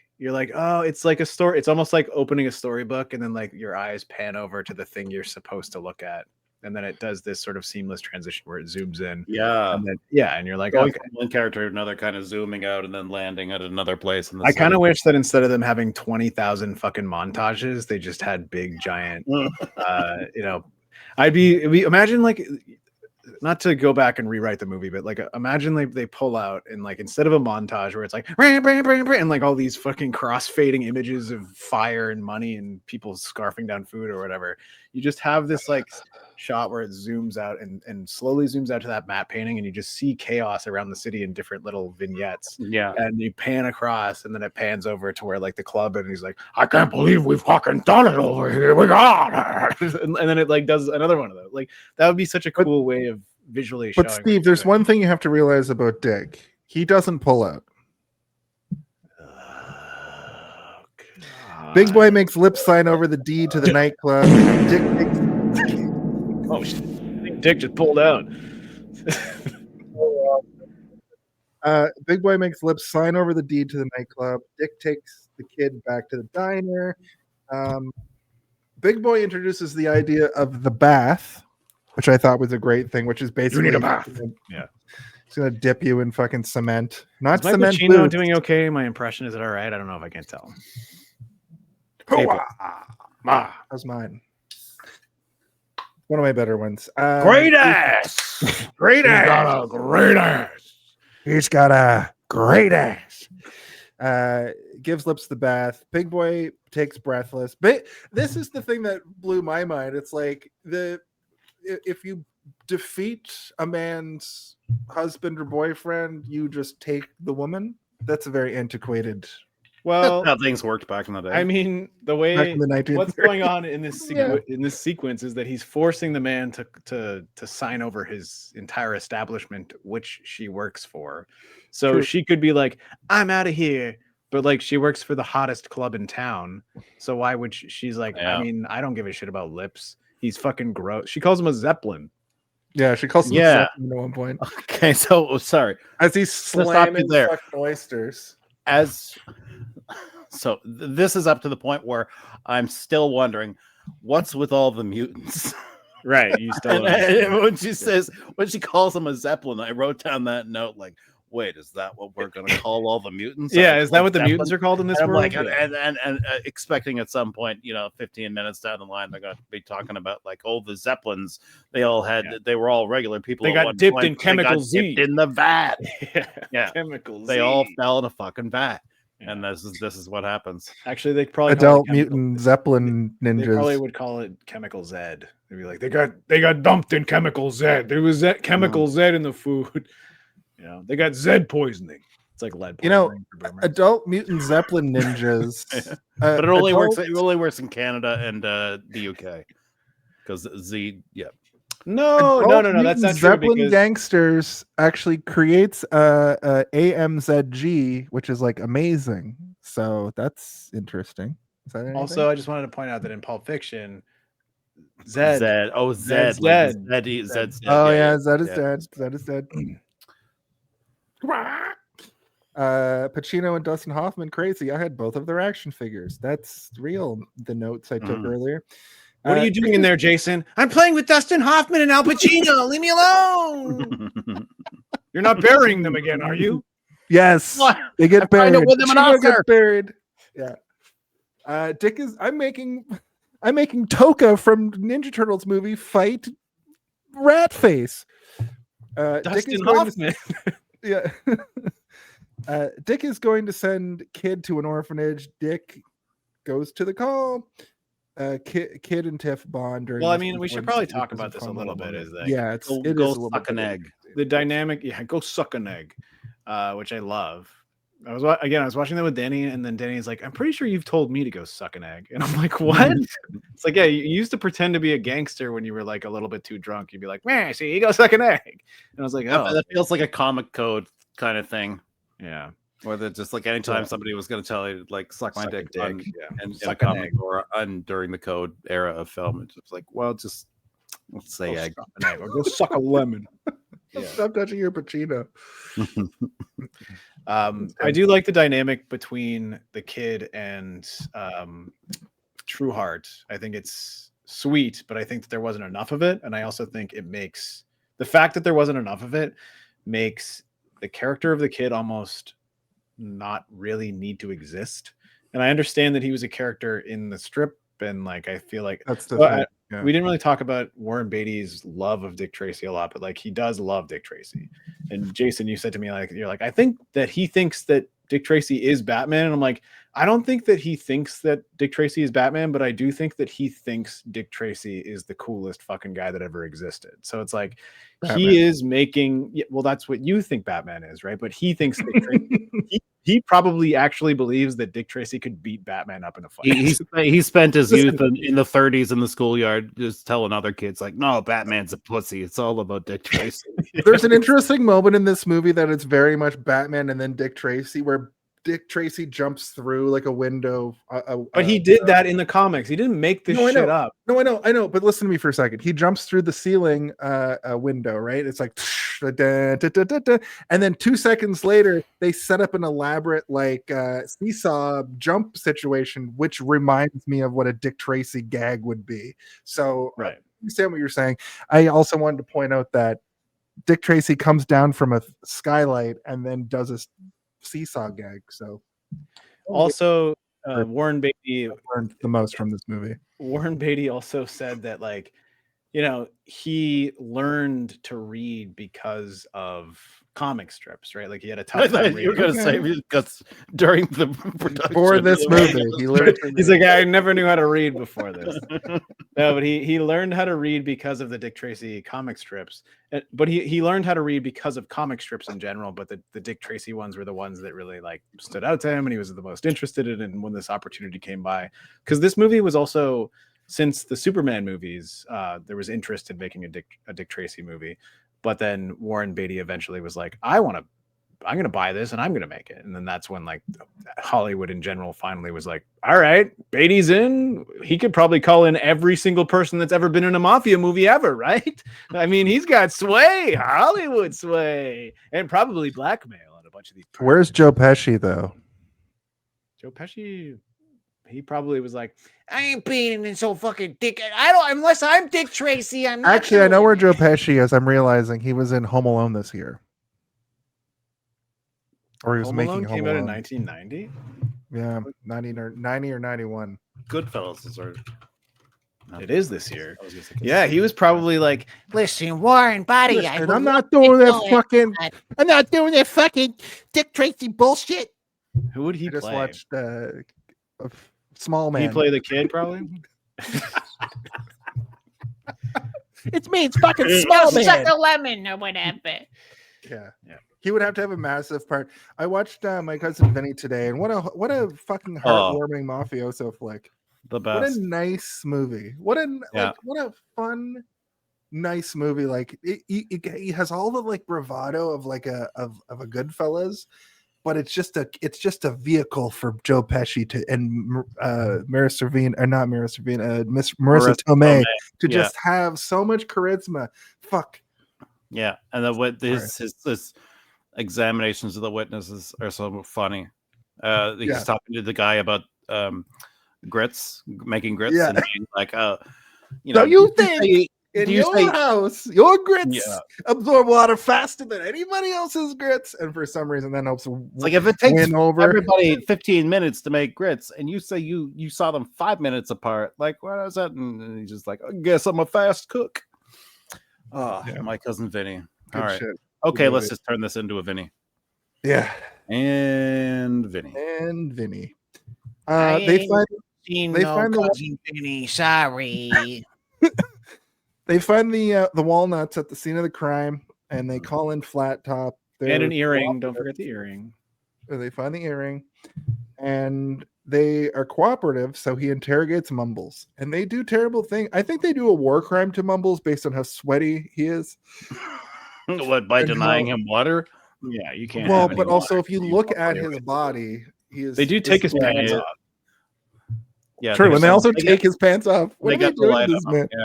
oh, it's like a story. It's almost like opening a storybook, and then like your eyes pan over to the thing you're supposed to look at, and then it does this sort of seamless transition where it zooms in. Yeah. And then, and you're like, Oh, okay. One character, another kind of zooming out and then landing at another place. I kind of wish that instead of them having 20,000 fucking montages, they just had big giant. Imagine like, not to go back and rewrite the movie, but like imagine they pull out and like instead of a montage where it's like and like all these fucking cross-fading images of fire and money and people scarfing down food or whatever, you just have this like shot where it zooms out and slowly zooms out to that matte painting, and you just see chaos around the city in different little vignettes. Yeah. And you pan across, and then it pans over to where like the club, and he's like, I can't believe we fucking done it over here. We got it. and then it like does another one of those. Like that would be such a cool way of visually showing. But Steve, there's one thing you have to realize about Dick. He doesn't pull out. Big Boy makes lip sign over the D to the nightclub. Dick makes... Oh shit! I think Dick just pulled out. Big Boy makes lip sign over the D to the nightclub. Dick takes the kid back to the diner. Big Boy introduces the idea of the bath, which I thought was a great thing, which is basically You need a bath. Yeah. It's gonna dip you in fucking cement. Not Is Michael cement. Pacino boots. doing okay? My impression, is it all right? I don't know if I can tell. How's mine? One of my better ones. Great ass. Great ass. Got a great ass. He's got a great ass. Gives lips the bath. Big Boy takes Breathless. But this is the thing that blew my mind. It's like if you defeat a man's husband or boyfriend, you just take the woman. That's a very antiquated. Well, how things worked back in the day. I mean, the Back way in the 1930s. what's going on in this in this sequence is that he's forcing the man to sign over his entire establishment, which she works for. So True. she could be like, "I'm out of here," but like she works for the hottest club in town. So why would she's like? Yeah. I mean, I don't give a shit about lips. He's fucking gross. She calls him a Zeppelin. Yeah, she calls him Yeah. at one point Okay, so sorry. as he's stop slamming you there. fucking oysters. This is up to the point where I'm still wondering what's with all the mutants. Right. You still And when she calls him a Zeppelin, I wrote down that note like, wait, is that what we're gonna call all the mutants? yeah. Is that what the mutants are called in this And I'm world? like, and expecting at some point, 15 minutes down the line, they're going to be talking about like, the Zeppelins. They all had, they were all regular people. They at got one dipped point, in but they chemical got Z. dipped in the vat. Yeah. Chemical. They Z. all fell in a fucking vat, and this is what happens. Actually, they probably Adult call it chemical- mutant Zeppelin They probably ninjas. would call it chemical Z. They'd be like, They got dumped in chemical Z. There was that chemical Z in the food. They got Z poisoning. It's like lead. You know, poisoning for boomers. Adult mutant Zeppelin ninjas. But it only adult- works in Canada and the UK because Z. Yeah. No. Adult That's not mutant true. Zeppelin Because gangsters actually creates AMZG, which is like amazing. So that's interesting. Is that anything? also, I just wanted to point out that in Pulp Fiction, Z. Oh, Zed's Z. Like dead. Zed's dead. Oh yeah, that is yeah. dead. That is dead. Pacino and Dustin Hoffman, crazy. I had both of their action figures. That's real. The notes I took earlier. What are you doing in there, Jason? I'm playing with Dustin Hoffman and Al Pacino. Leave me alone. You're not burying them again, are you? Yes, What? they get I'm trying buried. to win them an Pacino Oscar. gets buried. Yeah. Dick is. I'm making Toka from Ninja Turtles movie fight Ratface. Dick is Dustin going Hoffman. Yeah. Dick is going to send Kid to an orphanage. Dick goes to the call. Kid and Tiff bond. During Well, I this mean, we should performance. probably talk It's about this a fun little moment. bit. Is that Yeah, Go it is a little suck bit an of a- egg. the dynamic? Yeah, go suck an egg, which I love. I was watching that with Danny, and then Danny's like, "I'm pretty sure you've told me to go suck an egg," and I'm like, "What?" It's like, yeah, you used to pretend to be a gangster when you were like a little bit too drunk. You'd be like, "Man, see, you go suck an egg," and I was like, "Oh, That feels like a comic code kind of thing. yeah." Where they're just like anytime somebody was going to tell you like suck my Suck a dick, dick, on, yeah. and Suck in a an comic egg. or during the code era of film, it's just like, well, just let's say Go egg. suck an egg, or go suck a lemon. Stop touching your Pacino. I do like the dynamic between the kid and Trueheart. I think it's sweet, but I think that there wasn't enough of it. And I also think it makes the fact that there wasn't enough of it makes the character of the kid almost not really need to exist. And I understand that he was a character in the strip, and like I feel like That's the thing. We didn't really talk about Warren Beatty's love of Dick Tracy a lot, but like he does love Dick Tracy. And Jason, you said to me, like, you're like, I think that he thinks that Dick Tracy is Batman. And I'm like, I don't think that he thinks that Dick Tracy is Batman, but I do think that he thinks Dick Tracy is the coolest fucking guy that ever existed. So it's like Batman. He is making, well, that's what you think Batman is, right? But he thinks Dick Tracy, he probably actually believes that Dick Tracy could beat Batman up in a fight. He spent his youth in the 30s in the schoolyard just telling other kids, like, no, Batman's a pussy. It's all about Dick Tracy. There's an interesting moment in this movie that it's very much Batman and then Dick Tracy, where Dick Tracy jumps through like a window. But he did that in the comics. He didn't make this shit up. No, I know. But listen to me for a second. He jumps through the ceiling window, right? It's like, and then 2 seconds later, they set up an elaborate like seesaw jump situation, which reminds me of what a Dick Tracy gag would be. So right. I understand what you're saying. I also wanted to point out that Dick Tracy comes down from a skylight and then does a seesaw gag. So also Warren Beatty learned the most from this movie. Warren Beatty also said that, like, you know, he learned to read because of comic strips, right? Like he had a tough time you were going to say because during the production for this movie he learned he's like, I never knew how to read before this. No, but he learned how to read because of the Dick Tracy comic strips, but he learned how to read because of comic strips in general, but the Dick Tracy ones were the ones that really like stood out to him and he was the most interested in. And when this opportunity came by, because this movie was also, since the Superman movies, there was interest in making a Dick Tracy movie. But then Warren Beatty eventually was like, I'm going to buy this and I'm going to make it. And then that's when like Hollywood in general finally was like, all right, Beatty's in. He could probably call in every single person that's ever been in a mafia movie ever, right? I mean, he's got sway, Hollywood sway, and probably blackmail on a bunch of these. Where's Joe Pesci though? Joe Pesci, he probably was like, I ain't being in so fucking Dick. I don't, unless I'm Dick Tracy. I'm not. Actually, I know where Joe Pesci is. I'm realizing he was in Home Alone this year, or he was making Home came Alone. out in 1990. Yeah, 90 or 91. Goodfellas is our. It is this year. Yeah, he was probably like, listen, Warren Beatty, Listen, I'm not doing that fucking Dick Tracy bullshit. Who would he I just play? watched Small Man. He play the kid probably. it's me, it's fucking Small Man. Suck a lemon or whatever. Yeah. He would have to have a massive part. I watched My Cousin Vinny today, and what a fucking heartwarming mafioso flick. The best. What a nice movie. What a fun, nice movie. Like he has all the like bravado of like a Goodfellas, but it's just a vehicle for Joe Pesci and Marissa Tomei to just have so much charisma. Fuck. Yeah, and his examinations of the witnesses are so funny. He's talking to the guy about making grits, and being like, don't you think in your house your grits absorb water faster than anybody else's grits? And for some reason that helps. Like if it takes everybody 15 minutes to make grits, and you say you saw them 5 minutes apart, like what is that? And he's just like, I guess I'm a fast cook. Oh, My Cousin Vinny. All right. Shit. Okay, let's just turn this into a Vinny. Yeah. And Vinny. They find Cousin Vinny, sorry. They find the walnuts at the scene of the crime, and they call in Flat Top. And an earring. Don't forget the earring. They find the earring, and they are cooperative, so he interrogates Mumbles, and they do terrible things. I think they do a war crime to Mumbles based on how sweaty he is. What, by denying him water? Yeah, you can't. Well, but also if you look at his body, he is. They do take his pants off. Yeah, true. And they also take his pants off. What are they doing to this man? Yeah.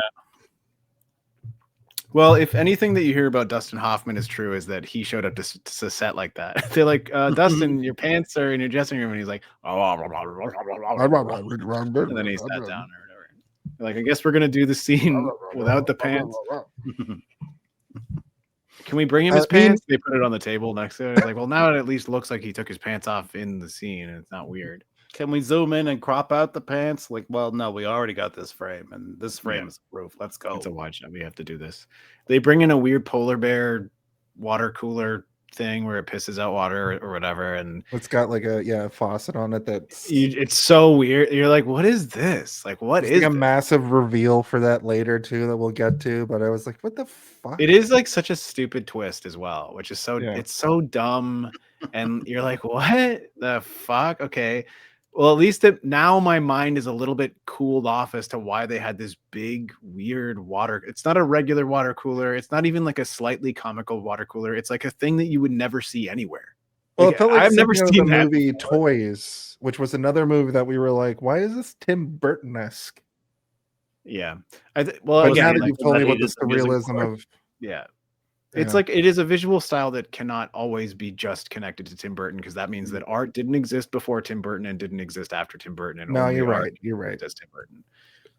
Well, if anything that you hear about Dustin Hoffman is true, is that he showed up to a set like that. They're like, Dustin, your pants are in your dressing room, and he's like, and then he sat down or whatever. They're like, I guess we're gonna do the scene without the pants. Can we bring him his pants? They put it on the table next to it. It's like, well, now it at least looks like he took his pants off in the scene, and it's not weird. Can we zoom in and crop out the pants? Like, well, no, we already got this frame, and this frame is proof. Let's go. It's a wide shot. We have to do this. They bring in a weird polar bear water cooler thing where it pisses out water or whatever, and it's got like a faucet on it. It's so weird. You're like, what is this? Like, what is a massive reveal for that later too that we'll get to? But I was like, what the fuck? It is like such a stupid twist as well, which is so it's so dumb, and you're like, what the fuck? Okay. Well, at least now my mind is a little bit cooled off as to why they had this big, weird water. It's not a regular water cooler. It's not even like a slightly comical water cooler. It's like a thing that you would never see anywhere. Well, it felt like I've never seen the movie Toys, which was another movie that we were like, why is this Tim Burton-esque? Yeah. Well, again, now that you've told me about the surrealism of... Yeah. It's like it is a visual style that cannot always be just connected to Tim Burton, because that means that art didn't exist before Tim Burton and didn't exist after Tim Burton. And no, you're right. You're right. As Tim Burton.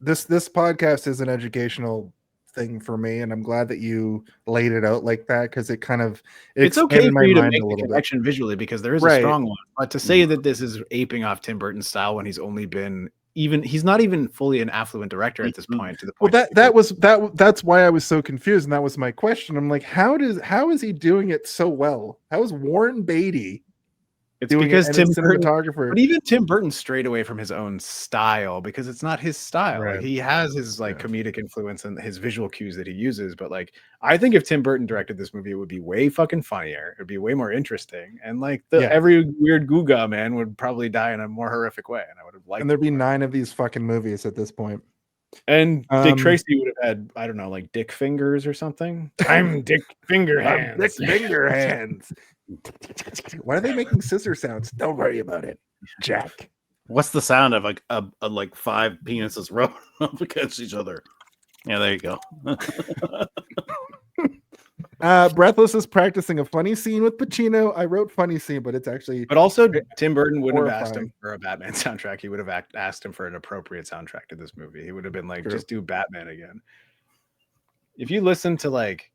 This podcast is an educational thing for me, and I'm glad that you laid it out like that, because it's okay for you to make the connection visually, because there is a strong one. But to say that this is aping off Tim Burton's style when he's only been he's not even fully an affluent director at this point. To the point, that's why I was so confused, and that was my question. I'm like, how is he doing it so well? How is Warren Beatty? It's because Tim cinematographer, but even Tim Burton strayed away from his own style, because it's not his style. Right. Like, he has his comedic influence and his visual cues that he uses. But like, I think if Tim Burton directed this movie, it would be way fucking funnier. It'd be way more interesting. And like every weird Guga man would probably die in a more horrific way. And I would have liked. And there'd be 9 of these fucking movies at this point. And Dick Tracy would have had, I don't know, like Dick Fingers or something. I'm Dick Fingerhands. Dick Fingerhands. Why are they making scissor sounds? Don't worry about it, Jack. What's the sound of like like 5 penises rubbing up against each other? Yeah, there you go. Breathless is practicing a funny scene with Pacino. I wrote funny scene, but it's actually. But also, Tim Burton wouldn't have asked him for a Batman soundtrack. He would have asked him for an appropriate soundtrack to this movie. He would have been like, just do Batman again. If you listen to like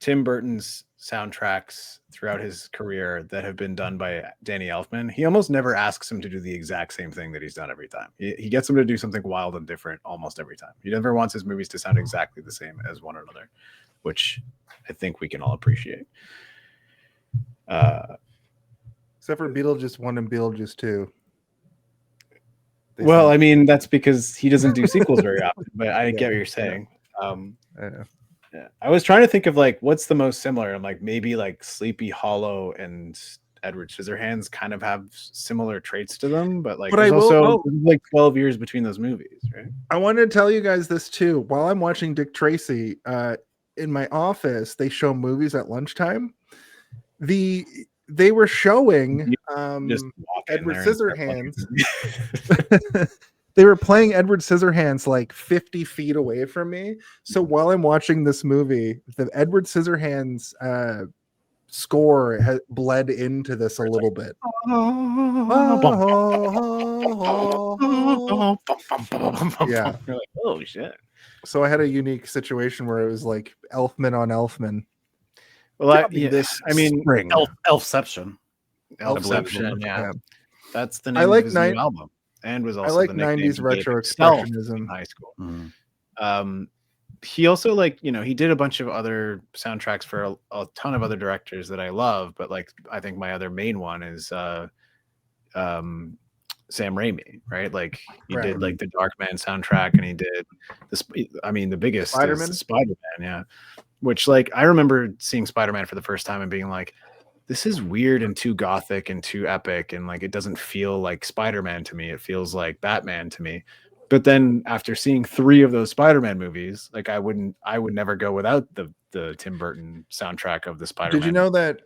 Tim Burton's soundtracks throughout his career that have been done by Danny Elfman, he almost never asks him to do the exact same thing that he's done every time. He gets him to do something wild and different almost every time. He never wants his movies to sound exactly the same as one another, which I think we can all appreciate. Except for Beetlejuice 1 and Beetlejuice 2. Well, I mean, that's because he doesn't do sequels very often, but I get what you're saying. I was trying to think of like what's the most similar. I'm like, maybe like Sleepy Hollow and Edward Scissorhands kind of have similar traits to them, but like there's also like 12 years between those movies, right? I wanted to tell you guys this too. While I'm watching Dick Tracy, in my office, they show movies at lunchtime. They were showing Edward Scissorhands. They were playing Edward Scissorhands like 50 feet away from me. So while I'm watching this movie, the Edward Scissorhands score has bled into this a little bit. Yeah. You're like, oh shit. So I had a unique situation where it was like Elfman on Elfman. Well, Elfception. Elfception, yeah. That's the name of his new album. And was also I like the 90s retro expressionism in high school. Mm-hmm. He also he did a bunch of other soundtracks for a ton of other directors that I love, but like I think my other main one is Sam Raimi, right? Like he did like the Darkman soundtrack, and he did the biggest Spider-Man, yeah. Which like I remember seeing Spider-Man for the first time and being like, this is weird and too gothic and too epic, and like it doesn't feel like Spider-Man to me. It feels like Batman to me. But then after seeing 3 of those Spider-Man movies, like I would never go without the Tim Burton soundtrack of the Spider-Man. Did you know that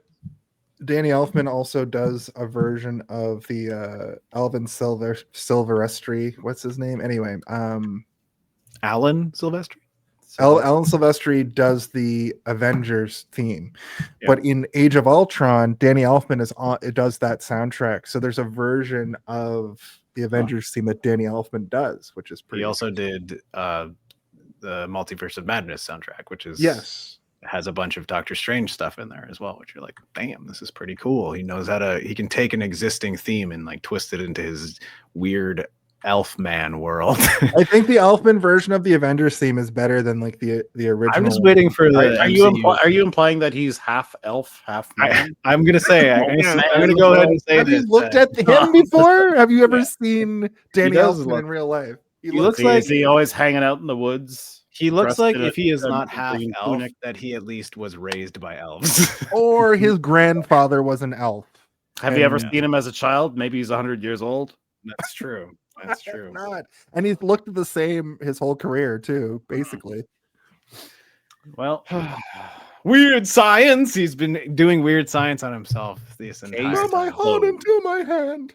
Danny Elfman also does a version of the Alvin Silvestri? What's his name? Anyway, Alan Silvestri? Alan Silvestri does the Avengers theme, but in Age of Ultron, Danny Elfman does that soundtrack. So there's a version of the Avengers theme that Danny Elfman does, which is pretty. He also did the Multiverse of Madness soundtrack, which is has a bunch of Doctor Strange stuff in there as well, which you're like, damn, this is pretty cool. He knows he can take an existing theme and like twist it into his weird Elfman world. I think the Elfman version of the Avengers theme is better than like the original. I'm just waiting for the. Are you implying that he's half elf, half man? I'm gonna say. I'm gonna go ahead and say. Have you looked at him before? Have you ever seen Danny Elfman in real life? He looks like is he always hanging out in the woods? He looks like if he is not half elf, that he at least was raised by elves, or his grandfather was an elf. Have you ever seen him as a child? Maybe he's 100 years old. That's true. That's true. Not. And he's looked the same his whole career too, basically. Well, weird science. He's been doing weird science on himself this entire time. My heart into my hand.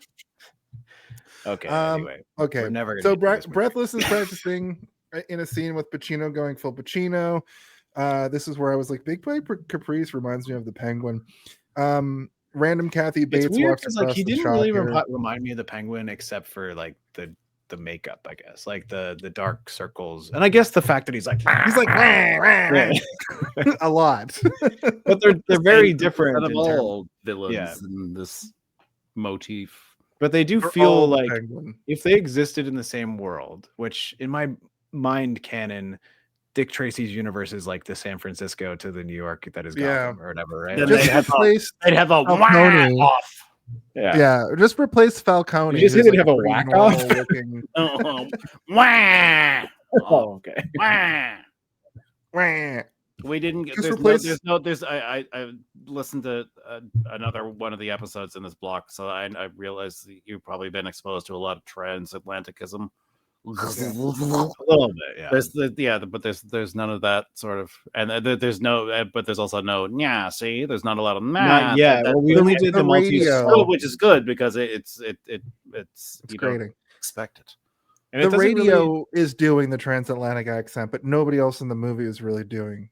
Okay. Anyway. Okay. We're never so Breathless is practicing in a scene with Pacino going full Pacino. This is where I was like, Big Boy Caprice reminds me of the Penguin. Random Kathy Bates walks across like he the didn't really shop remind me of the Penguin, except for like the makeup, I guess, like the dark circles, and I guess the fact that he's like a lot. But they're very different of all villains in this motif. But they do feel like if they existed in the same world, which in my mind canon, Dick Tracy's universe is like the San Francisco to the New York that is Gotham or whatever, right? Then they'd have a whack off. Yeah, just replace Falcone. Did you say they'd have a whack off? Oh, okay. We didn't get I listened to another one of the episodes in this block, so I realized that you've probably been exposed to a lot of transatlanticism. A little bit, but there's none of that sort of, and there's also no there's not a lot of we only did the radio, which is good because it's grating. Expect it. And the radio is doing the transatlantic accent, but nobody else in the movie is really doing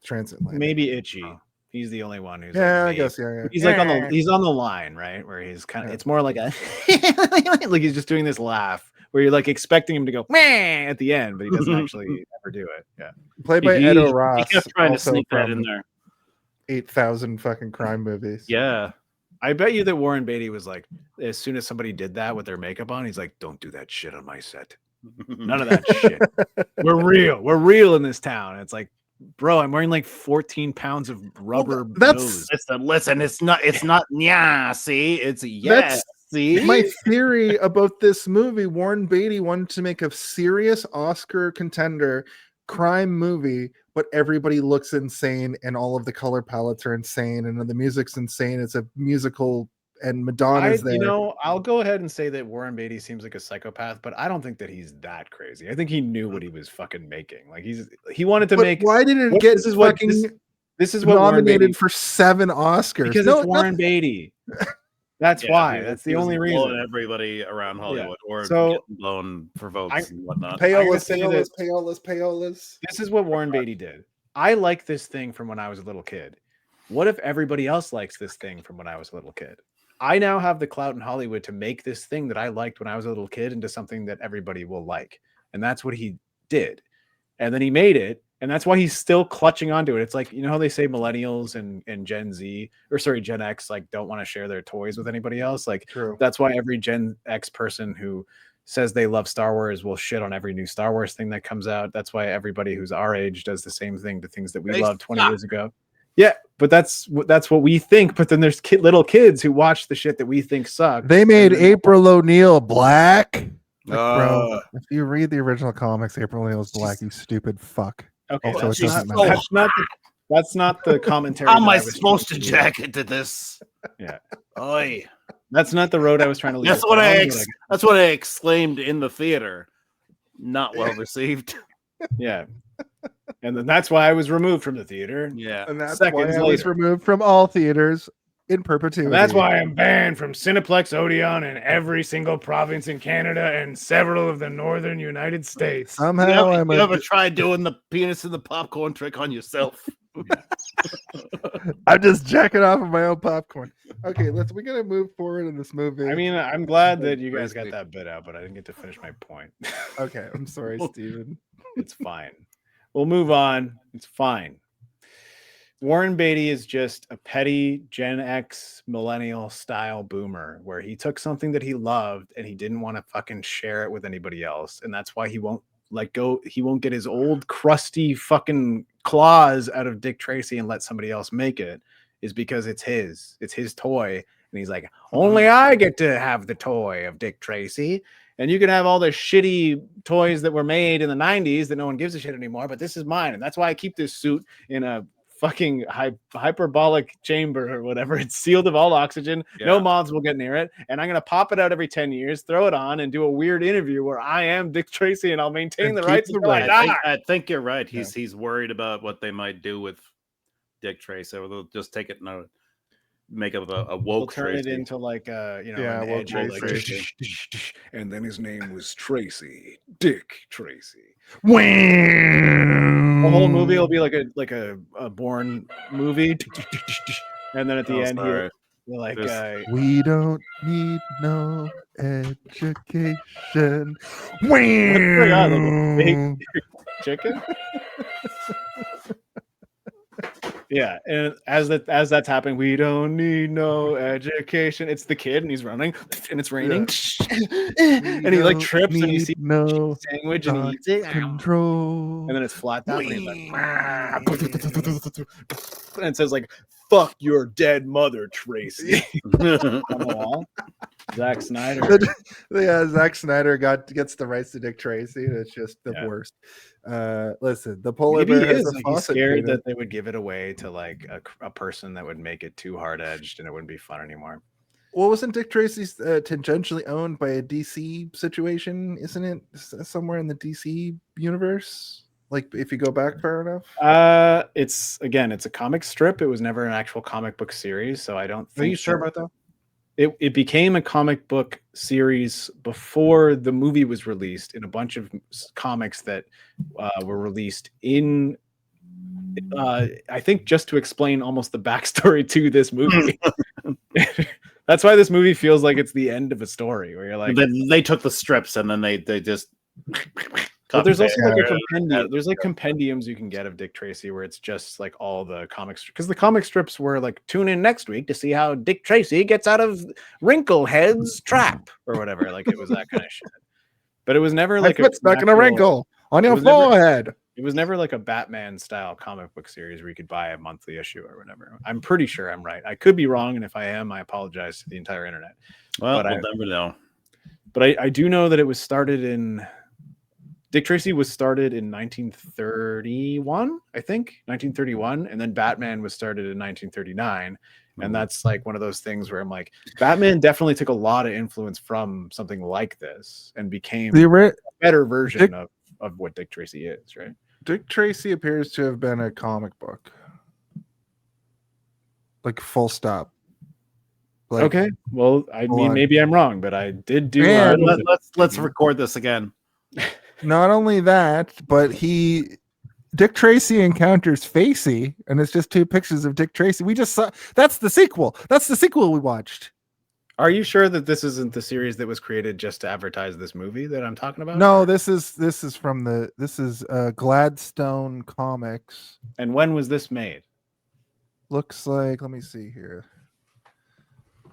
transatlantic. Maybe Itchy. He's the only one who's I guess yeah. He's like he's on the line, right? Where he's kind of it's more like a like he's just doing this laugh where you're like expecting him to go meh at the end, but he doesn't actually ever do it. Yeah. Played by Ed O'Ross. He kept trying to sneak that in there. 8,000 fucking crime movies. Yeah. I bet you that Warren Beatty was like, as soon as somebody did that with their makeup on, he's like, don't do that shit on my set. None of that shit. We're real. We're real in this town. And it's like, bro, I'm wearing like 14 pounds of rubber nose. Listen, it's not see, it's yes. See? My theory about this movie, Warren Beatty wanted to make a serious Oscar contender crime movie, but everybody looks insane and all of the color palettes are insane and the music's insane. It's a musical and Madonna's there. You know, I'll go ahead and say that Warren Beatty seems like a psychopath, but I don't think that he's that crazy. I think he knew what he was fucking making. Like he wanted to make. Why didn't it get this is what nominated for 7 Oscars? Because it's Warren Beatty. That's why. That's the only reason. Everybody around Hollywood or blown for votes and whatnot. Payolas. This is what Warren Beatty did. I like this thing from when I was a little kid. What if everybody else likes this thing from when I was a little kid? I now have the clout in Hollywood to make this thing that I liked when I was a little kid into something that everybody will like. And that's what he did. And then he made it. And that's why he's still clutching onto it. It's like, you know how they say millennials and Gen X, like don't want to share their toys with anybody else. Like That's why every Gen X person who says they love Star Wars will shit on every new Star Wars thing that comes out. That's why everybody who's our age does the same thing to things that we loved 20 years ago. Yeah, but that's what we think. But then there's little kids who watch the shit that we think sucks. They made April O'Neil black. Bro, if you read the original comics, April O'Neil's black, you stupid fuck. Okay, that's not the commentary. How am I supposed to jack into this? Yeah. Oi. That's not the road I was trying to lead. That's what I exclaimed in the theater. Not well received. Yeah. And then that's why I was removed from the theater. Yeah. And that's why I was removed from all theaters in perpetuity. And that's why I'm banned from Cineplex Odeon in every single province in Canada and several of the northern United States. Somehow you ever tried doing the penis in the popcorn trick on yourself? I'm just jacking off of my own popcorn. Okay, we gotta move forward in this movie. I mean, I'm glad that you guys got that bit out, but I didn't get to finish my point. Okay, I'm sorry, Steven. It's fine. We'll move on. It's fine. Warren Beatty is just a petty Gen X millennial style boomer where he took something that he loved and he didn't want to fucking share it with anybody else. And that's why he won't he won't get his old crusty fucking claws out of Dick Tracy and let somebody else make it, is because it's his toy. And he's like, only I get to have the toy of Dick Tracy. And you can have all the shitty toys that were made in the 90s that no one gives a shit anymore, but this is mine. And that's why I keep this suit in a fucking hyperbolic chamber or whatever. It's sealed of all oxygen. Yeah. No moths will get near it. And I'm going to pop it out every 10 years, throw it on, and do a weird interview where I am Dick Tracy and I'll maintain the rights. I think you're right. He's worried about what they might do with Dick Tracy. Or they'll just take it and make up a woke we'll turn Tracy. it into like an edge, and then his name was Tracy, Dick Tracy. The whole movie will be like a Bourne movie, and then at the end here, like we don't need no education. Chicken. Yeah, and as that's happening, we don't need no education. It's the kid, and he's running, and it's raining, and he like trips, and he sees no sandwich, and he eats it. Control, and then it's flat down, and he's like, and it says like, "Fuck your dead mother, Tracy," on the wall. Zack Snyder. Yeah, Zack Snyder gets the rights to Dick Tracy, and it's just the worst. Listen, the polar bear has a he's scared that they would give it away to like a person that would make it too hard edged and it wouldn't be fun anymore. Well, wasn't Dick Tracy tangentially owned by a DC situation? Isn't it somewhere in the DC universe? Like, if you go back far enough? It's a comic strip. It was never an actual comic book series, so I don't think. Are you sure about that? It became a comic book series before the movie was released in a bunch of comics that were released in, I think, just to explain almost the backstory to this movie. That's why this movie feels like it's the end of a story where you're like, they took the strips and then they just. But there's also like a compendium. There's like compendiums you can get of Dick Tracy where it's just like all the comics, because the comic strips were like, tune in next week to see how Dick Tracy gets out of Wrinklehead's trap or whatever. Like, it was that kind of shit. But it was never like it's stuck in a wrinkle on your forehead. It was never like a Batman style comic book series where you could buy a monthly issue or whatever. I'm pretty sure I'm right. I could be wrong, and if I am, I apologize to the entire internet. Well, we'll never know. But I do know that it was started in. Dick Tracy was started in 1931, I think, 1931, and then Batman was started in 1939. And that's like one of those things where I'm like, Batman definitely took a lot of influence from something like this and became a better version of what Dick Tracy is, right? Dick Tracy appears to have been a comic book. Like, full stop. Like, okay, well, I mean, maybe I'm wrong, but I did do. Let's record this again. Not only that, but Dick Tracy encounters Facey, and it's just two pictures of Dick Tracy. We just saw that's the sequel. That's the sequel we watched. Are you sure that this isn't the series that was created just to advertise this movie that I'm talking about? No, this is Gladstone Comics. And when was this made? Looks like, let me see here.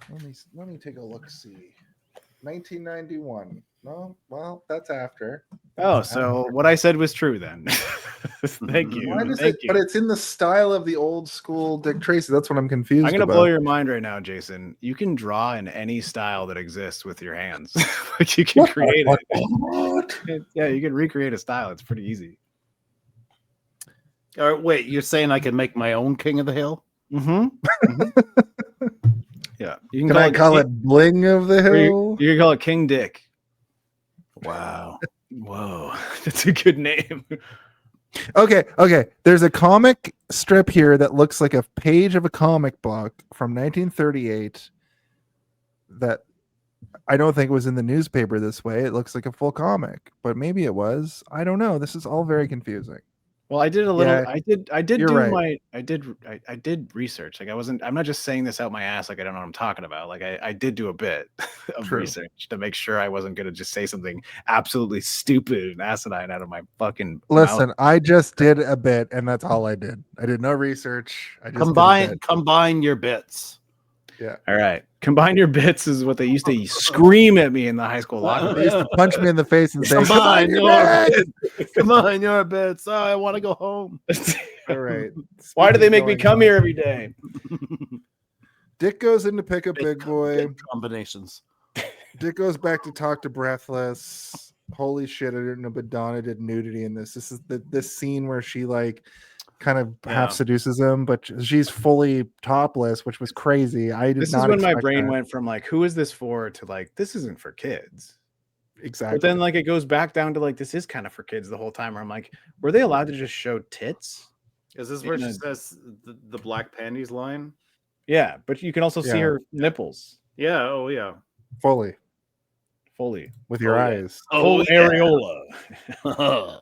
Let me take a look. See, 1991. No, well, that's after. So what I said was true then. Thank you. But it's in the style of the old school Dick Tracy. That's what I'm confused about. I'm going to blow your mind right now, Jason. You can draw in any style that exists with your hands. Like, you can create it. Yeah, you can recreate a style. It's pretty easy. All right, wait, you're saying I can make my own King of the Hill? Mm-hmm. Yeah. You can call it Bling of the Hill? You can call it King Dick. Wow. Whoa. That's a good name. Okay. There's a comic strip here that looks like a page of a comic book from 1938 that I don't think was in the newspaper this way. It looks like a full comic, but maybe it was. I don't know. This is all very confusing. Well, I did a little. Yeah, I did you're do right. I did research. Like I'm not just saying this out my ass. Like I don't know what I'm talking about. Like I did do a bit of True. research to make sure I wasn't gonna just say something absolutely stupid and acidine out of my fucking Listen, mouth. I just did a bit, and that's all I did. I did no research. I just Combine your bits. Yeah. All right. Combine your bits is what they used to scream at me in the high school locker They used to punch me in the face and say, Combine "Combine your your Combine your bits. Oh, I want to go home. All right. Why do they make me Going come on. here every day? Dick goes in to pick up Big Boy. Combinations. Dick goes back to talk to Breathless. Holy shit! I didn't know Madonna did nudity in this. This is this scene where she like kind of half seduces him, but she's fully topless, which was crazy. This is when my brain went from like, who is this for, to like, this isn't for kids. Exactly. But then like it goes back down to like, this is kind of for kids the whole time. Where I'm like, were they allowed to just show tits? Is this where she says the black panties line? Yeah, but you can also see her nipples. Yeah. Oh yeah. Fully with your eyes. Full areola.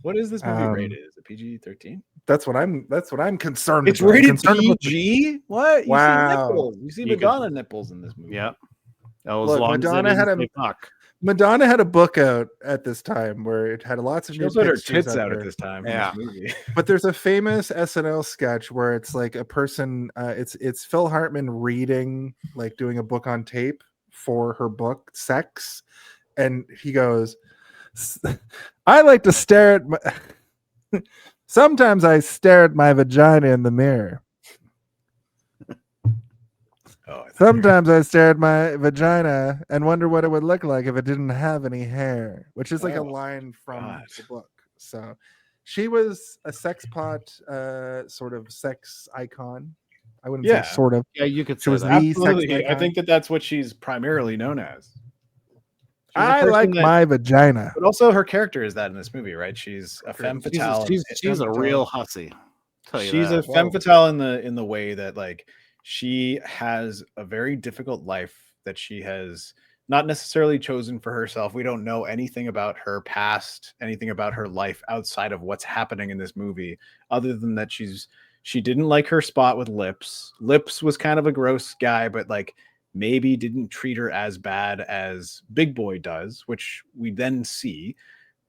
What is this movie rated? Is it PG-13? That's what I'm concerned. It's rated PG. What? You Wow. see nipples. You see Madonna nipples in this movie. Yeah. Oh, Look, Madonna had a book out at this time where it had lots of She new also had her pictures tits out there. at this time. Yeah. In this movie. But there's a famous SNL sketch where it's like a person. It's Phil Hartman reading, like doing a book on tape for her book Sex, and he goes, "I like to stare at my. Sometimes I stare at my vagina in the mirror. Sometimes I stare at my vagina and wonder what it would look like if it didn't have any hair," which is like a line from the book. So she was a sex pot, sort of sex icon. I wouldn't say sort of. Yeah, you could say she was that. the sex Absolutely. I icon. think that's what she's primarily known as. I like my vagina. But also her character is that in this movie, right? She's a femme fatale. She's a real hussy. She's a femme fatale in the way that like she has a very difficult life that she has not necessarily chosen for herself. We don't know anything about her past, anything about her life outside of what's happening in this movie, other than that she didn't like her spot with Lips. Lips was kind of a gross guy, but like maybe didn't treat her as bad as Big Boy does, which we then see.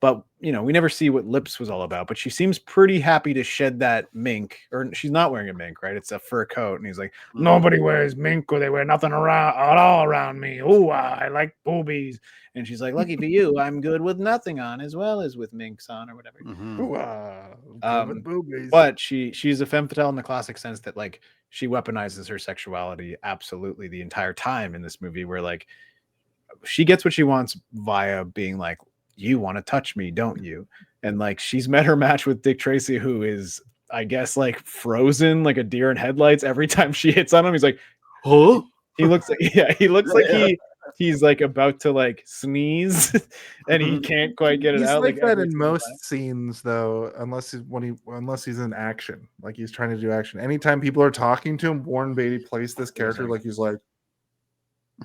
But, you know, we never see what Lips was all about, but she seems pretty happy to shed that mink, or she's not wearing a mink, right? It's a fur coat. And he's like, nobody wears mink or they wear nothing around at all around me. Ooh, I like boobies. and she's like, lucky for you, I'm good with nothing on as well as with minks on or whatever. But she's a femme fatale in the classic sense that like she weaponizes her sexuality absolutely the entire time in this movie, where like she gets what she wants via being like, you want to touch me, don't you? And like she's met her match with Dick Tracy, who is, I guess, like frozen like a deer in headlights every time she hits on him. He's like, huh? He looks like, he's like about to like sneeze and he can't quite get it out. Like that in most scenes though, unless he's in action, like he's trying to do action. Anytime people are talking to him, Warren Beatty plays this character like he's like,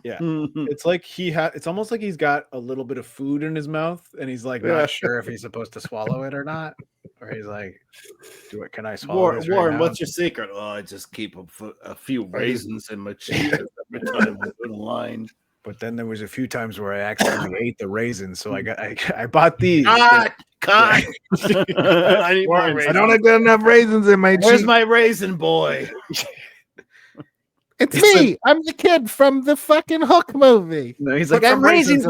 yeah, it's like it's almost like he's got a little bit of food in his mouth and he's like not sure if he's supposed to swallow it or not, or he's like, can I swallow this Warren, right what's your secret? Oh, I just keep a few raisins in my cheese every time I go to line. But then there was a few times where I accidentally ate the raisins, so I bought these. Cut! I don't have enough raisins in my cheese. Where's my raisin boy? It's me. I'm the kid from the fucking Hook movie. No, he's like, I'm Raisin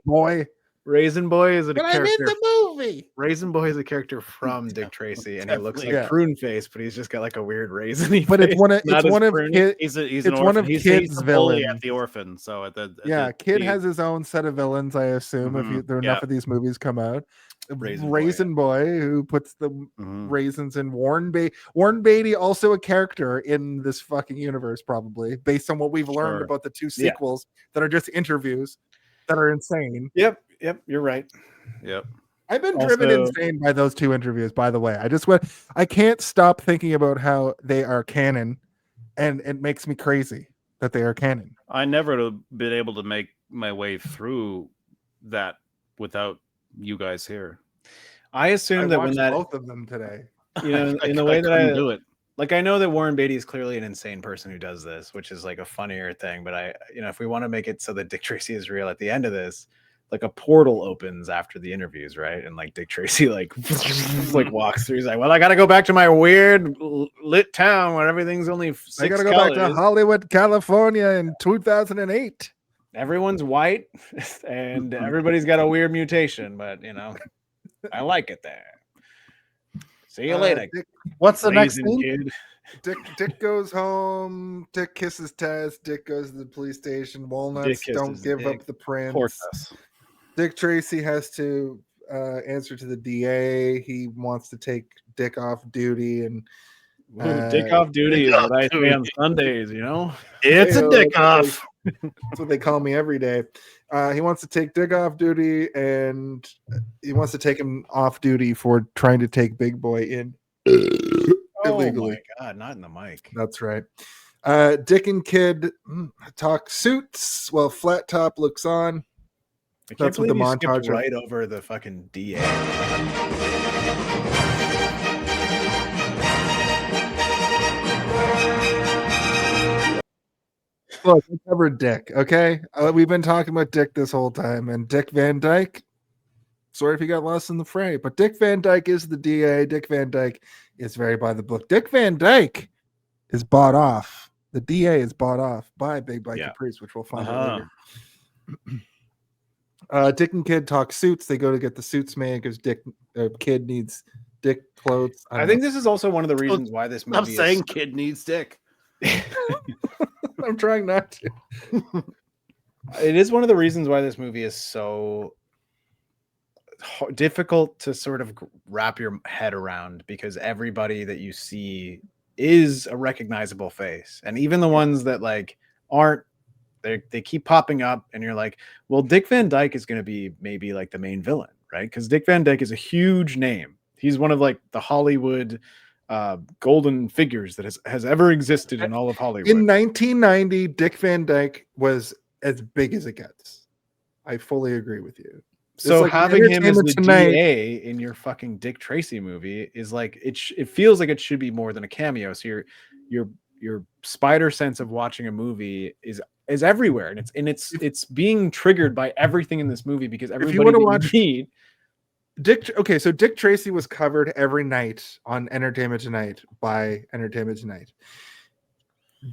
Boy. Raisin Boy is a but character. I'm in the movie. Raisin Boy is a character from Dick Tracy, and he looks like Prune Face, but he's just got like a weird raisin. But it's one of Kid. He's one of Kid's villains at the orphan. So at the Kid has his own set of villains. I assume if there are enough of these movies come out. Raisin Boy, who puts the raisins in Warren Beatty. Warren Beatty, also a character in this fucking universe, probably based on what we've learned about the two sequels that are just interviews that are insane. Yep, you're right. Yep. I've been driven insane by those 2 interviews, by the way. I can't stop thinking about how they are canon, and it makes me crazy that they are canon. I never have been able to make my way through that without you guys here. I assume that when that both of them today, in the way that I do it. Like, I know that Warren Beatty is clearly an insane person who does this, which is like a funnier thing. But if we want to make it so that Dick Tracy is real at the end of this, like a portal opens after the interviews, right? And like Dick Tracy like walks through. He's like, well, I got to go back to my weird lit town where everything's only 6 I got to colors. go back to Hollywood, California in 2008. Everyone's white and everybody's got a weird mutation, but I like it there. See you later. Dick, what's the next thing? Kid. Dick goes home. Dick kisses Tess. Dick goes to the police station. Walnuts don't give up the prince. Poor Tess. Dick Tracy has to answer to the DA. He wants to take Dick off duty, and Dick off duty is what I say on Sundays. It's a dick off. That's what they call me every day. He wants to take Dick off duty, and he wants to take him off duty for trying to take Big Boy in illegally. Oh my God, not in the mic. That's right. Dick and Kid talk suits while Flat Top looks on. That's what the montage right over the fucking DA. Look, we covered Dick, okay? We've been talking about Dick this whole time, and Dick Van Dyke, sorry if you got lost in the fray, but Dick Van Dyke is the DA. Dick Van Dyke is very by the book. Dick Van Dyke is bought off. The DA is bought off by Big Boy Caprice, which we'll find out later. Dick and Kid talk suits. They go to get the suits made because Kid needs Dick clothes. I think this is also one of the reasons why this movie I'm saying Kid needs Dick. I'm trying not to. It is one of the reasons why this movie is so difficult to sort of wrap your head around, because everybody that you see is a recognizable face, and even the ones that like aren't, they keep popping up, and you're like, well, Dick Van Dyke is going to be maybe like the main villain, right? Because Dick Van Dyke is a huge name. He's one of like the Hollywood golden figures that has ever existed in all of Hollywood. In 1990, Dick Van Dyke was as big as it gets. I fully agree with you. So like having him as the DA in your fucking Dick Tracy movie is like, it feels like it should be more than a cameo. So your spider sense of watching a movie is everywhere, and it's being triggered by everything in this movie, because everybody if you want to watch so Dick Tracy was covered every night on Entertainment Tonight by Entertainment Tonight.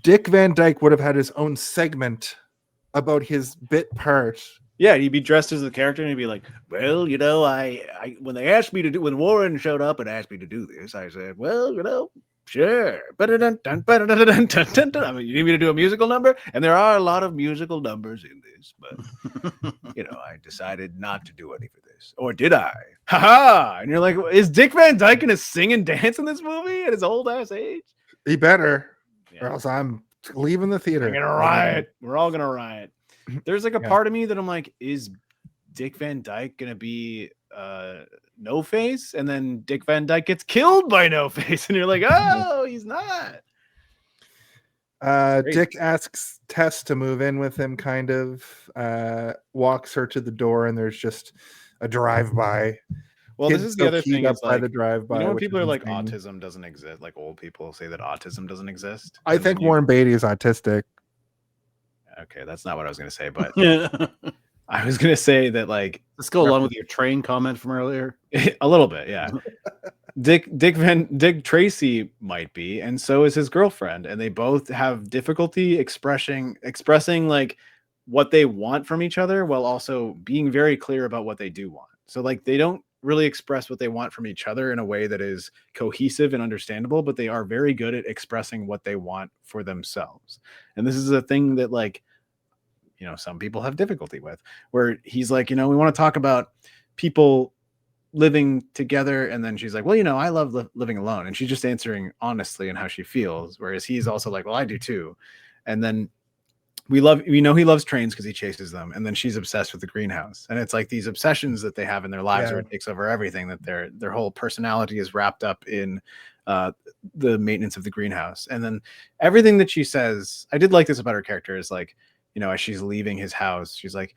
Dick Van Dyke would have had his own segment about his bit part. Yeah, he'd be dressed as the character, and he'd be like, well, I when they asked me to do, when Warren showed up and asked me to do this, I said, well, sure. I mean, you need me to do a musical number? And there are a lot of musical numbers in this, but I decided not to do any for this. Or did I? Ha! And you're like, is Dick Van Dyke gonna sing and dance in this movie at his old ass age? He better, or else I'm leaving the theater. I'm gonna riot. We're all gonna riot. There's like a part of me that I'm like, is Dick Van Dyke gonna be No Face? And then Dick Van Dyke gets killed by No Face, and you're like, oh, he's not. Dick asks Tess to move in with him, kind of walks her to the door, and there's just a drive-by. Well, this is the other thing. Is by the drive-by. When people are like, autism doesn't exist, like old people say that autism doesn't exist. I think Warren Beatty is autistic. Okay, that's not what I was going to say, but I was going to say that, like, let's go along with your train comment from earlier. A little bit, yeah. Dick Tracy might be, and so is his girlfriend, and they both have difficulty expressing like what they want from each other, while also being very clear about what they do want. So like they don't really express what they want from each other in a way that is cohesive and understandable, but they are very good at expressing what they want for themselves. And this is a thing that, like, some people have difficulty with, where he's like, we want to talk about people living together, and then she's like, well, I love living alone, and she's just answering honestly and how she feels, whereas he's also like, well, I do too. And then we know he loves trains because he chases them, and then she's obsessed with the greenhouse, and it's like these obsessions that they have in their lives where it takes over everything, that their whole personality is wrapped up in the maintenance of the greenhouse. And then everything that she says, I did like this about her character, is like, you know, as she's leaving his house, she's like,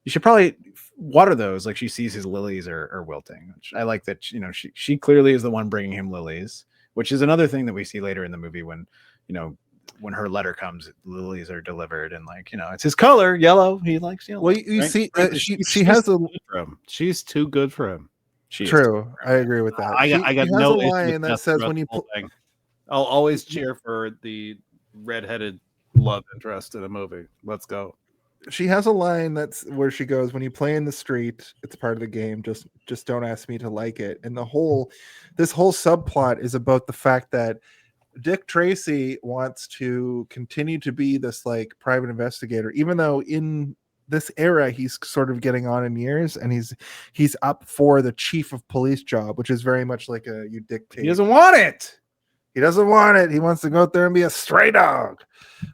you should probably water those. Like, she sees his lilies are wilting, which I like that, you know, she clearly is the one bringing him lilies, which is another thing that we see later in the movie when, you know, when her letter comes, lilies are delivered, and like, you know, it's his color, yellow. He likes yellow. Well, you Right? see, Right, she has a She's too good for him. She is true. I agree with that. I got She has no a issue line with that Tess says throughout when the you whole thing. I'll always cheer for the redheaded love interest in a movie. Let's go. she has a line that's where she goes, when you play in the street, it's part of the game, just don't ask me to like it. And this whole subplot is about the fact that Dick Tracy wants to continue to be this like private investigator, even though in this era he's sort of getting on in years, and he's up for the chief of police job, which is very much like a you dictate. He doesn't want it. He doesn't want it. He wants to go out there and be a stray dog.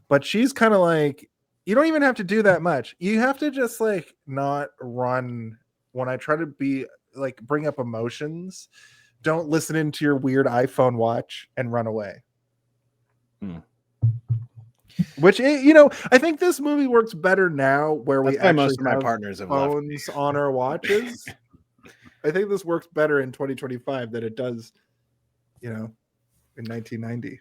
But she's kind of like, you don't even have to do that much. You have to just like not run. When I try to be like bring up emotions, don't listen into your weird iPhone watch and run away. Which, you know, I think this movie works better now where we actually most of my have partners have left me. phones on our watches. I think this works better in 2025 than it does, you know, in 1990.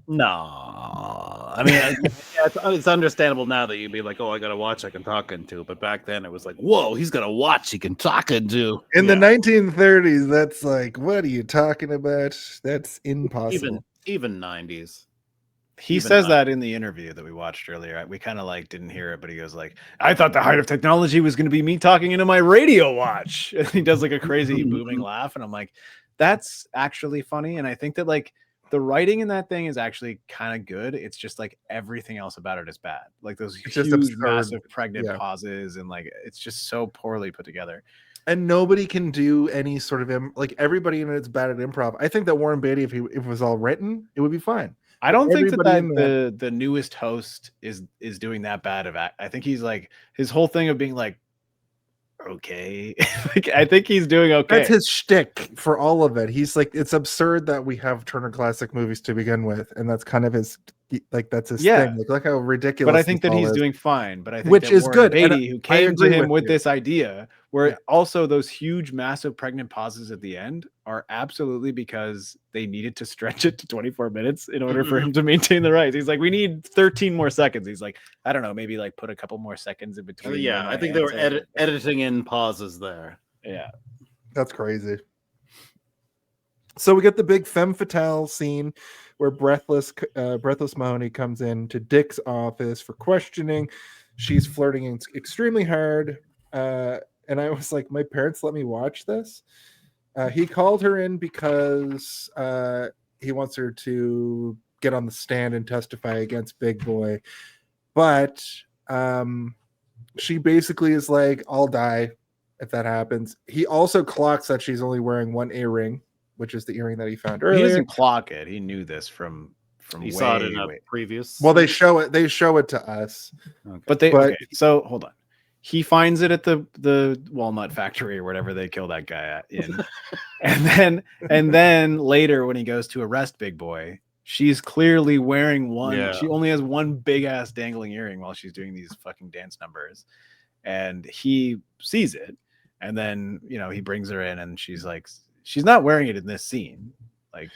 No, I mean, yeah, it's understandable now that you'd be like, "Oh, I got a watch I can talk into," but back then it was like, "Whoa, he's got a watch he can talk into." In the 1930s, that's like, what are you talking about? That's impossible. Even 90s. He Even says not. that in the interview that we watched earlier. We kind of like didn't hear it, but he goes like, "I thought the height of technology was going to be me talking into my radio watch." And he does like a crazy booming laugh, and I'm like, that's actually funny. And I think that like the writing in that thing is actually kind of good. It's just like everything else about it is bad. Like those It's just huge, absurd. massive, pregnant Yeah. pauses, and like it's just so poorly put together. And nobody can do any sort of like everybody in it's bad at improv. I think that Warren Beatty, if it was all written, it would be fine. I don't think Everybody in the newest host is doing that bad of act. I think he's like his whole thing of being like, okay, like, I think he's doing okay. That's his shtick for all of it. He's like, it's absurd that we have Turner Classic Movies to begin with, and that's kind of his like that's his thing. Like, look how ridiculous. But I think that this he's all is. doing fine. But I think Which that is Warren good, and Beatty, who I came to agree him with with you. this idea, where also those huge, massive, pregnant pauses at the end are absolutely because they needed to stretch it to 24 minutes in order for him to maintain the rights. He's like, we need 13 more seconds. He's like, I don't know, maybe like put a couple more seconds in between. Yeah, I think they were editing in pauses there. Yeah, that's crazy. So we get the big femme fatale scene where Breathless Mahoney comes in to Dick's office for questioning. She's flirting extremely hard. And I was like, my parents let me watch this. He called her in because he wants her to get on the stand and testify against Big Boy. But she basically is like, I'll die if that happens. He also clocks that she's only wearing one earring, which is the earring that he found earlier. He doesn't clock it. He knew this from he saw it in a previous. Well, they show it to us. Okay. Okay, so hold on. He finds it at the walnut factory or whatever they kill that guy at in. and then later when he goes to arrest Big Boy, she's clearly wearing one. Yeah. She only has one big ass dangling earring while she's doing these fucking dance numbers. And he sees it. And then, you know, he brings her in and she's like, she's not wearing it in this scene. Like,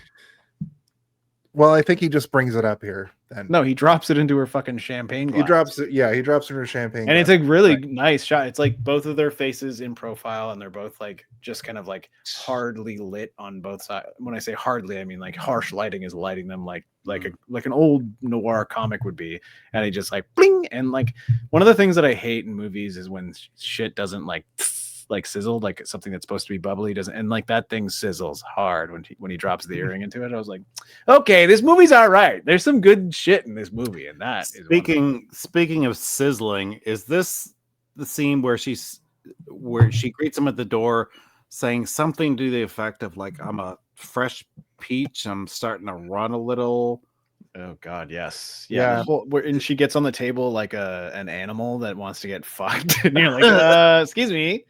well, I think he just brings it up here. Then no, he drops it into her fucking champagne glass. He drops it in her champagne and glass. it's a really nice shot. It's like both of their faces in profile, and they're both like just kind of like hardly lit on both sides. When I say hardly, I mean like harsh lighting is lighting them like an old noir comic would be. And he just like bling. And like one of the things that I hate in movies is when shit doesn't like sizzle, like something that's supposed to be bubbly doesn't, and like that thing sizzles hard when he drops the earring into it. I was like, okay, this movie's all right. There's some good shit in this movie, and that is speaking of sizzling, is this the scene where she greets him at the door saying something to the effect of like, I'm a fresh peach, I'm starting to run a little, Oh God, yes, Yeah. and she gets on the table like an animal that wants to get fucked, and you're like, excuse me,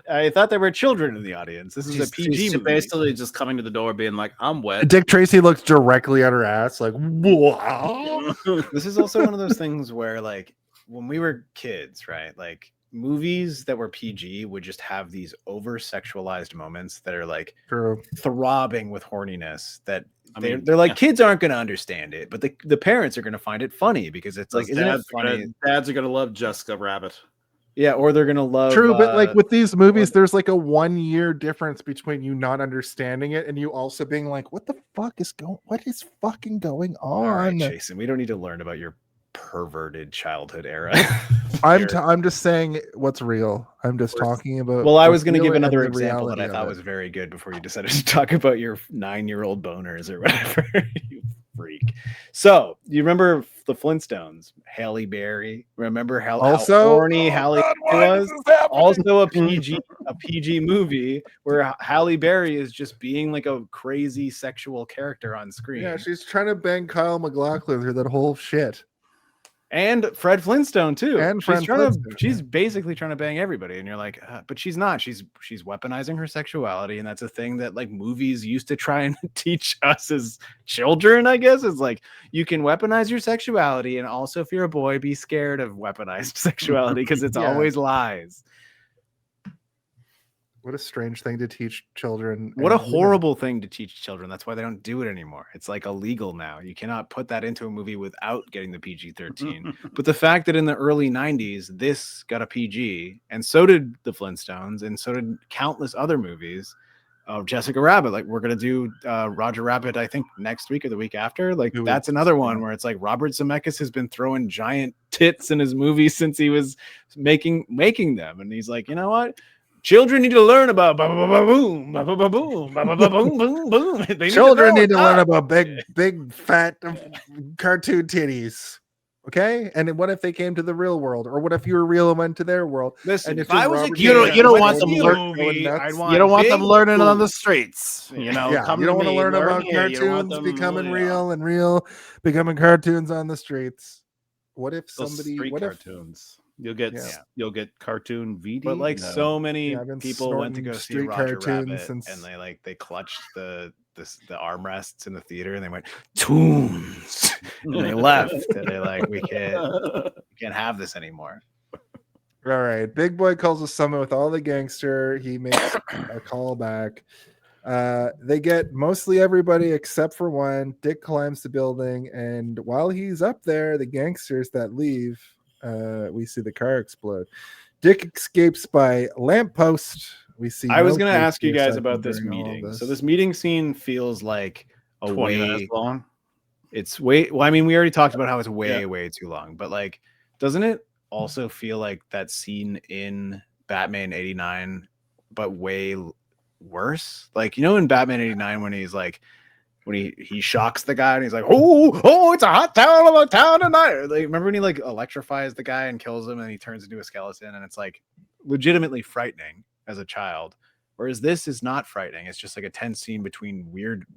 I thought there were children in the audience. This is a PG She's movie. basically just coming to the door, being like, "I'm wet." Dick Tracy looks directly at her ass, like, wow. This is also one of those things where, like, when we were kids, right? Like, movies that were PG would just have these over sexualized moments that are like True. throbbing with horniness that they're like, kids aren't going to understand it, but the parents are going to find it funny because it's like, isn't it funny? Dads are gonna love Jessica Rabbit. Yeah, or they're going to love. True, but like with these movies, there's like a 1 year difference between you not understanding it and you also being like, what the fuck is fucking going on? All right, Jason, we don't need to learn about your perverted childhood era. I'm just saying what's real. I'm just talking about. Well, I was going to give another example that I thought was very good before you decided to talk about your 9-year-old boners or whatever. You freak. So you remember the Flintstones? Halle Berry. Remember how horny Halle was? Also a PG movie where Halle Berry is just being like a crazy sexual character on screen. Yeah, she's trying to bang Kyle MacLachlan through that whole shit. And Fred Flintstone too. And she's basically trying to bang everybody, and you're like, but she's not. She's weaponizing her sexuality, and that's a thing that like movies used to try and teach us as children. I guess it's like you can weaponize your sexuality, and also if you're a boy, be scared of weaponized sexuality because it's always lies. What a strange thing to teach children. What a horrible thing to teach children. That's why they don't do it anymore. It's like illegal now. You cannot put that into a movie without getting the PG-13. But the fact that in the early 90s, this got a PG, and so did the Flintstones, and so did countless other movies. Jessica Rabbit, like we're going to do Roger Rabbit, I think next week or the week after. Like that's another one where it's like Robert Zemeckis has been throwing giant tits in his movies since he was making them. And he's like, you know what? Children need to learn about boom, boom, boom, boom. Children need to learn about big, fat cartoon titties. Okay, and what if they came to the real world, or what if you were real and went to their world? Listen, and if I was a kid, you don't want them learning. You don't want them learning on the streets. You know, you don't want to learn about cartoons becoming real and real becoming cartoons on the streets. What if somebody? What cartoons? You'll get cartoon VD. But like so many people went to go see Roger Rabbit, and they clutched the armrests in the theater, and they went tunes, and they left, and they're like, we can't have this anymore. All right, Big Boy calls a summit with all the gangster. He makes a call back. They get mostly everybody except for one. Dick climbs the building, and while he's up there, the gangsters that leave. We see the car explode. Dick escapes by lamppost. We see. I was going to ask you guys about this meeting. So this meeting scene feels like a 20 minutes long. It's way. Well, I mean, we already talked about how it's way too long. But like, doesn't it also feel like that scene in Batman '89, but way worse? Like, you know, in Batman '89 when he's like. When he shocks the guy and he's like, oh, it's a hot town tonight. Like, remember when he like electrifies the guy and kills him and he turns into a skeleton, and it's like legitimately frightening as a child. Whereas this is not frightening. It's just like a tense scene between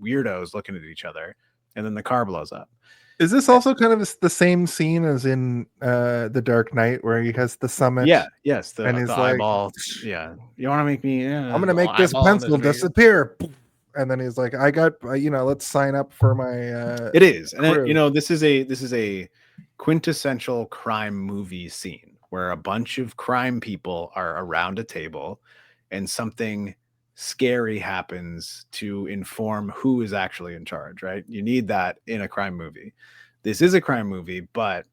weirdos looking at each other, and then the car blows up. Is this also kind of the same scene as in The Dark Knight where he has the summit? Yeah, yes. And the eyeball. Yeah. You want to make me... I'm going to make this pencil disappear. And then he's like, I got, let's sign up for my... It is. And, this is a quintessential crime movie scene where a bunch of crime people are around a table and something scary happens to inform who is actually in charge, right? You need that in a crime movie. This is a crime movie, but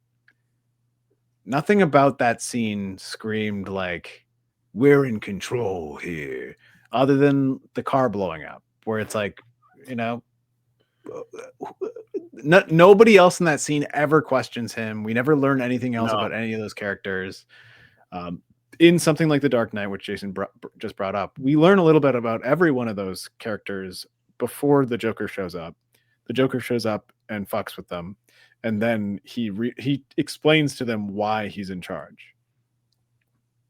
nothing about that scene screamed like, we're in control here, other than the car blowing up, where it's like, nobody else in that scene ever questions him. We never learn anything else about any of those characters. In something like The Dark Knight, which Jason just brought up, we learn a little bit about every one of those characters before the Joker shows up. The Joker shows up and fucks with them, and then he explains to them why he's in charge.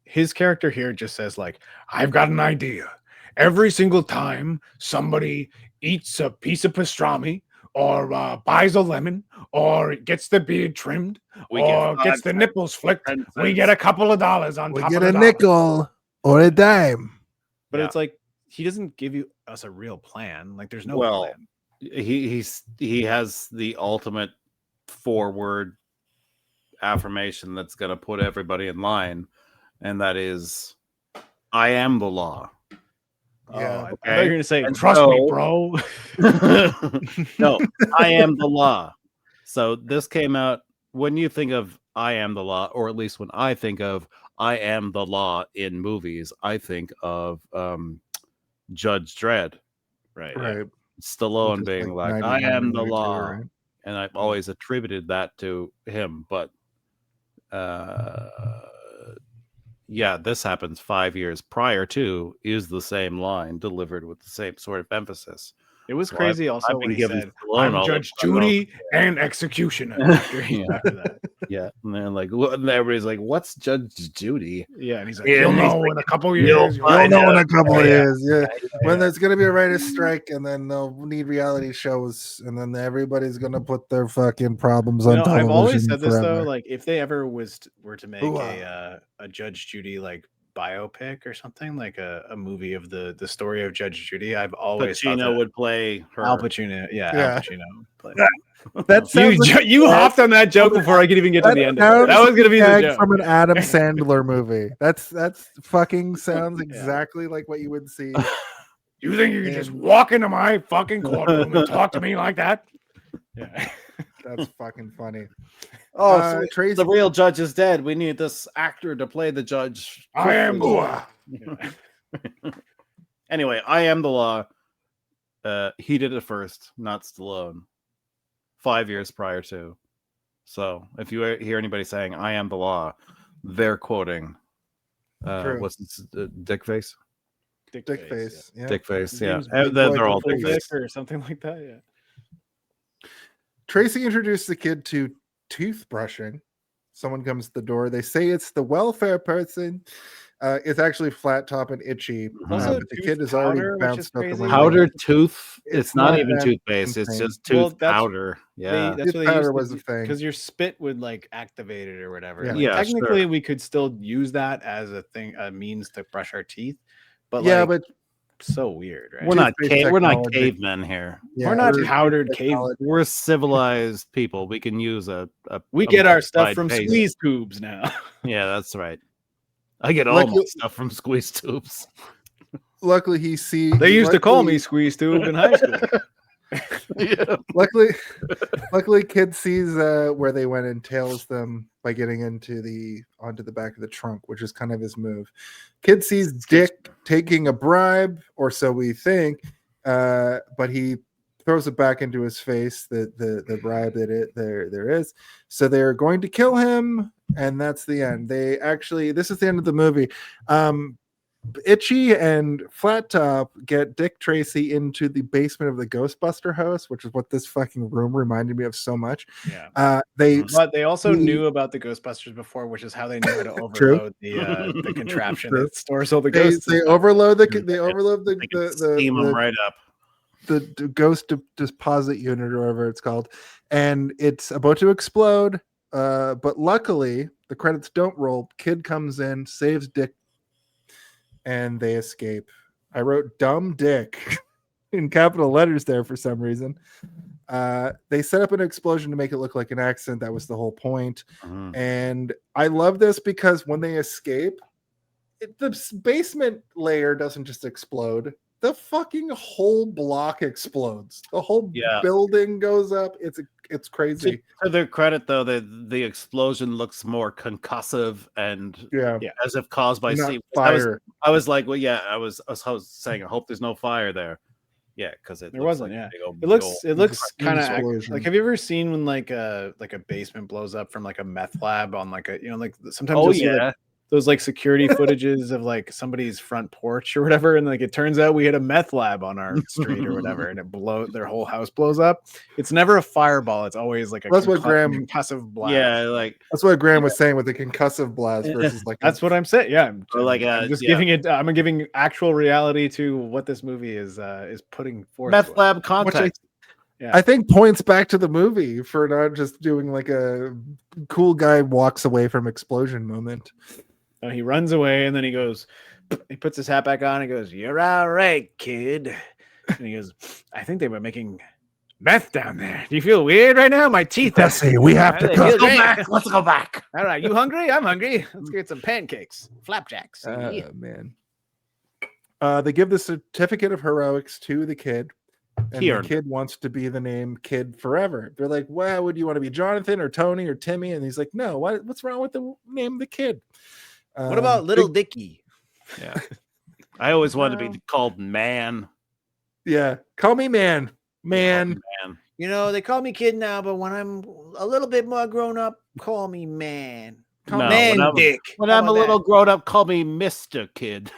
His character here just says, like, I've got an idea. Every single time somebody eats a piece of pastrami or buys a lemon, or gets the beard trimmed, or gets the nipples flicked, we get a couple of dollars on We top get of a the nickel or a dime. But Yeah. it's like he doesn't give us a real plan. Like there's no Well, plan. he has the ultimate forward affirmation that's going to put everybody in line, and that is, I am the law. Yeah. I thought you were gonna say, And trust me, bro. No, I am the law. So this came out when you think of I am the law, or at least when I think of I am the law in movies, I think of Judge Dredd. Right. Right. Stallone Which is being like like, I 91 am the or 92, law. right? And I've always attributed that to him. But yeah, this happens 5 years prior to, is the same line delivered with the same sort of emphasis. It was So crazy. I've Also, been when he giving said, Stallone all I'm the Judge front row. Judy and executioner. after Yeah. that. Yeah, and then like, and everybody's like, "What's Judge Judy?" Yeah, and he's like, You'll and he's know like, in a couple "You'll years. You'll find know in out." a couple of Yeah. years. Yeah. Yeah, When there's going to be a writer's strike, and then they'll need reality shows, and then everybody's going to put their fucking problems on television. I've always said this forever. though. Like, if they ever were to make Ooh-ah. a Judge Judy like biopic or something, like a movie of the story of Judge Judy, I've always thought Pacino would play her. Al Pacino. Yeah, Yeah. Al Pacino. Play. That sounds like You hopped on that joke before I could even get to the end of it. sounds That was gonna be the gag joke. from an Adam Sandler movie. That's fucking sounds exactly like what you would see. You think you can just walk into my fucking courtroom and talk to me like that? Yeah. That's fucking funny. Oh, so Tracy, the real judge is dead. We need this actor to play the judge. I am the law. Anyway, I am the law. He did it first, not Stallone. 5 years prior to. So if you hear anybody saying "I am the law," they're quoting. True. What's this, Dick Face? Dick Face. Yeah. Dick Face. His Yeah, name's Big they're Boy all Dick Caprice Face. or something like that. Yeah. Tracy introduced the kid to toothbrushing. Someone comes to the door. They say it's the welfare person. It's actually flat top and itchy. Also, But the kid is already powder, which bounced is out the crazy. window. Powder tooth. It's It's not not even that toothpaste. It's insane. just Well, tooth that's- powder. Yeah. That's what they powder used to was the thing. because your spit would like activate it or whatever. Yeah. Like, Yeah, technically, sure. we could still use that as a means to brush our teeth. But Yeah, like, but so weird, right? We're not Toothpaste we're not technology. cavemen here. yeah, We're not we're- powdered cave. technology. We're civilized people. We can use a We a get our stuff modified from paste. squeeze tubes now. Yeah, that's right. I get all Like my you- stuff from squeeze tubes. Luckily, he sees. They used to call me squeeze tube in high school. Yeah. Luckily, kid sees where they went and tails them by getting onto the back of the trunk, which is kind of his move. Kid sees Dick taking a bribe, or so we think, but he throws it back into his face. The bribe that there is. So they're going to kill him, and that's the end. This is the end of the movie. Itchy and Flat Top get Dick Tracy into the basement of the Ghostbuster house, which is what this fucking room reminded me of so much. Yeah. They But they also knew about the Ghostbusters before, which is how they knew how to overload the contraption True. that stores all the they ghosts. overload the They can steam them right up. the ghost deposit unit or whatever it's called, and it's about to explode. But luckily, the credits don't roll. Kid comes in, saves Dick, and they escape. I wrote "dumb Dick" in capital letters there for some reason. They set up an explosion to make it look like an accident. That was the whole point. And I love this because when they escape, the basement layer doesn't just explode. The fucking whole block explodes. The whole building goes up. It's crazy. To their credit, though, the explosion looks more concussive and as if caused by Not steam. fire. I was like, well, yeah, I was saying, I hope there's no fire there. Yeah, because There wasn't. Yeah, it looks kind of explosion. like. Have you ever seen when like a basement blows up from like a meth lab on like a like sometimes Oh you'll see, yeah. like, those like security footages of like somebody's front porch or whatever, and like it turns out we had a meth lab on our street or whatever, and their whole house blows up. It's never a fireball. It's always like a That's what Graeme- concussive blast. Yeah, like That's what Graeme was saying with the concussive blast versus like That's what I'm saying. Yeah, Or like I'm just giving it. I'm giving actual reality to what this movie is putting forth. meth with. lab which context. I think points back to the movie for not just doing like a cool guy walks away from explosion moment. Oh, he runs away and then he goes, he puts his hat back on and goes, "You're all right, kid." And he goes, "I think they were making meth down there. Do you feel weird right now? My teeth. Jesse, we have to go back. Let's go back. All right, you hungry? I'm hungry. Let's get some pancakes, flapjacks." Man. They give the certificate of heroics to the kid. And the kid wants to be the name Kid forever. They're like, "Well, would you want to be Jonathan or Tony or Timmy?" And he's like, "No, what's wrong with the name of the kid? What about Little Dicky?" Yeah. I always wanted to be called Man. Yeah. Call me Man. Man. You know, they call me Kid now, but when I'm a little bit more grown up, call me Man. Dick. When I'm a little grown up, call me Mr. Kid.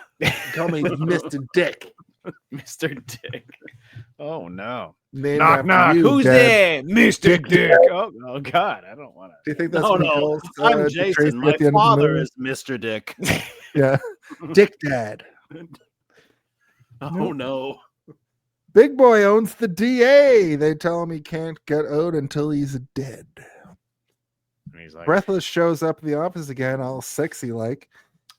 Call me Mr. Dick. Mr. Dick. Oh no. Named knock knock. You, who's Dad. there? Mr. Dick. Oh God, I don't want to. Do you think that's no, what he no. calls, I'm Jason. My father is Mr. Dick. Yeah. Dick Dad. Oh no. Big Boy owns the DA. They tell him he can't get out until he's dead. And he's like, Breathless shows up at the office again, all sexy like.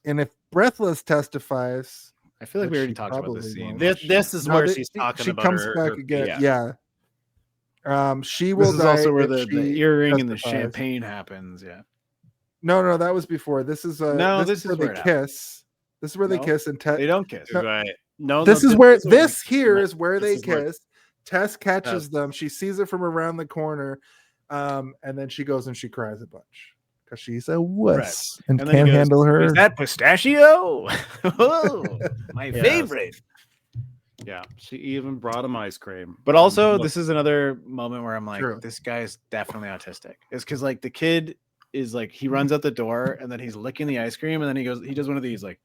And if Breathless testifies, I feel like we already talked about this scene. This is where she's talking she about comes her, back again. Yeah. She will. This is die also where if the she earring and the testifies. champagne happens. Yeah. No, that was before. This is this is where they kiss. This is where they kiss and they don't kiss. Right. No, this is where this is where they is where- kiss. Tess catches them. She sees it from around the corner, and then she goes and she cries a bunch because she's a wuss and then can't he goes, handle her. "Is that pistachio? Oh, my Yes. favorite." Yeah, she even brought him ice cream. But also, this is another moment where I'm like, True. this guy's definitely autistic. It's because like the kid is like, he runs out the door and then he's licking the ice cream and then he does one of these like,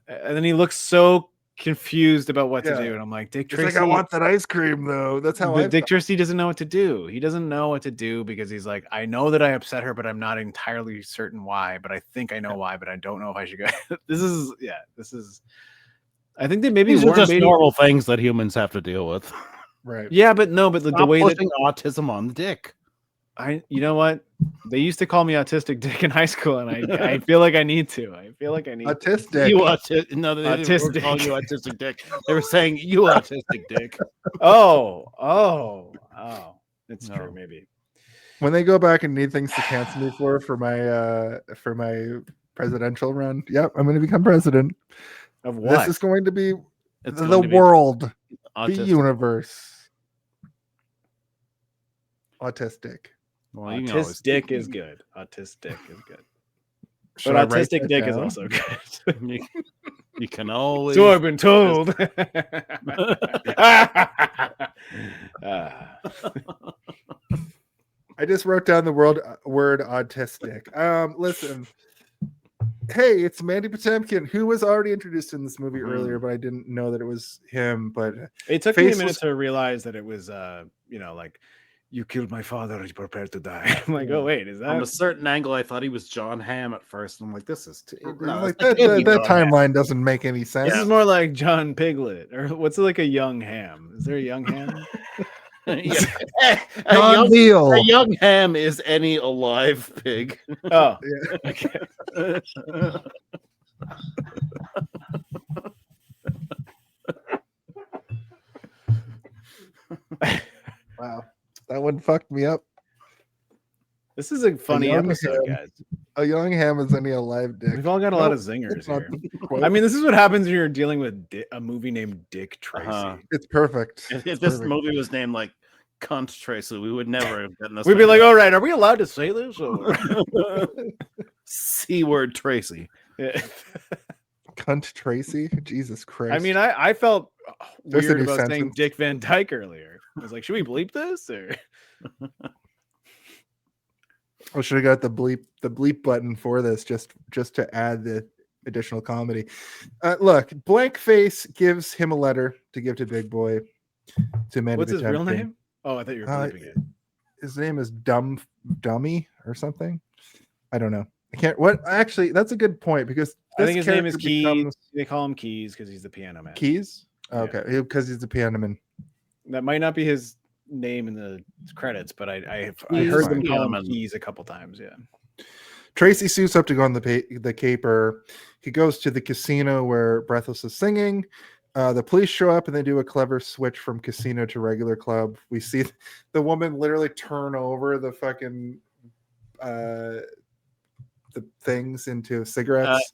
and then he looks so confused about what to do. And I'm like, Dick It's Tracy, like, I want that ice cream though. That's how Dick Tracy doesn't know what to do. He doesn't know what to do because he's like, I know that I upset her, but I'm not entirely certain why. But I think I know why, but I don't know if I should go. This is. I think that maybe These are Warren just Beatty, normal things that humans have to deal with. Right. yeah, but no, but the way that Pushing autism on the dick. you know what? They used to call me Autistic Dick in high school, and I feel like I need to. I feel like I need Autistic. You no, they Autistic. were calling you autistic dick. They were saying you autistic dick. Oh, it's No. true, maybe. When they go back and need things to cancel me for my presidential run, yep, I'm going to become president. Of what? This is going to be It's the going to be world, the autistic. universe. Autistic. Well, you can always- Autistic is good. Autistic is good. Should But I write Autistic that Dick is down? also good. you can always. So I've been told. I just wrote down the word autistic. Listen. Hey, it's Mandy Patinkin, who was already introduced in this movie earlier, but I didn't know that it was him. But It took me a Faceless- minute to realize that it was, like, you killed my father, he's prepared to die. I'm like, oh, wait, is From a that? certain angle, I thought he was John Hamm at first. I'm like, this is like that timeline doesn't make any sense. This is more like John Piglet, or what's like a young ham? Is there a young ham? John Veal. A young ham is any alive pig. Oh, Yeah. okay. Wow, that one fucked me up. This is a funny young episode, ham. guys. A young ham is any alive dick. We've all got a lot of Nope, zingers it's not here. the quote. I mean, this is what happens when you're dealing with a movie named Dick Tracy. It's perfect. If It's this perfect. movie was named like Cunt Tracy, we would never have gotten this. We'd be far. like, all right, are we allowed to say this? Or... C word Tracy. Yeah. Cunt Tracy. Jesus Christ. I mean, I felt There's a weird new about saying sentence. Dick Van Dyke earlier. I was like, should we bleep this? Or I should have got the bleep button for this just to add the additional comedy. Look, Blank Face gives him a letter to give to Big Boy. To Mandy what's his real Patinkin. name? Oh, I thought you were bleeping it. His name is Dummy or something. I don't know. I can't. What actually? That's a good point because I think his name is character Keys. becomes They call him Keys because he's the piano man. Keys. Yeah. Okay, because he's the piano man. That might not be his name in the credits, but I heard them call him Keys a couple times. Yeah. Tracy suits up to go on the caper. He goes to the casino where Breathless is singing. The police show up and they do a clever switch from casino to regular club. We see the woman literally turn over the fucking the things into cigarettes.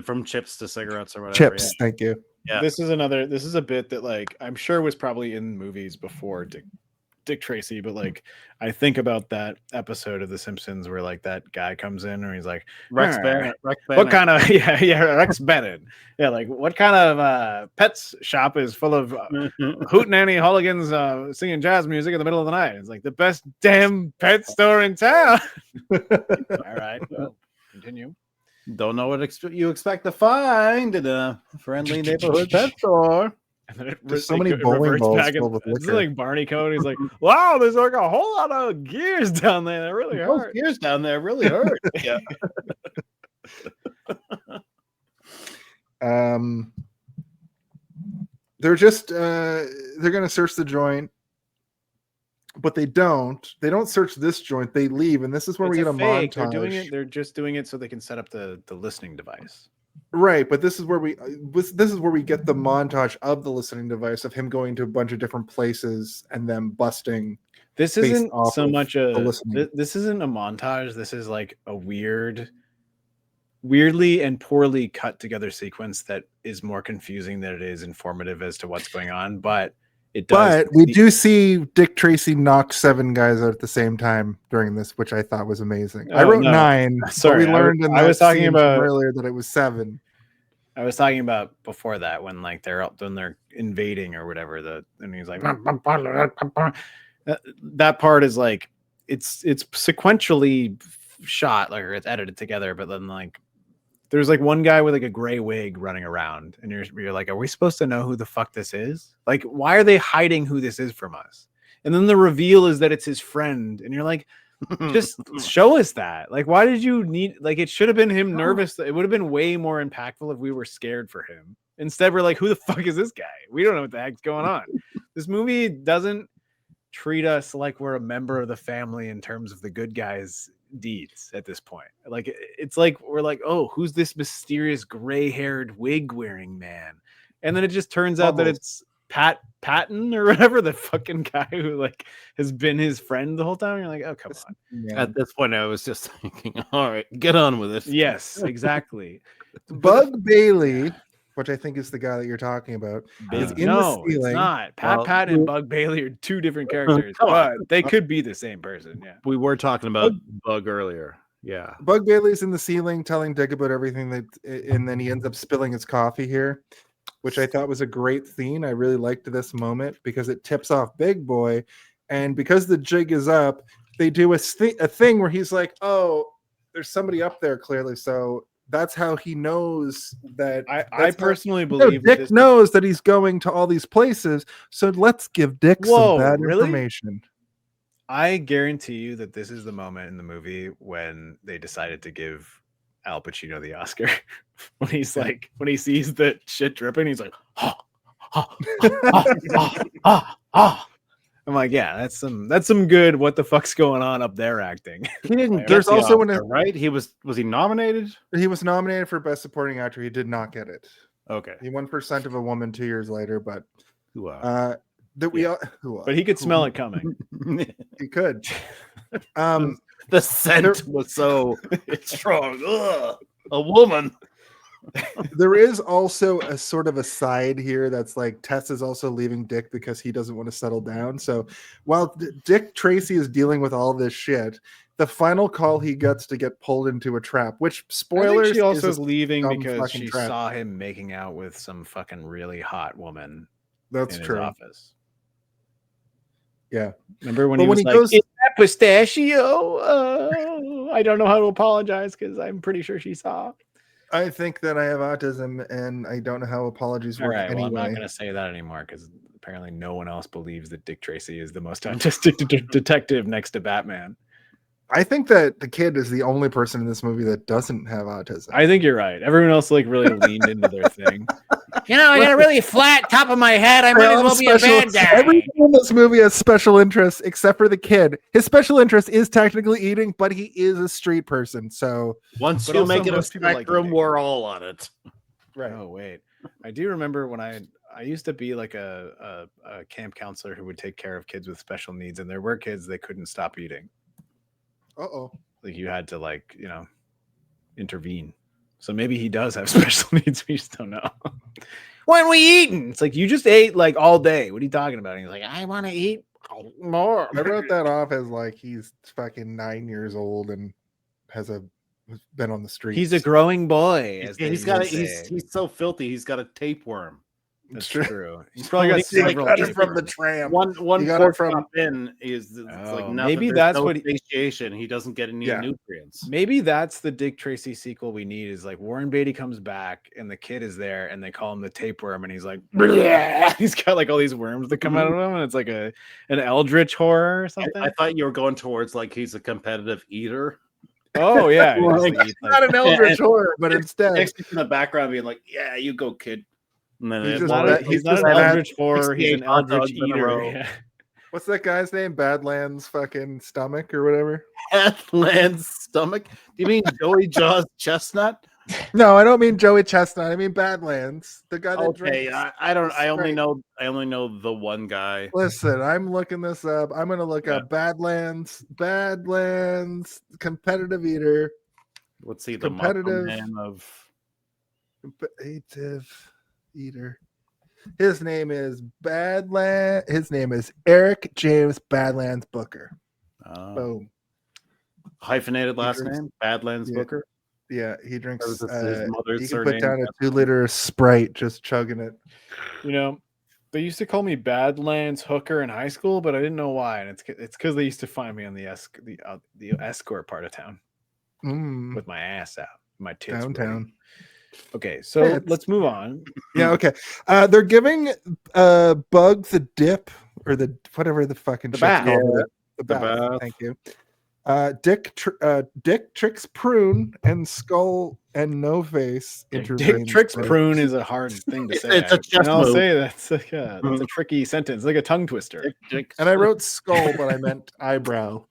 From chips to cigarettes or whatever. Chips, thank you. Yeah. This is a bit that like I'm sure was probably in movies before Dick Tracy, but like I think about that episode of The Simpsons where like that guy comes in and he's like Rex Bennett. What kind of Rex Bennett? Yeah, like what kind of pets shop is full of hootenanny hooligans singing jazz music in the middle of the night? It's like the best damn pet store in town. All right, well, continue. Don't know what you expect to find in a friendly neighborhood pet store. And then There's so many bowling balls filled with it's liquor. like Barney Code. He's like, wow, there's like a whole lot of gears down there that really Those hurt. gears down there really hurt. Yeah. They're just they're gonna search the joint, but they don't search this joint. They leave, and this is where we get a montage. They're just doing it so they can set up the listening device. Right, but this is where we get the montage of the listening device of him going to a bunch of different places and them busting. This isn't so of much this isn't a montage. This is like a weirdly and poorly cut together sequence that is more confusing than it is informative as to what's going on. But it does. But we do see Dick Tracy knock 7 guys out at the same time during this, which I thought was amazing. I wrote 9. Sorry, but we learned I was talking about earlier that it was 7. I was talking about before that when like they're invading or whatever. And he's like that part is like it's sequentially shot, like it's edited together, but then like there's like one guy with like a gray wig running around, and you're like, are we supposed to know who the fuck this is? Like, why are they hiding who this is from us? And then the reveal is that it's his friend, and you're like, just show us that. Like, why did you need? Like, it should have been him nervous. It would have been way more impactful if we were scared for him. Instead, we're like, who the fuck is this guy? We don't know what the heck's going on. This movie doesn't treat us like we're a member of the family in terms of the good guys' deeds at this point. Like, it's like we're like, oh, who's this mysterious gray-haired wig-wearing man? And then it just turns out that it's Patton or whatever, the fucking guy who like has been his friend the whole time. You're like, oh, come on. Yeah. At this point, I was just thinking, all right, get on with it. Yes, exactly. Bug Bailey, which I think is the guy that you're talking about, is in the ceiling. It's not. Pat and Bug Bailey are 2 different characters, but they could be the same person. Yeah, we were talking about Bug earlier. Yeah, Bug Bailey's in the ceiling telling Dick about everything and then he ends up spilling his coffee here, which I thought was a great scene. I really liked this moment because it tips off Big Boy, and because the jig is up, they do a thing where he's like, "Oh, there's somebody up there clearly." So that's how he knows that. I personally believe Dick knows that he's going to all these places. So let's give Dick some bad information. I guarantee you that this is the moment in the movie when they decided to give Al Pacino the Oscar. When he's like, when he sees the shit dripping, he's like, I'm like, yeah, that's some good. What the fuck's going on up there acting? He didn't. There's also when right. Was he nominated? He was nominated for Best Supporting Actor. He did not get it. Okay. He won for Scent of a Woman 2 years later, but but he could smell it coming. He could. The scent was so strong. Ugh, a woman. There is also a sort of a side here that's like Tess is also leaving Dick because he doesn't want to settle down. So while Dick Tracy is dealing with all this shit, the final call he gets to get pulled into a trap, which spoilers, she also is leaving because she trap. Saw him making out with some fucking really hot woman. That's in true. His office. Yeah. Remember when he was like, "Is that pistachio? I don't know how to apologize because I'm pretty sure she saw." I think that I have autism and I don't know how apologies work anyway. Well, I'm not going to say that anymore because apparently no one else believes that Dick Tracy is the most autistic detective next to Batman. I think that the kid is the only person in this movie that doesn't have autism. I think you're right. Everyone else like really leaned into their thing. You know, I got a really flat top of my head. I might as well be a bad guy. Everyone in this movie has special interests except for the kid. His special interest is technically eating, but he is a street person. So once But you also make it a most people like spectrum, eating. we're all on it. right. Oh wait, I do remember when I used to be like a camp counselor who would take care of kids with special needs, and there were kids that couldn't stop eating. Uh-oh. Like you had to like intervene. So maybe he does have special needs. We just don't know. When we eating? It's like you just ate like all day. What are you talking about? And he's like, I want to eat more. I wrote that off as like he's fucking 9 years old and has been on the street. He's a growing boy. As He's so filthy. He's got a tapeworm. That's true. true. He's probably got He's several. got it from tapeworms. the tram. One He got pork it from- chop in is it's like Oh, nothing. maybe There's that's no what satiation. He doesn't get any Yeah. nutrients. Maybe that's the Dick Tracy sequel we need. Is like Warren Beatty comes back and the kid is there and they call him the tapeworm and he's like, "Bleh." He's got like all these worms that come out of him and it's like an eldritch horror or something. I thought you were going towards like he's a competitive eater. Oh yeah, he Like, just eats, Not an eldritch horror, but instead Next in the background being like, "Yeah, you go, kid." And then He's it- just not bad- a, he's he's not just an bad- eldritch horror. He's an 68 hot eldritch dogs in a eater. row. Yeah. what's that guy's name? Badlands fucking stomach or whatever. Headland's stomach. Do you mean Joey Jaws Chestnut? No, I don't mean Joey Chestnut. I mean Badlands. The guy that Okay, drinks. I don't. I only Sprite. know the one guy. Listen, I'm looking this up. I'm gonna look up Badlands competitive eater. Let's see the muscle Competitive. man of. Competitive eater. His name is Badland. His name is Eric James Badlands Booker. Boom. Hyphenated last drinks- name, Badlands Yeah. Booker. Yeah, he drinks. Or is this his mother's He can put surname? down a 2-liter Sprite, just chugging it. You know, they used to call me Badlands Hooker in high school, but I didn't know why, and it's because they used to find me on the escort part of town Mm, with my ass out, my tits ready. downtown. Okay, so Tits. let's move on. Yeah, okay. They're giving Bug the dip or the whatever the fucking shit's bath. called. Yeah, The the bath. bath. Thank you. Dick Tricks Prune and Skull and No Face intervene. Dick Tricks Prune is a hard thing to say. It's a chess and I'll move. say that's a tricky sentence, like a tongue twister. And I wrote skull, but I meant eyebrow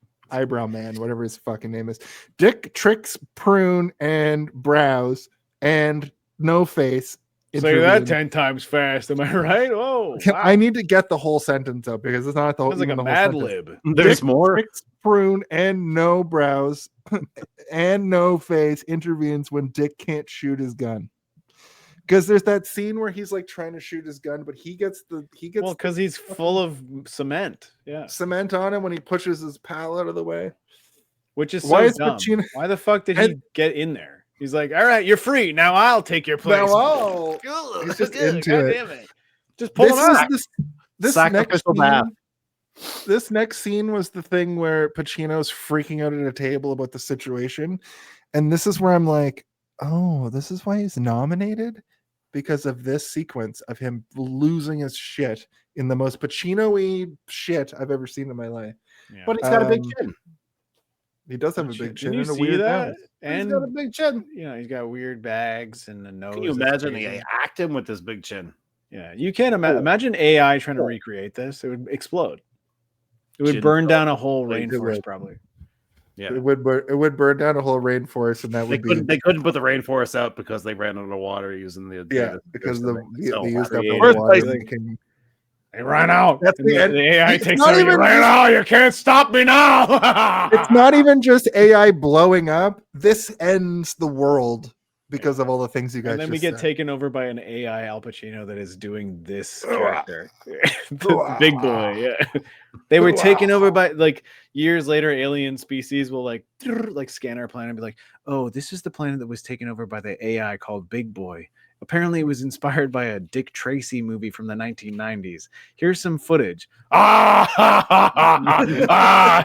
man, whatever his fucking name is. Dick Tricks Prune and Brows and No Face. Say that intervene. 10 times fast. Am I right? Oh, I need to get the whole sentence up because it's not the whole. Sounds like a even the whole Mad sentence. Lib. There's Dick more. Tricks Prune and No Brows and No Face intervenes when Dick can't shoot his gun. Because there's that scene where he's like trying to shoot his gun, but he gets Well, because he's full of cement. Yeah. cement on him when he pushes his pal out of the way. Which is so Why is dumb. Pacino- Why the fuck did he And- get in there? He's like, all right, you're free. Now I'll take your place. Now Ugh, he's just good, into God it. damn it. Just pull him out. This next Sacrificial bath. scene, this next scene was the thing where Pacino's freaking out at a table about the situation. And this is where I'm like, oh, this is why he's nominated? Because of this sequence of him losing his shit in the most Pacino-y shit I've ever seen in my life. Yeah. But he's got a big Um, chin. He does have a big chin Didn't you and a see weird that? nose. And He's got a big chin. you know, he's got weird bags and a nose. Can you that's imagine crazy. the acting with this big chin? Yeah, you can't imagine AI trying to recreate this. It would explode. It would Chin burn blow. down a whole Like, it rainforest, would. probably. Yeah. It would burn down a whole rainforest, and that They would be couldn't put the rainforest out because they ran out of water using the because So they used up creative. all First the water. place- They can- They ran out. That's And the end. the AI It's takes not over. You even ran just- out. You can't stop me now. It's not even just AI blowing up. This ends the world because of all the things you guys. And then we just get said. taken over by an AI Al Pacino that is doing this character. The big boy. Yeah. They were taken over by, like, years later, alien species will like scan our planet and be like, oh, this is the planet that was taken over by the AI called Big Boy. Apparently, it was inspired by a Dick Tracy movie from the 1990s. Here's some footage.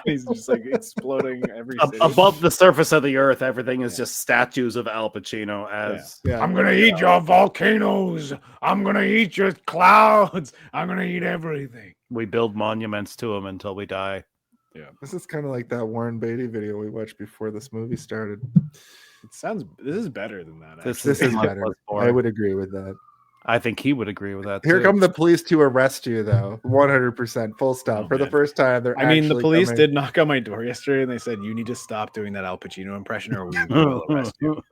He's just like exploding every city. Above the surface of the earth, everything is just statues of Al Pacino as Yeah. I'm gonna eat your volcanoes. I'm gonna eat your clouds. I'm gonna eat everything. we build monuments to him until we die. This is kind of like that Warren Beatty video we watched before this movie started. This is better than that. This This is much better. less I boring. would agree with that. I think he would agree with that. Here too. come the police to arrest you, though. 100%, full stop. Oh, For the man. first time, they're I mean, the actually police coming. did knock on my door yesterday, and they said you need to stop doing that Al Pacino impression, or we will arrest you.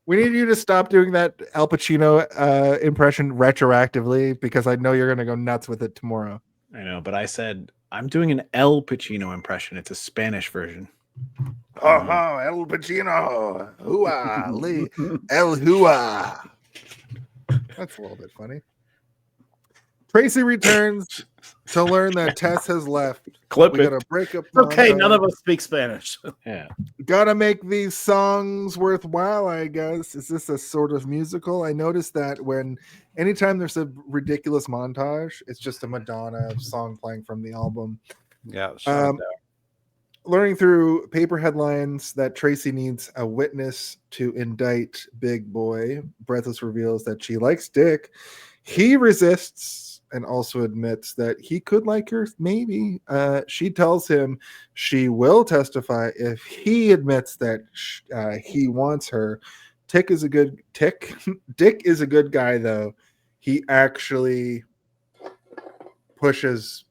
We need you to stop doing that Al Pacino impression retroactively because I know you're going to go nuts with it tomorrow. I know, but I said I'm doing an El Pacino impression. It's a Spanish version. Oh, El Pacino. Hua, Lee. El Hua. That's a little bit funny. Tracy returns to learn that Tess has left. Clip We it. got to break up. Okay, montage. none of us speak Spanish. Yeah. Gotta make these songs worthwhile, I guess. Is this a sort of musical? I noticed that anytime there's a ridiculous montage, it's just a Madonna song playing from the album. Yeah. shut it down. Learning through paper headlines that Tracy needs a witness to indict Big Boy, Breathless reveals that she likes Dick. He resists and also admits that he could like her, maybe. She tells him she will testify if he admits that he wants her. Dick is a good guy, though. He actually pushes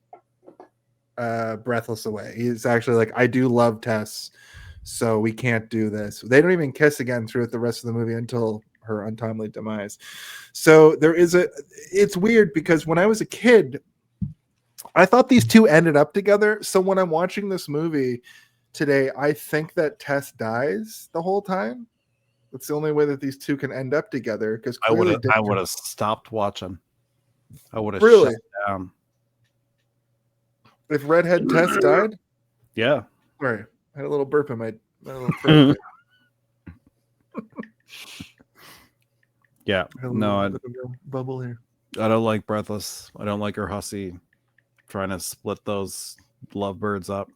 Breathless away. He's actually like, I do love Tess, so we can't do this. They don't even kiss again throughout the rest of the movie until her untimely demise. So it's weird because when I was a kid, I thought these two ended up together. So when I'm watching this movie today, I think that Tess dies the whole time. It's the only way that these two can end up together. Because I would have stopped watching. I would have Really? shut down. If Redhead Tess died, Yeah. sorry, I had a little burp in my little throat. Yeah. I had a No, little bit of a bubble here. I don't like Breathless. I don't like her hussy trying to split those lovebirds up.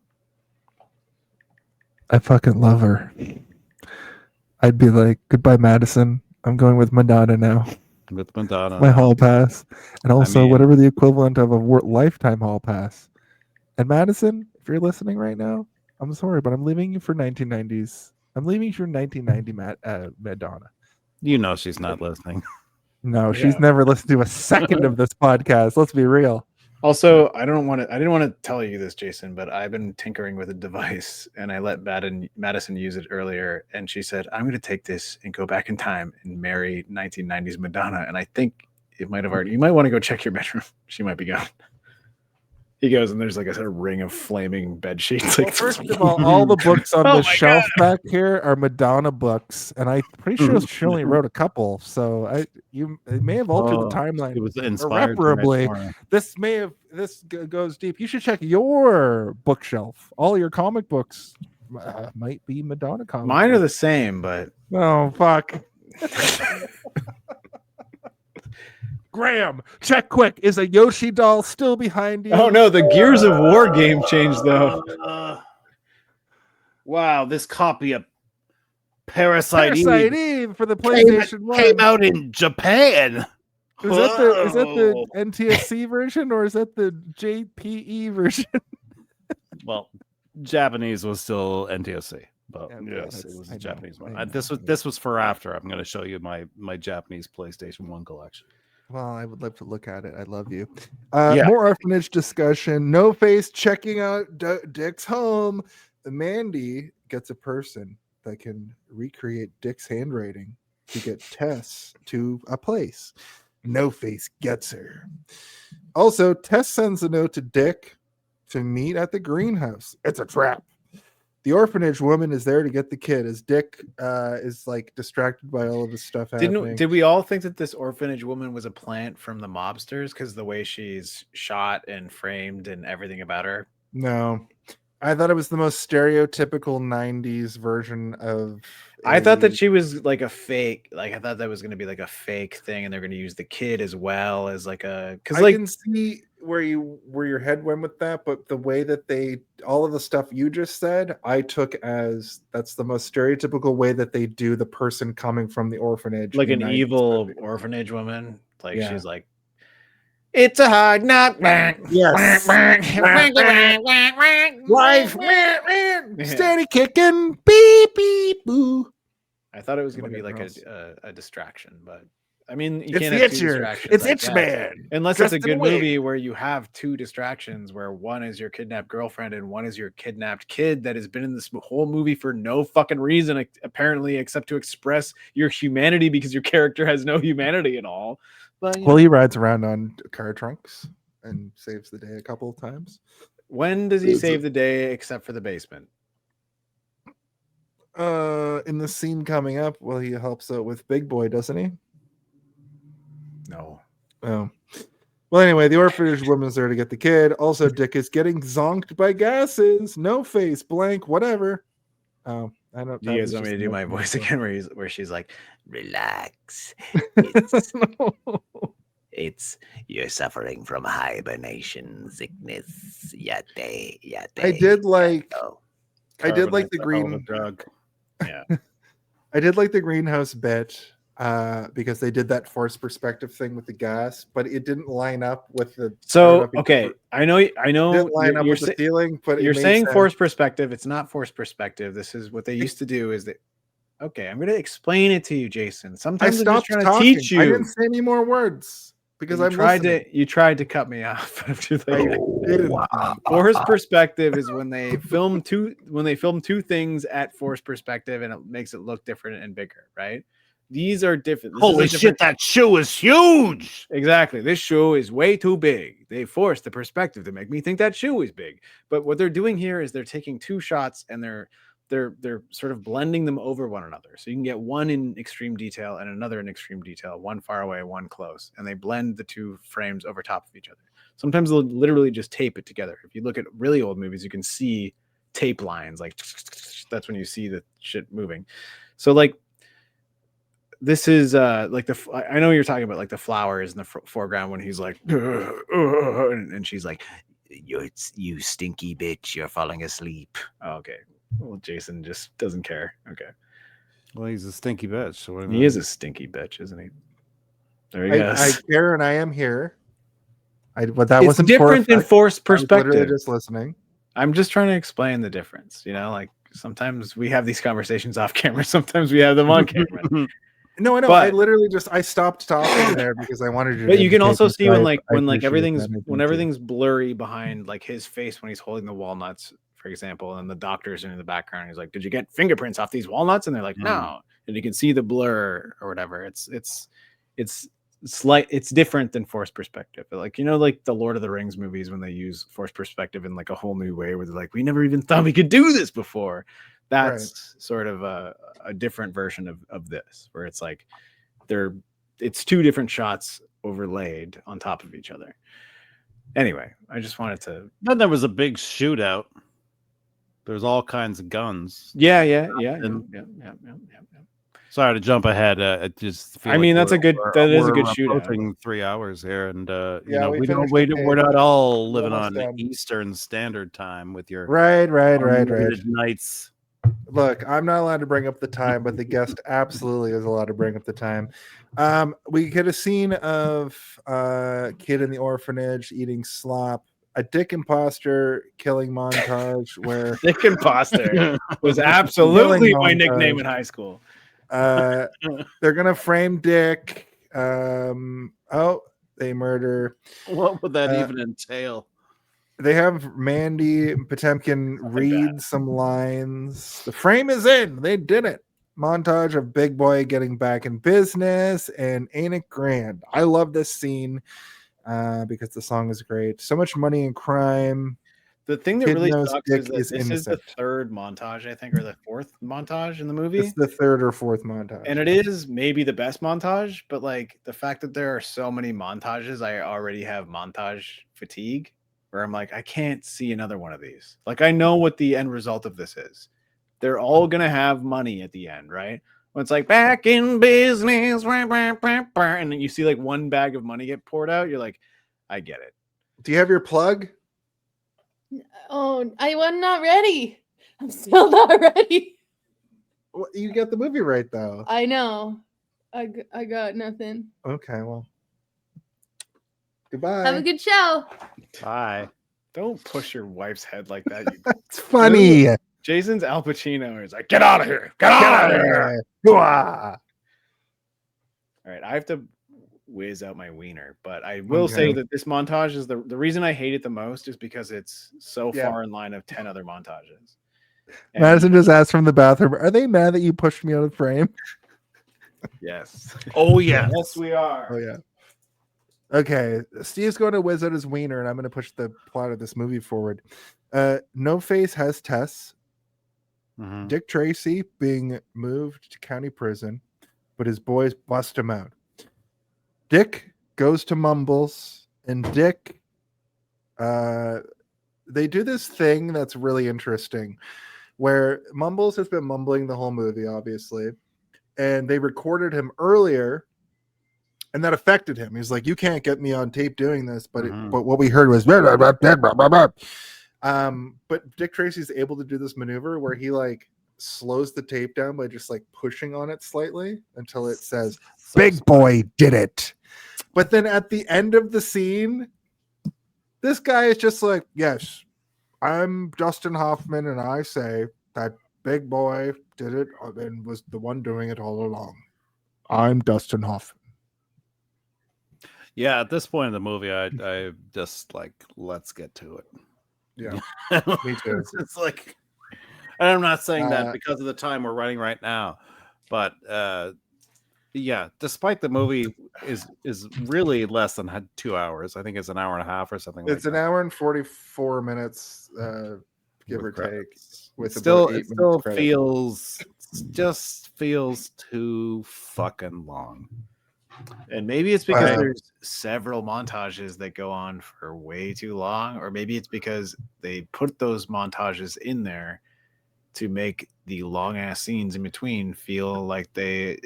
I fucking love her. I'd be like, goodbye, Madison. I'm going with Madonna now. With Madonna. My hall pass, and also mean- whatever the equivalent of a lifetime hall pass. And Madison, if you're listening right now, I'm sorry, but I'm leaving you for 1990s. I'm leaving you for 1990 Madonna. You know she's not listening. No, she's never listened to a second of this podcast. Let's be real. Also, I didn't want to tell you this, Jason, but I've been tinkering with a device, and I let Madison use it earlier, and she said, "I'm going to take this and go back in time and marry 1990s Madonna." And I think it might have already. You might want to go check your bedroom. She might be gone. He goes, and there's like a ring of flaming bed sheets. Well, first of all the books on the shelf back here are Madonna books, and I'm pretty sure she only wrote a couple. So it may have altered the timeline. It was inspired irreparably. by This goes deep. You should check your bookshelf. All your comic books might be Madonna comics. Mine are the same, but oh fuck. Graham, check quick. Is a Yoshi doll still behind you? oh no, the Gears of War game changed though. Wow, this copy of Parasite Parasite Eve Eve for the PlayStation 1. came out in Japan. Is that the NTSC version or is that the JPE version? Well, Japanese was still NTSC, but Yeah, yes, that's- it was I a know, Japanese I one. know. This was for after. I'm going to show you my Japanese PlayStation 1 collection. Well, I would love to look at it. I love you. Yeah. More orphanage discussion. No Face checking out Dick's home. Mandy gets a person that can recreate Dick's handwriting to get Tess to a place. No Face gets her. Also, Tess sends a note to Dick to meet at the greenhouse. It's a trap. The orphanage woman is there to get the kid as Dick is like distracted by all of this stuff happening. Did we all think that this orphanage woman was a plant from the mobsters because the way she's shot and framed and everything about her? No. I thought it was the most stereotypical 90s version of I thought that she was like a fake. Like I thought that was going to be like a fake thing, and they're going to use the kid as well as like a because I like can see where your head went with that, but the way that all of the stuff you just said, I took as that's the most stereotypical way that they do the person coming from the orphanage, like in an 90s evil movies. orphanage woman. Like Yeah. she's like It's a hard knock. Yes. Life, steady kicking, beep beep boo. I thought it was going to be like Gross. a distraction, but I mean, you It's can't the have two Itcher. distractions. It's I Itch guess. Man. Unless dressed it's a in good wig. movie where you have two distractions, where one is your kidnapped girlfriend and one is your kidnapped kid that has been in this whole movie for no fucking reason, apparently, except to express your humanity because your character has no humanity at all. But Well, he rides around on car trunks and saves the day a couple of times. when does he save the day except for the basement? In the scene coming up, well, he helps out with Big Boy, doesn't he? No. Oh. Well, anyway, the orphanage woman's there to get the kid. Also, Dick is getting zonked by gases. No face, blank, whatever. Oh, I don't. Do you guys want me to do my voice again, where she's like, "Relax, it's you're suffering from hibernation sickness. Yate. I did like. Oh. I did like the Carbon is a hell of a green. drug. Yeah. I did like the greenhouse bit because they did that forced perspective thing with the gas, but it didn't line up with the. So okay, I know. It didn't line up with the feeling, but you're it made saying sense. forced perspective. It's not forced perspective. This is what they used to do. Is that okay? I'm going to explain it to you, Jason. I Sometimes I'm just stopped trying talking. to teach you. I didn't say any more words because you I'm tried listening. to. You tried to cut me off. I didn't. Forced perspective is when they film two things at forced perspective and it makes it look different and bigger, right? These are different. This is a Holy different- shit, that shoe is huge. Exactly. This shoe is way too big. They forced the perspective to make me think that shoe is big. But what they're doing here is they're taking two shots and they're sort of blending them over one another. So you can get one in extreme detail and another in extreme detail, one far away, one close, and they blend the two frames over top of each other. Sometimes they'll literally just tape it together. If you look at really old movies, you can see tape lines. Like that's when you see the shit moving. So like this is like I know you're talking about like the flowers in the foreground when he's like and she's like, you stinky bitch, you're falling asleep. Oh, okay. Well, Jason just doesn't care. Okay. Well, he's a stinky bitch. So what do you He mean? is a stinky bitch, isn't he? There he I goes. care and I am here. But that It's wasn't different than forced I was literally perspective. just listening. I'm just trying to explain the difference. You know, like sometimes we have these conversations off camera, sometimes we have them on camera. No, I know. But- I literally I stopped talking there because I wanted you. But to you can educate also me, see so when I like appreciate everything's that. when everything's blurry behind like his face when he's holding the walnuts, for example, and the doctor's in the background. He's like, "Did you get fingerprints off these walnuts?" And they're like, "No." And you can see the blur or whatever. It's different than forced perspective. Like, you know, like the Lord of the Rings movies when they use forced perspective in like a whole new way where they're like, we never even thought we could do this before. That's sort of a different version of this, where it's like it's two different shots overlaid on top of each other. Anyway, I just wanted to. Then there was a big shootout. There's all kinds of guns. Yeah. Sorry to jump ahead. It just. I mean, that's a good shootout. Approaching 3 hours here, and you Yeah, know, we we're not all living almost on done. Eastern Standard Time with your Right. unlimited nights. Look, I'm not allowed to bring up the time, but the guest absolutely is allowed to bring up the time. We get a scene of a kid in the orphanage eating slop, a Dick Imposter killing montage where Dick Imposter was absolutely my nickname in high school. they're gonna frame Dick. They murder. What would that even entail? They have Mandy Potemkin read some lines. The frame is in. They did it. Montage of Big Boy getting back in business, and ain't it grand? I love this scene because the song is great. So much money and crime. The thing that Kid really knows sucks Dick is that is this is the innocent. third montage, I think, or the fourth montage in the movie. It's the third or fourth montage. And it is maybe the best montage, but like the fact that there are so many montages, I already have montage fatigue, where I'm like, I can't see another one of these. Like, I know what the end result of this is. They're all gonna have money at the end, right? When it's like back in business, and then you see like one bag of money get poured out, you're like, I get it. Do you have your plug? Oh, I'm not ready. I'm still not ready. Well, you got the movie right though. I know. I got nothing. Okay, well. Goodbye. Have a good show. Bye. Don't push your wife's head like that. It's funny. Jason's Al Pacino is like, get out of here. Get out of here. Hoo-ah. All right, I have to whiz out my wiener, but I will say that this montage is the reason I hate it the most is because it's so far in line of 10 other montages. And Madison just asked from the bathroom, are they mad that you pushed me out of frame? yes. Oh yeah. Yes, we are. Oh, yeah. Okay, Steve's going to whiz out his wiener, and I'm going to push the plot of this movie forward. No Face has Tess. Dick Tracy being moved to county prison, but his boys bust him out. Dick goes to Mumbles, and Dick, they do this thing that's really interesting, where Mumbles has been mumbling the whole movie, obviously, and they recorded him earlier. And that affected him. He's like, you can't get me on tape doing this. But but what we heard was, but Dick Tracy's able to do this maneuver where he like slows the tape down by just like pushing on it slightly until it says, Big Boy did it. But then at the end of the scene, this guy is just like, yes, I'm Dustin Hoffman, and I say that Big Boy did it and was the one doing it all along. I'm Dustin Hoffman. Yeah, at this point in the movie, I just like, let's get to it. Yeah, me too. It's like, and I'm not saying that because of the time we're running right now, but yeah, despite the movie is really less than 2 hours. I think it's an hour and a half or something. It's an hour and 44 minutes, give or take. With it still feels too fucking long. And maybe it's because there's several montages that go on for way too long, or maybe it's because they put those montages in there to make the long ass scenes in between feel like they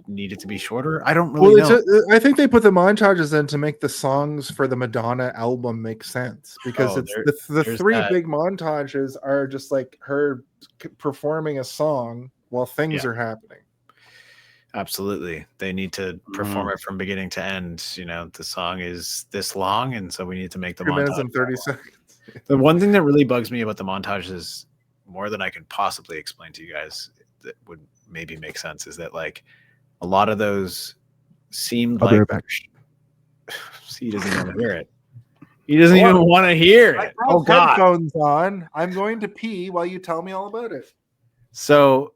needed to be shorter. I don't really know. I think they put the montages in to make the songs for the Madonna album make sense, because the three big montages are just like her performing a song while things are happening. Absolutely. They need to perform it from beginning to end. You know, the song is this long, and so we need to make the 2 minutes and 30 seconds. The one thing that really bugs me about the montages, more than I can possibly explain to you guys, that would maybe make sense, is that like a lot of those seemed like he doesn't want to hear it. He doesn't even want to hear it. Oh God! Headphones on. I'm going to pee while you tell me all about it. So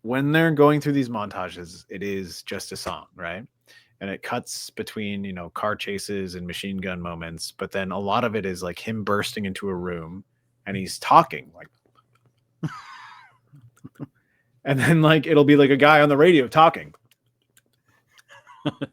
when they're going through these montages, it is just a song, right? And it cuts between, you know, car chases and machine gun moments, but then a lot of it is like him bursting into a room and he's talking like and then like it'll be like a guy on the radio talking.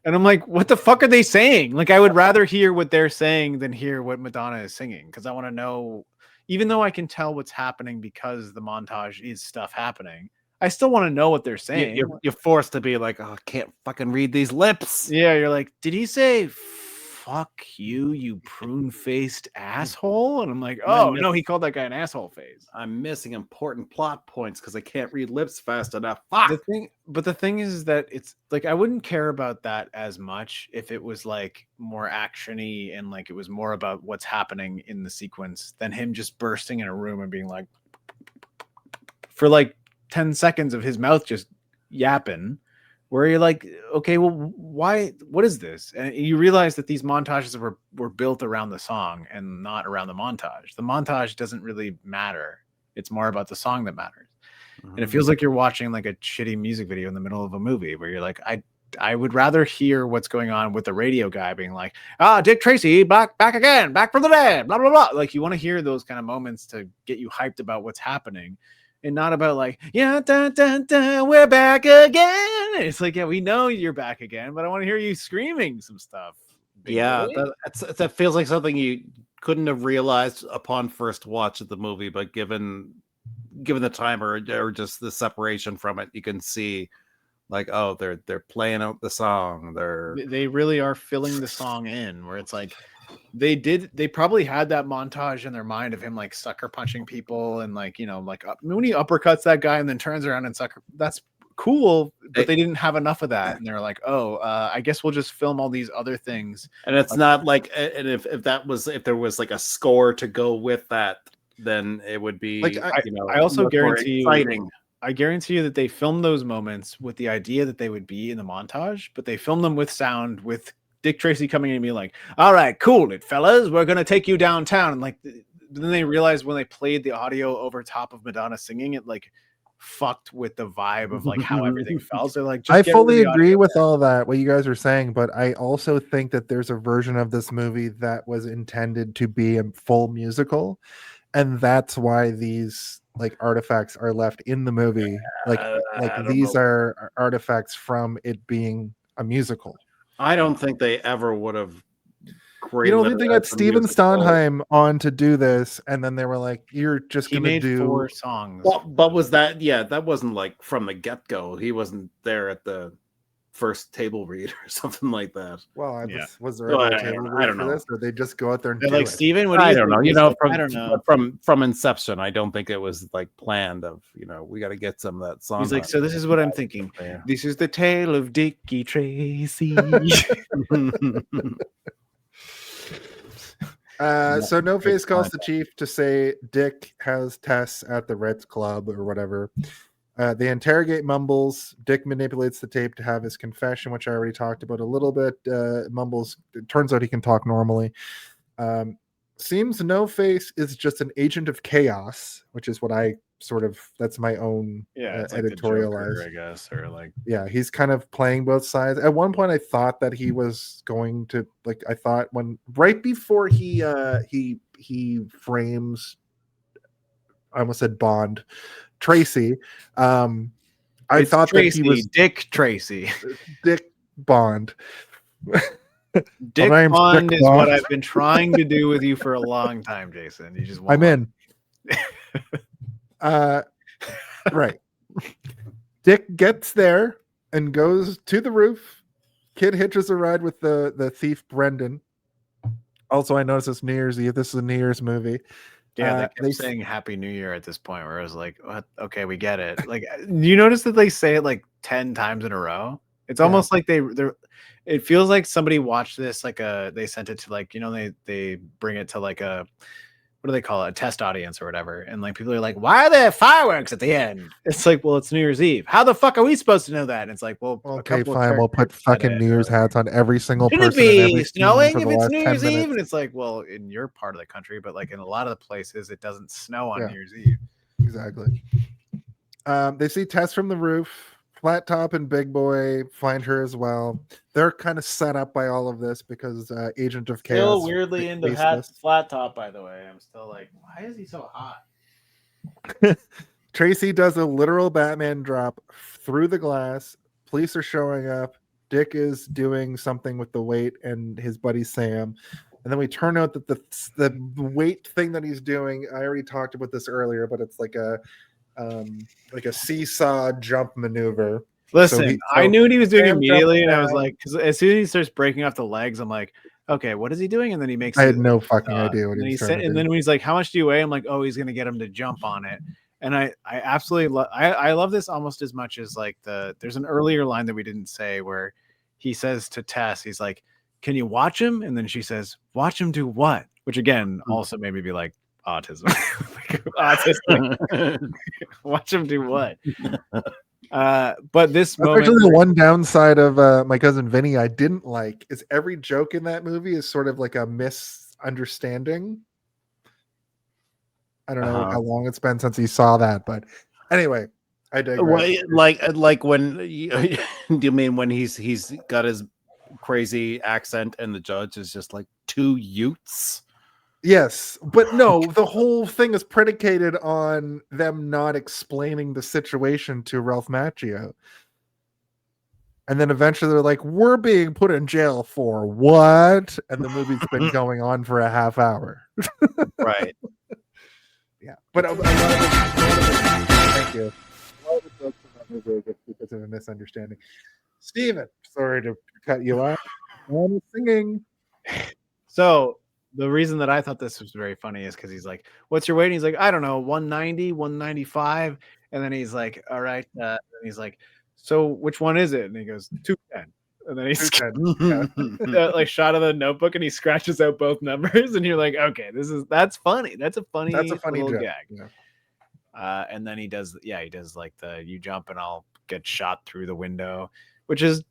And I'm like, what the fuck are they saying? Like, I would rather hear what they're saying than hear what Madonna is singing, because I want to know, even though I can tell what's happening because the montage is stuff happening, I still want to know what they're saying. You're forced to be like, oh, I can't fucking read these lips. Yeah, you're like, did he say fuck you, you prune-faced asshole? And I'm like, oh, no, he called that guy an asshole face. I'm missing important plot points because I can't read lips fast enough. Fuck. The thing is that it's like, I wouldn't care about that as much if it was like more action-y and like it was more about what's happening in the sequence than him just bursting in a room and being like, for like 10 seconds of his mouth just yapping, where you're like, okay, well, why, what is this? And you realize that these montages were built around the song and not around the montage. The montage doesn't really matter. It's more about the song that matters. And it feels like you're watching like a shitty music video in the middle of a movie where you're like, I would rather hear what's going on with the radio guy being like, Dick Tracy, back again, back from the dead, blah, blah, blah. Like, you want to hear those kind of moments to get you hyped about what's happening. And not about like, yeah, dun, dun, dun, we're back again. It's like, yeah, we know you're back again, but I want to hear you screaming some stuff. Yeah, that feels like something you couldn't have realized upon first watch of the movie, but given the time or just the separation from it, you can see like, oh, they're playing out the song. They really are filling the song in, where it's like, they probably had that montage in their mind of him like sucker punching people and like, you know, like when he uppercuts that guy and then turns around and sucker, that's cool, but they didn't have enough of that, and they're like, oh, I guess we'll just film all these other things. And it's not like, and if there was like a score to go with that, then it would be Like, I also much more guarantee exciting. I guarantee you that they filmed those moments with the idea that they would be in the montage, but they filmed them with sound, with Dick Tracy coming in and being like, all right, cool it, fellas, we're going to take you downtown. And like, then they realized when they played the audio over top of Madonna singing, it like fucked with the vibe of like how everything felt. So like, I fully agree with all that, what you guys are saying, but I also think that there's a version of this movie that was intended to be a full musical. And that's why these like artifacts are left in the movie. Like these are artifacts from it being a musical. I don't think they ever would have. You don't think they got Stephen Sondheim on to do this, and then they were like, "You're just going to do 4 songs." But was that? Yeah, that wasn't like from the get go. He wasn't there at the first table read or something like that. Well, was there ever a table read for this, or they just go out there and do like it? Steven, I don't know. You know, I don't know. From inception, I don't think it was like planned. Of we got to get some of that song. He's like, so this is what I'm thinking. This is the tale of Dickie Tracy. So No Face calls the chief to say Dick has Tess at the Ritz Club or whatever. They interrogate Mumbles. Dick manipulates the tape to have his confession, which I already talked about a little bit. Mumbles, it turns out he can talk normally. Seems No Face is just an agent of chaos, which is what I that's my own editorialize, like I guess, or like, yeah, he's kind of playing both sides. At one point I thought that he was going to, like, I thought when right before he frames, I almost said Bond, Tracy, I thought Tracy, that he was Dick Tracy. Dick Bond. Dick Bond is what I've been trying to do with you for a long time, Jason. You just won't. I'm in. Right. Dick gets there and goes to the roof. Kid hitches a ride with the thief Brendan. Also, I noticed this New Year's Eve. This is a New Year's movie. Yeah, they kept saying Happy New Year at this point, where I was like, what? Okay, we get it. Like, you notice that they say it like 10 times in a row? It's almost like they're it feels like somebody watched this, like they sent it to, like, they bring it to like a, what do they call it, a test audience or whatever, and like people are like, why are there fireworks at the end? It's like, well, it's New Year's Eve. How the fuck are we supposed to know that? And it's like, well, okay, fine, we'll put fucking New Year's hats on every single person. Shouldn't it be snowing if it's New Year's Eve? And it's like, well, in your part of the country, but like in a lot of the places, it doesn't snow on New Year's Eve. Exactly. They see Tess from the roof. Flat Top and Big Boy find her as well. They're kind of set up by all of this because Agent of Chaos. Still weirdly into Flat Top, by the way. I'm still like, why is he so hot? Tracy does a literal Batman drop through the glass. Police are showing up. Dick is doing something with the weight and his buddy Sam. And then we turn out that the weight thing that he's doing, I already talked about this earlier, but it's like a seesaw jump maneuver. Listen, I knew what he was doing immediately, and I was like, because as soon as he starts breaking off the legs, I'm like, okay, what is he doing? And then he makes. I had no fucking idea what he was trying to do. And then when he's like, how much do you weigh? I'm like, oh, he's gonna get him to jump on it. And I absolutely I love this almost as much as like there's an earlier line that we didn't say where he says to Tess, he's like, can you watch him? And then she says, watch him do what? Which again also made me be like, autism. Autism. Watch him do what? But this moment, actually the one downside of My Cousin Vinny I didn't like is every joke in that movie is sort of like a misunderstanding. I don't know how long it's been since he saw that, but anyway, I digress. Like when do you mean when he's got his crazy accent and the judge is just like two Utes? Yes, but no, the whole thing is predicated on them not explaining the situation to Ralph Macchio. And then eventually they're like, we're being put in jail for what? And the movie's been going on for a half hour. Right. Yeah. But thank you. Because of a misunderstanding. Steven, sorry to cut you off. I'm singing. So the reason that I thought this was very funny is because he's like, what's your weight? And he's like, I don't know, 190, 195. And then he's like, all right. And he's like, so which one is it? And he goes, 210. And then he's 210. like shot of the notebook, and he scratches out both numbers, and you're like, okay, that's funny. That's a funny little joke. gag. Yeah. And then he does like the you jump and I'll get shot through the window, which is,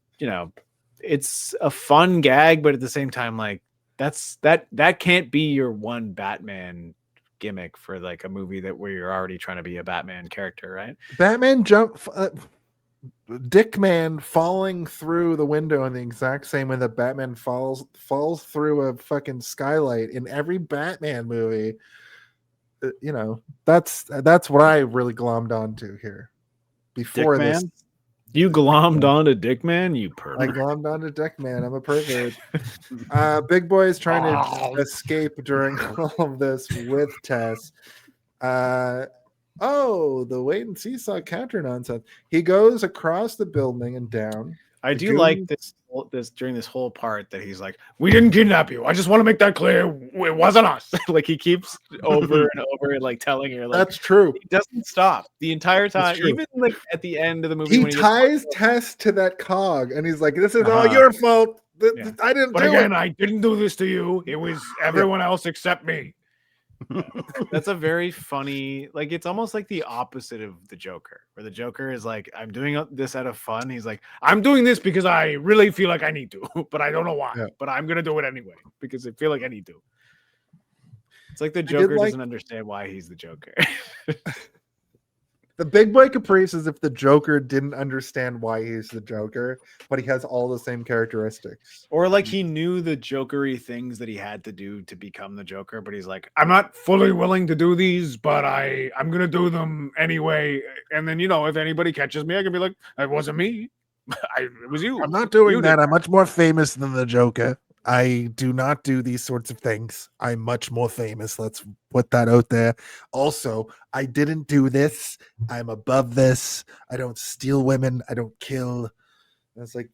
it's a fun gag, but at the same time, like that can't be your one Batman gimmick for like a movie where you're already trying to be a Batman character, right? Batman Dickman falling through the window in the exact same way that Batman falls through a fucking skylight in every Batman movie. That's what I really glommed onto here. Before Dickman? this, You glommed onto Dickman, you I pervert. glommed onto Dickman. I'm a pervert. Big Boy is trying to escape during all of this with Tess. The wait and see saw counter nonsense. He goes across the building and down. I do like this during this whole part that he's like, we didn't kidnap you. I just want to make that clear. It wasn't us. Like he keeps over and over and like telling her, like, that's true. He doesn't stop the entire time. Even like at the end of the movie, He when ties Tess to that cog and he's like, this is all your fault. I didn't But do again, it. I didn't do this to you. It was everyone else except me. That's a very funny, like it's almost like the opposite of the Joker, where the Joker is like, I'm doing this out of fun. He's like, I'm doing this because I really feel like I need to, but I don't know why. Yeah. But I'm gonna do it anyway because I feel like I need to. It's like the Joker doesn't understand why he's the Joker. The Big Boy Caprice is if the Joker didn't understand why he's the Joker, but he has all the same characteristics. Or like he knew the Jokery things that he had to do to become the Joker, but he's like, I'm not fully willing to do these, but I'm gonna do them anyway. And then if anybody catches me, I can be like, it wasn't me. It was you. I'm not doing You that. did. I'm much more famous than the Joker. I do not do these sorts of things. I'm much more famous. Let's put that out there. Also, I didn't do this. I'm above this. I don't steal women. I don't kill. I was like,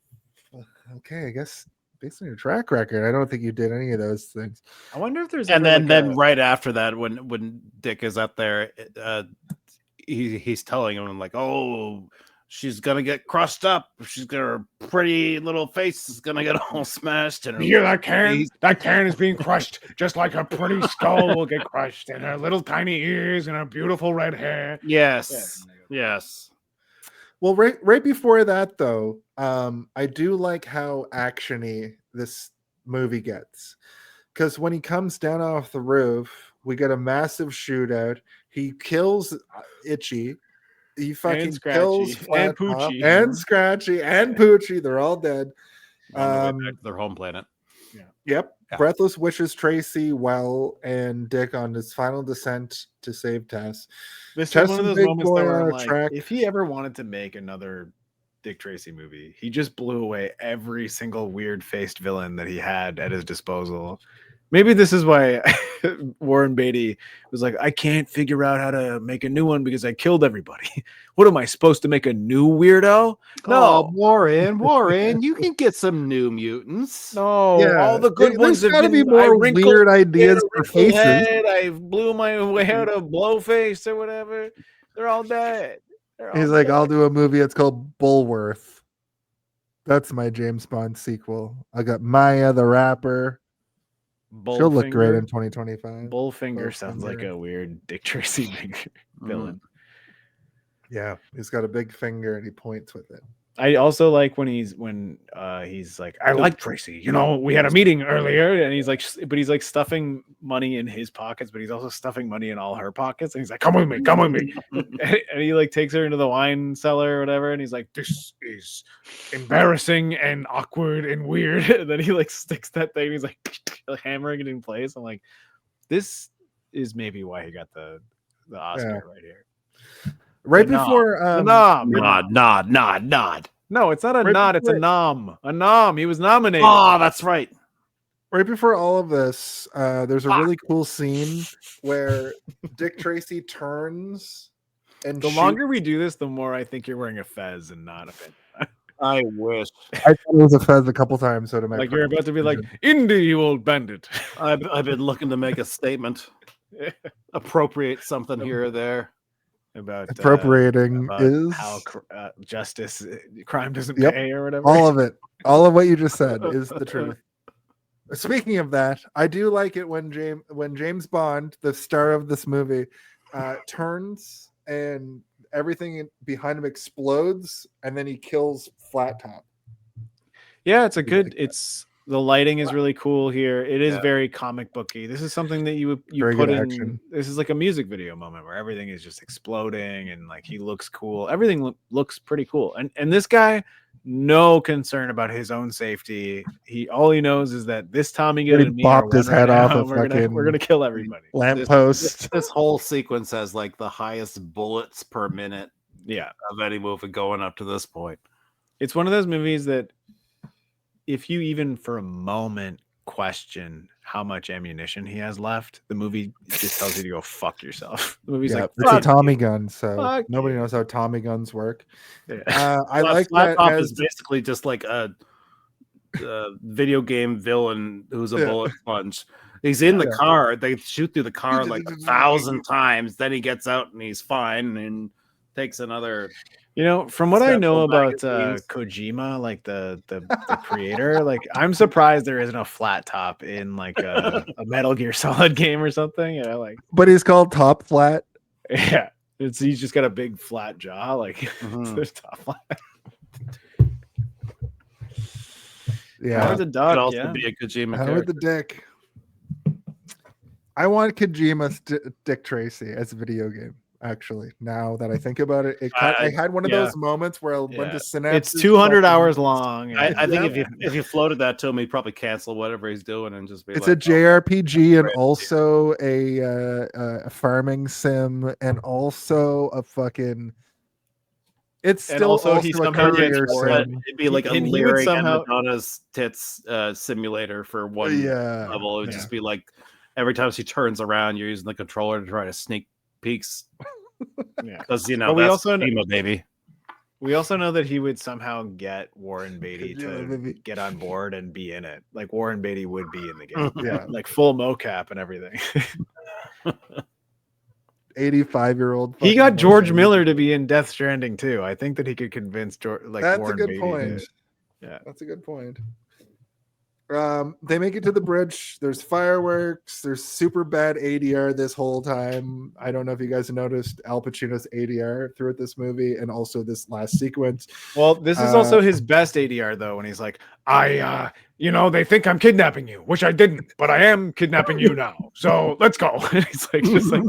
okay, I guess based on your track record, I don't think you did any of those things. I wonder if there's And ever then right after that, when Dick is up there, he's telling him like, oh, she's gonna get crushed up. She's got her pretty little face is gonna get all smashed. And You hear that can? That can is being crushed just like her pretty skull will get crushed, and her little tiny ears and her beautiful red hair. yes. Well, right before that, though, I do like how actiony this movie gets. Because when he comes down off the roof, we get a massive shootout. He kills Itchy. He fucking kills and Poochie and Scratchy and Poochie. They're all dead. On the way back to their home planet. Yep. Yeah. Breathless wishes Tracy well and Dick on his final descent to save Tess. This Tess is one of and those Big moments Boy where on I'm a like, track. if he ever wanted to make another Dick Tracy movie, he just blew away every single weird-faced villain that he had at his disposal. Maybe this is why Warren Beatty was like, I can't figure out how to make a new one because I killed everybody. What am I supposed to make a new weirdo? No, Warren, you can get some new mutants. No, Yeah, all the good ones there's have gotta been be more wrinkled weird ideas head, for wrinkled faces. head, I blew my way out of blowface or whatever. They're all dead. He's like, I'll do a movie. It's called Bulworth. That's my James Bond sequel. I got Maya the rapper. She'll look great in 2025. Bullfinger sounds like Bullfinger. a weird Dick Tracy villain. Yeah, he's got a big finger and he points with it. I also like when he's like, I like Tracy. We had a meeting earlier, and he's like, but he's like stuffing money in his pockets, but he's also stuffing money in all her pockets. And he's like, come with me, come with me. and he like takes her into the wine cellar or whatever. And he's like, this is embarrassing and awkward and weird. and then he like sticks that thing. He's like hammering it in place. I'm like, this is maybe why he got the Oscar right here. Right The before nom. Nod. No, it's not a Right nod. It's a before- nom. A nom. He was nominated. Oh, that's right. right before all of this, there's a really cool scene where Dick Tracy turns and The longer we do this, the more I think you're wearing a fez and not a pin. I wish. I thought it was a fez a couple times. So to my Like you're about to be like, Indy, you old bandit. I've been looking to make a statement, appropriate something here or there. about appropriating is how justice, crime doesn't Yep. pay or whatever. all of it. All of what you just said is the truth. Speaking of that, I do like it when James Bond, the star of this movie, turns and everything behind him explodes, and then he kills Flat Top. Yeah, it's a good. like that. It's the lighting is really cool here. It is Yeah. very comic booky. This is something that you Very put good in. action. This is like a music video moment where everything is just exploding and like he looks cool. Everything looks pretty cool. And this guy, no concern about his own safety. All he knows is that this Tommy Good He and me are bopped his one right head off now, a and we're fucking gonna kill everybody. Lamppost. This whole sequence has like the highest bullets per minute Yeah, of any movie going up to this point. it's one of those movies that if you even for a moment question how much ammunition he has left, the movie just tells you to go fuck yourself. The movie's Yeah, like, it's a fuck Tommy you. gun, so Fuck nobody you. knows how Tommy guns work. Yeah. I like Flat that Top as is basically just like a video game villain who's a Yeah. bullet sponge. He's in the Yeah. car. They shoot through the car like 1,000 times. Then he gets out and he's fine and takes another. You know, from what I know Several about magazines. Kojima, like the creator, like I'm surprised there isn't a flat top in like a Metal Gear Solid game or something. You know, like but he's called Top Flat. yeah, he's just got a big flat jaw, like Mhm. there's top flat. Yeah, Howard the Could Duck, also yeah. be a Kojima Howard character. the Dick. I want Kojima's Dick Tracy as a video game. Actually, now that I think about it, I had one of yeah. those moments where a bunch Yeah. of synapses. It's 200 fucking- hours long. I and- think Yeah. if you floated that to him, he'd probably cancel whatever he's doing and just be It's like, a JRPG and Right. also a farming sim and also a fucking. It's And still also also he a somehow gets career Warren- sim. it'd be like a and he would Lyric somehow- and Madonna's tits simulator for one Yeah. level. It would Yeah. just be like every time she turns around, you're using the controller to try to sneak peeks Yeah. because you know But we that's also Kojima, baby. We also know that he would somehow get Warren Beatty Yeah, to maybe. get on board and be in it. Like Warren Beatty would be in the game. Yeah. Like full mocap and everything. 85-year-old. He got George Miller to be in Death Stranding too. I think that he could convince That's Warren a good Beatty point. Yeah. That's a good point. They make it to the bridge. There's fireworks. There's super bad ADR this whole time. I don't know if you guys noticed Al Pacino's ADR throughout this movie and also this last sequence. Well, this is also his best ADR though, when he's like, they think I'm kidnapping you, which I didn't, but I am kidnapping you now. So let's go. and he's like, just like,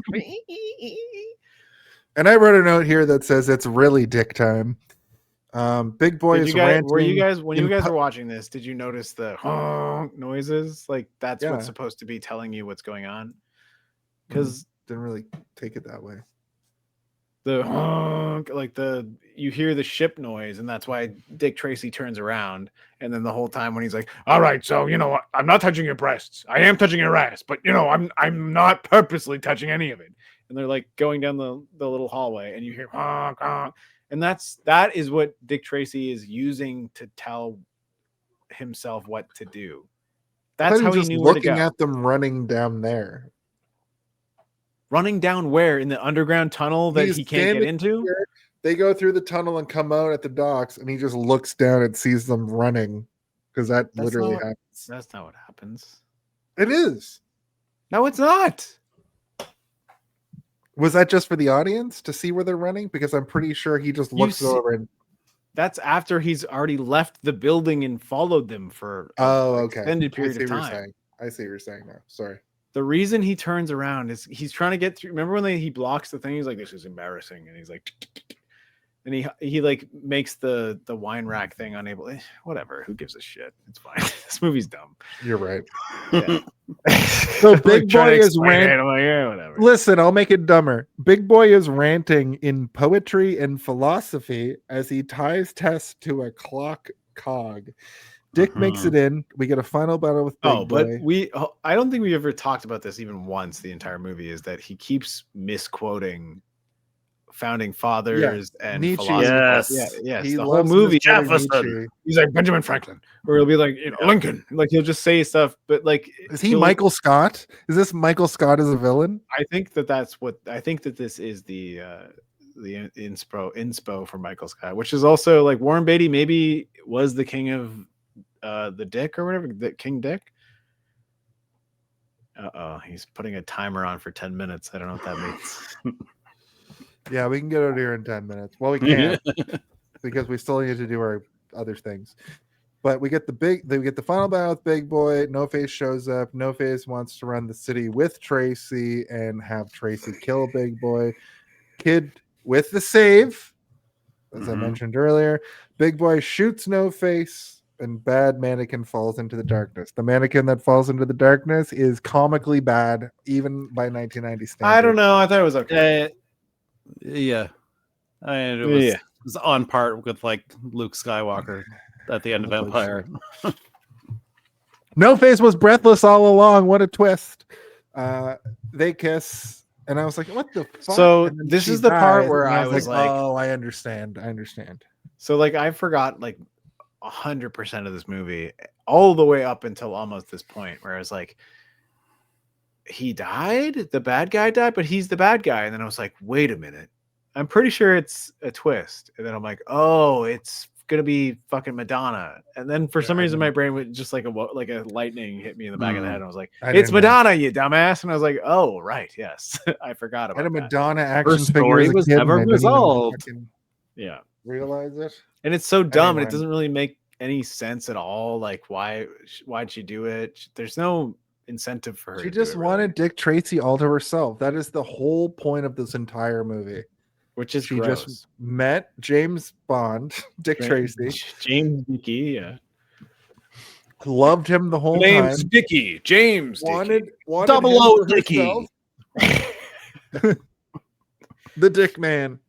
And I wrote a note here that says it's really dick time. Big Boy Did is you guys, ranting. were you guys when you in guys pu- were watching this? Did you notice the honk noises? Like that's Yeah. what's supposed to be telling you what's going on. Because Didn't really take it that way. the honk, like you hear the ship noise, and that's why Dick Tracy turns around, and then the whole time when he's like, All right, so what? I'm not touching your breasts. I am touching your ass, but I'm not purposely touching any of it. and they're like going down the little hallway, and you hear honk honk, and that is what Dick Tracy is using to tell himself what to do. I That's thought how he he was knew just where to looking go. at them running down there. Running down where? In the underground tunnel that He's he can't get standing into? here. They go through the tunnel and come out at the docks, and he just looks down and sees them running because that That's literally not- happens. That's not what happens. It is. No, it's not. Was that just for the audience to see where they're running? Because I'm pretty sure he just You looks see- over and That's after he's already left the building and followed them for extended period of time. I see what you're saying now. Sorry. The reason he turns around is he's trying to get through. Remember when he blocks the thing? He's like, "This is embarrassing," and he's like, and he like makes the wine rack thing unable. Whatever. Who gives a shit? It's fine. This movie's dumb. You're right. Yeah. So Like, Big trying to Boy is explain it, rant. I'm like, yeah, whatever. Listen, I'll make it dumber. Big Boy is ranting in poetry and philosophy as he ties Tess to a clock cog. Dick makes it in. We get a final battle with Big Boy. But I don't think we ever talked about this even once. The entire movie is that he keeps misquoting founding fathers and Nietzsche. philosophers. Yes. Yes. He The whole loves movie, misquoting Jefferson. Nietzsche. He's like Benjamin Franklin. where he'll be like, Lincoln. Like he'll just say stuff, but like, Is he he'll- Michael Scott? Is this Michael Scott as a villain? I think that this is the inspo for Michael Scott, which is also like Warren Beatty maybe was the king of the Dick or whatever, the King Dick. He's putting a timer on for 10 minutes. I don't know what that means. Yeah, we can get out of here in 10 minutes. Well, we can't because we still need to do our other things. But we get the final battle with Big Boy. No Face shows up. No Face wants to run the city with Tracy and have Tracy kill Big Boy. Kid with the save, as I mentioned earlier. Big Boy shoots No Face, and bad mannequin falls into the darkness. The mannequin that falls into the darkness is comically bad, even by 1990 standards. I don't know. I thought it was okay. Yeah. I mean, it was on part with like Luke Skywalker at the end of Empire. No Face was breathless all along. What a twist. They kiss, and I was like, what the fuck? So this is the part where I was like, oh, I understand. So like I forgot like 100% of this movie all the way up until almost this point where I was like, he died? The bad guy died, but he's the bad guy. And then I was like, wait a minute. I'm pretty sure it's a twist. And then I'm like, oh, it's gonna be fucking Madonna. And then for some reason my brain went just like a lightning hit me in the back of the head. And I was like, it's Madonna, you dumbass. And I was like, oh right, yes. I forgot about that. And a that. Madonna action story figure was never resolved. Yeah. Realize it. And it's so dumb, Anyway. and it doesn't really make any sense at all. Like, why'd she do it? There's no incentive for her. She to just do it, wanted Dick Tracy all to herself. That is the whole point of this entire movie. which is She gross. just met James Bond, Dick Tracy, James Dickey, yeah. loved him the whole Name's time. Dickey. James Wanted Double him O for Dickey. herself. The Dick Man.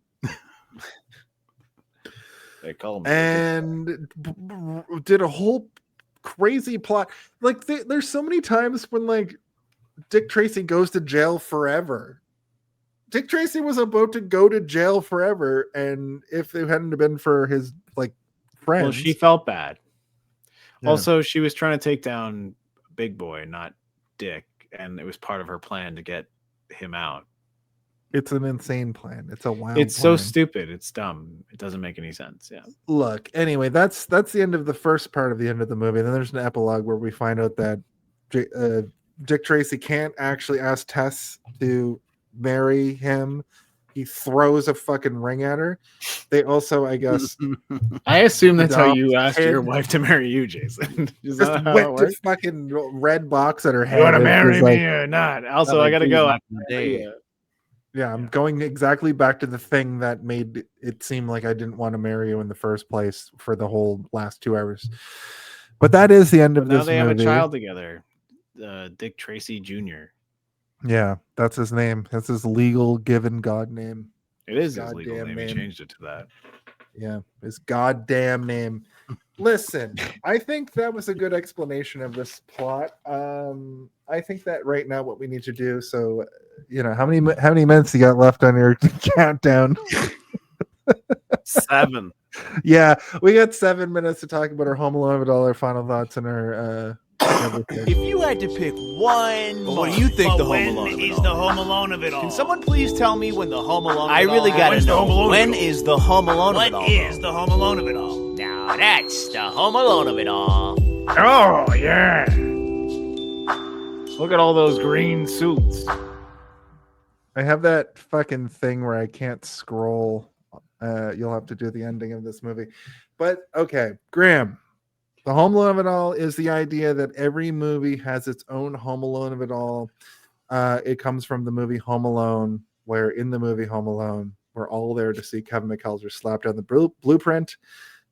They call him. And did a whole crazy plot. Like there's so many times when like Dick Tracy goes to jail forever. Dick Tracy was about to go to jail forever, and if it hadn't been for his like friends, Well, she felt bad. Yeah. Also, she was trying to take down Big Boy, not Dick, and it was part of her plan to get him out. It's an insane plan. It's a wild. It's so plan. stupid. It's dumb. It doesn't make any sense. Yeah. Look, anyway, that's the end of the first part of the end of the movie. Then there's an epilogue where we find out that Dick Tracy can't actually ask Tess to marry him. He throws a fucking ring at her. They also, I guess, I assume that's how adopt you asked your kid. wife to marry you, Jason. Is just that how it whipped works? a fucking red box at her head. You want to and marry was me like, or not? Also, I gotta go. Yeah, I'm going exactly back to the thing that made it seem like I didn't want to marry you in the first place for the whole last 2 hours. But that is the end of Now this they have movie. a child together, Dick Tracy Jr. Yeah, that's his name. That's his legal given God name. It is his legal Goddamn name. He name. changed it to that. Yeah, his goddamn name. Listen, I think that was a good explanation of this plot. I think that right now what we need to do. So, how many minutes you got left on your countdown? 7. Yeah, we got 7 minutes to talk about our Home Alone of it all, our final thoughts, and our everything. If you had to pick one, what do you think the Home Alone of it all? The Home Alone of it all? Can someone please tell me when the Home Alone? I really gotta know. When is the Home Alone of it all? What is the Home Alone of it all? Now that's the Home Alone of it all. Oh yeah! Look at all those green suits. I have that fucking thing where I can't scroll. You'll have to do the ending of this movie. But okay, Graeme, the Home Alone of it all is the idea that every movie has its own Home Alone of it all. It comes from the movie Home Alone, where in the movie Home Alone, we're all there to see Kevin McAllister slap down the blueprint.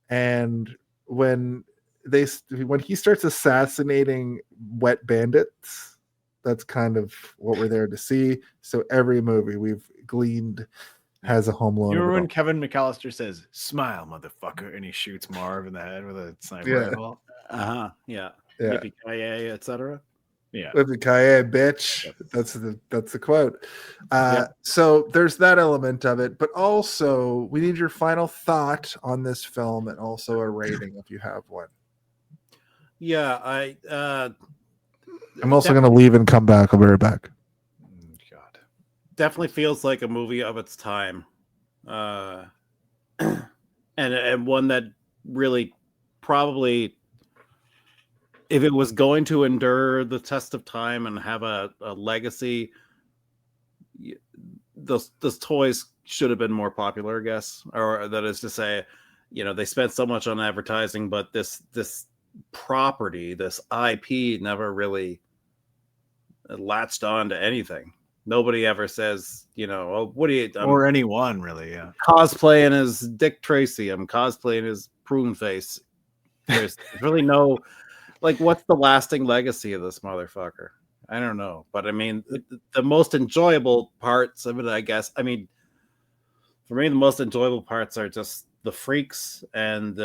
And when he starts assassinating wet bandits, that's kind of what we're there to see. So every movie we've gleaned has a Home Alone. You remember of it when all. Kevin McAllister says, "Smile, motherfucker," and he shoots Marv in the head with a sniper Yeah. rifle? Yeah. Yeah. Yippee-ki-yay, etc. Yeah. Yippee-ki-yay, bitch. That's the quote. So there's that element of it, but also we need your final thought on this film and also a rating if you have one. Yeah, I'm also going to leave and come back. I'll be right back. God. definitely feels like a movie of its time. And one that really probably, if it was going to endure the test of time and have a legacy, those toys should have been more popular, I guess. Or that is to say, they spent so much on advertising, but this property, this IP, never really latched on to anything. Nobody ever says, oh, what do you... or anyone really, yeah. Cosplaying as Dick Tracy. I'm cosplaying as Prune Face. There's really no... Like, what's the lasting legacy of this motherfucker? I don't know. But, I mean, the most enjoyable parts of it, I guess... I mean, for me, the most enjoyable parts are just the freaks and...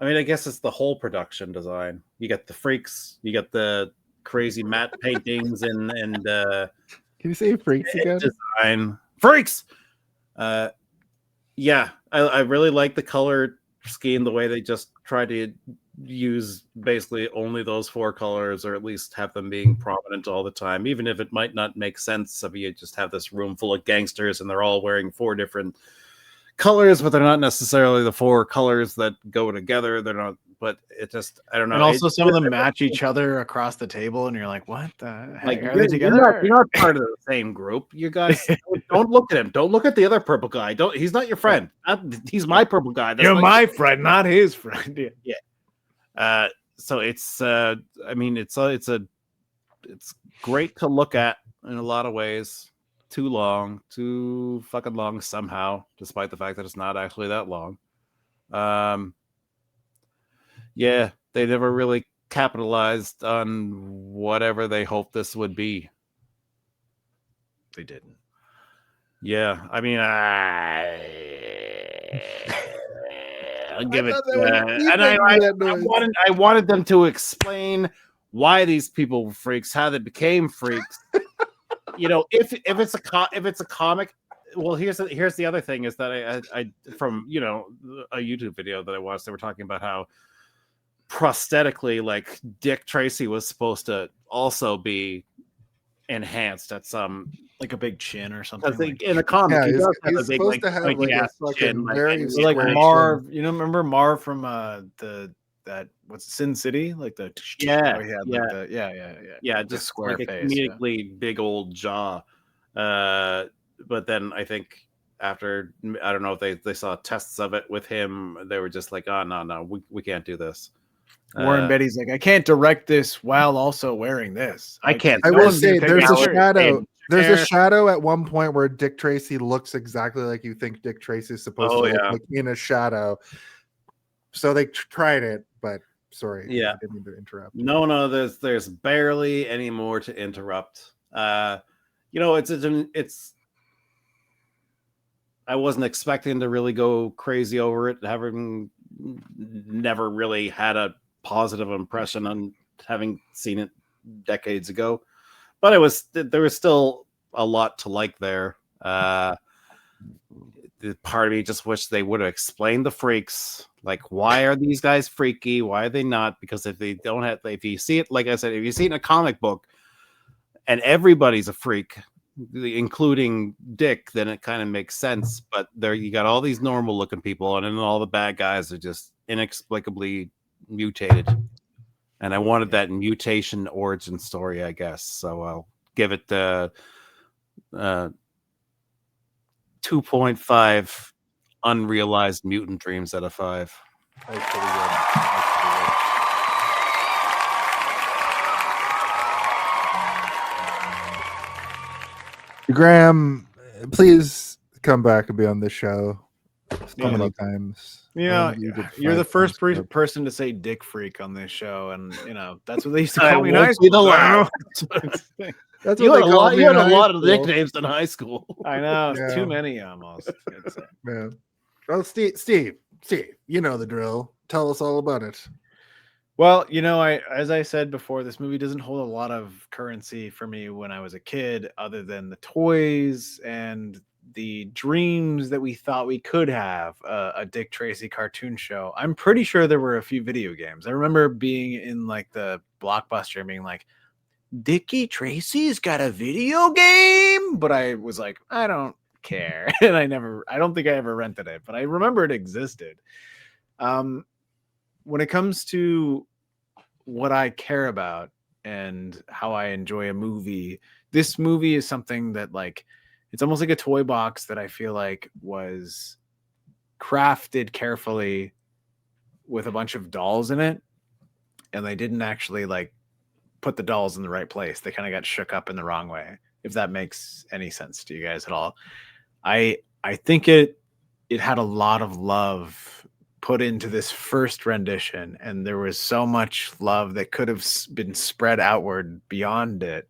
I guess it's the whole production design. You get the freaks, you get the crazy matte paintings and can you say freaks again? Design freaks. Yeah, I really like the color scheme, the way they just try to use basically only those 4 colors, or at least have them being prominent all the time, even if it might not make sense if you just have this room full of gangsters and they're all wearing 4 different colors, but they're not necessarily the 4 colors that go together. They're not, but it just, I don't know. And also some of them match each other across the table, and you're like, what the heck? Like, are they together? You're not part of the same group. You guys don't look at him. Don't look at the other purple guy. He's not your friend. He's my purple guy. You're my friend, not his friend. Yeah. So it's it's great to look at in a lot of ways. Too fucking long somehow, despite the fact that it's not actually that long. Yeah, they never really capitalized on whatever they hoped this would be. They didn't. Yeah, I mean, I'll give it. And I wanted them to explain why these people were freaks, how they became freaks. If it's a comic, well, here's the other thing is that I from a YouTube video that I watched, they were talking about how prosthetically, like, Dick Tracy was supposed to also be enhanced at some, like a big chin or something. Like, in a comic, he's a big, supposed to have like a fucking very like Marv. Remember Marv from what's Sin City? Like the just square like face, a comedically big old jaw. But then I think after, I don't know if they saw tests of it with him, they were just like, oh no, we can't do this. Warren Beatty's like, I can't direct this while also wearing this. I can't. I will say there's a shadow. There's a shadow at one point where Dick Tracy looks exactly like you think Dick Tracy is supposed to look, like in a shadow. So they tried it, but sorry, I didn't mean to interrupt. No, there's barely any more to interrupt. It's. I wasn't expecting to really go crazy over it, having never really had a positive impression on having seen it decades ago, but there was still a lot to like there. The part of me just wished they would have explained the freaks. Like, why are these guys freaky? Why are they not? Because if you see it, like I said, if you see it in a comic book and everybody's a freak, including Dick, then it kind of makes sense. But there you got all these normal looking people, and then all the bad guys are just inexplicably mutated. And I wanted that mutation origin story, I guess. So I'll give it 2.5 unrealized mutant dreams out of 5. That's pretty good. Graeme, please come back and be on this show so many times. Yeah, you're the first person to say dick freak on this show, and that's what they used to call me in high school. That's you what had they called me you had in a high lot of school. nicknames in high school. I know, Yeah. too many almost. Yeah. Well, Steve, you know the drill. Tell us all about it. Well, as I said before, this movie doesn't hold a lot of currency for me when I was a kid, other than the toys and the dreams that we thought we could have a Dick Tracy cartoon show. I'm pretty sure there were a few video games. I remember being in like the Blockbuster and being like, Dickie Tracy's got a video game, but I was like, I don't care. And I don't think I ever rented it, but I remember it existed. When it comes to what I care about and how I enjoy a movie, this movie is something that, like, it's almost like a toy box that I feel like was crafted carefully with a bunch of dolls in it, and they didn't actually like put the dolls in the right place. They kind of got shook up in the wrong way, if that makes any sense to you guys at all. I think it had a lot of love put into this first rendition, and there was so much love that could have been spread outward beyond it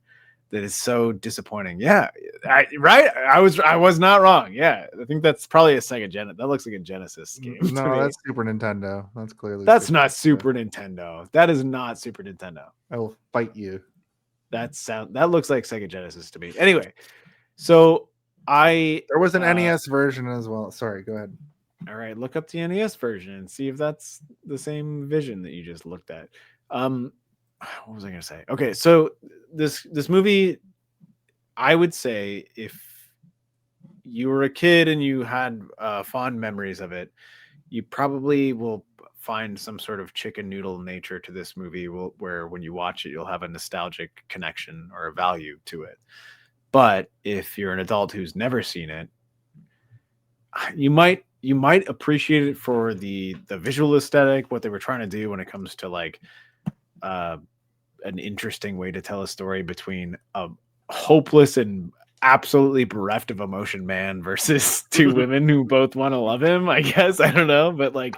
that is so disappointing. Yeah, I was not wrong. Yeah, I think that's probably a Sega Genesis. That looks like a Genesis game. No, that's Super Nintendo. That's clearly not Super Nintendo. That is not Super Nintendo. I will fight you. That looks like Sega Genesis to me. Anyway, so there was an NES version as well. Sorry, go ahead. All right, look up the NES version and see if that's the same vision that you just looked at. What was I going to say? Okay, so this movie, I would say, if you were a kid and you had fond memories of it, you probably will find some sort of chicken noodle nature to this movie, where when you watch it, you'll have a nostalgic connection or a value to it. But if you're an adult who's never seen it, you might appreciate it for the visual aesthetic, what they were trying to do when it comes to like an interesting way to tell a story between a hopeless and absolutely bereft of emotion man versus two women who both want to love him, I guess. I don't know, but like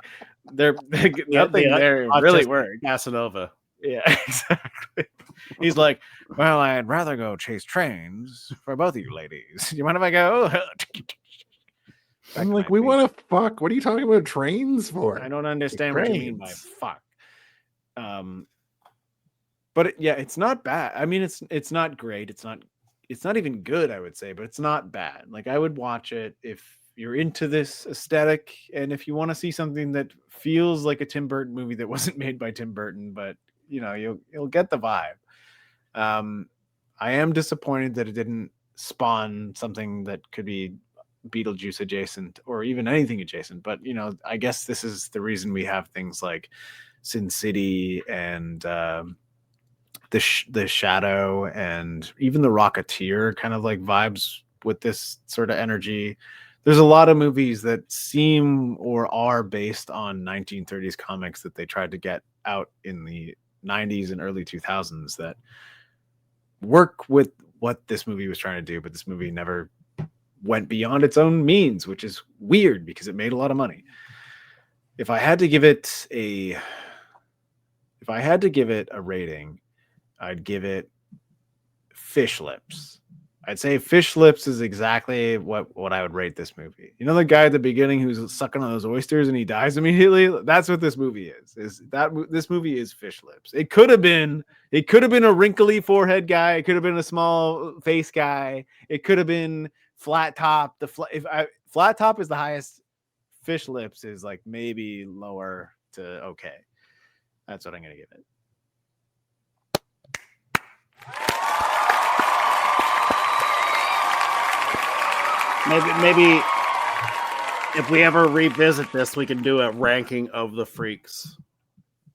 nothing there really worked. Casanova. Yeah, exactly. He's like, well, I'd rather go chase trains for both of you ladies. Do you mind if I go? I'm like, we want to fuck. What are you talking about trains for? I don't understand what you mean by fuck. But yeah, it's not bad. I mean, it's not great. It's not even good, I would say, but it's not bad. Like, I would watch it if you're into this aesthetic, and if you want to see something that feels like a Tim Burton movie that wasn't made by Tim Burton, but you know, you'll get the vibe. I am disappointed that it didn't spawn something that could be Beetlejuice adjacent or even anything adjacent, but you know, I guess this is the reason we have things like Sin City and the Shadow and even the Rocketeer kind of like vibes with this sort of energy. There's a lot of movies that seem or are based on 1930s comics that they tried to get out in the 90s and early 2000s that work with what this movie was trying to do, but this movie never went beyond its own means, which is weird because it made a lot of money. If I had to give it a rating, I'd give it Fish Lips. I'd say Fish Lips is exactly what I would rate this movie. You know, the guy at the beginning who's sucking on those oysters and he dies immediately? That's what this movie is. This movie is Fish Lips. It could have been a wrinkly forehead guy. It could have been a small face guy. It could have been Flat Top. Flat Top is the highest. Fish Lips is like maybe lower to okay. That's what I'm going to give it. Maybe if we ever revisit this, we can do a ranking of the freaks.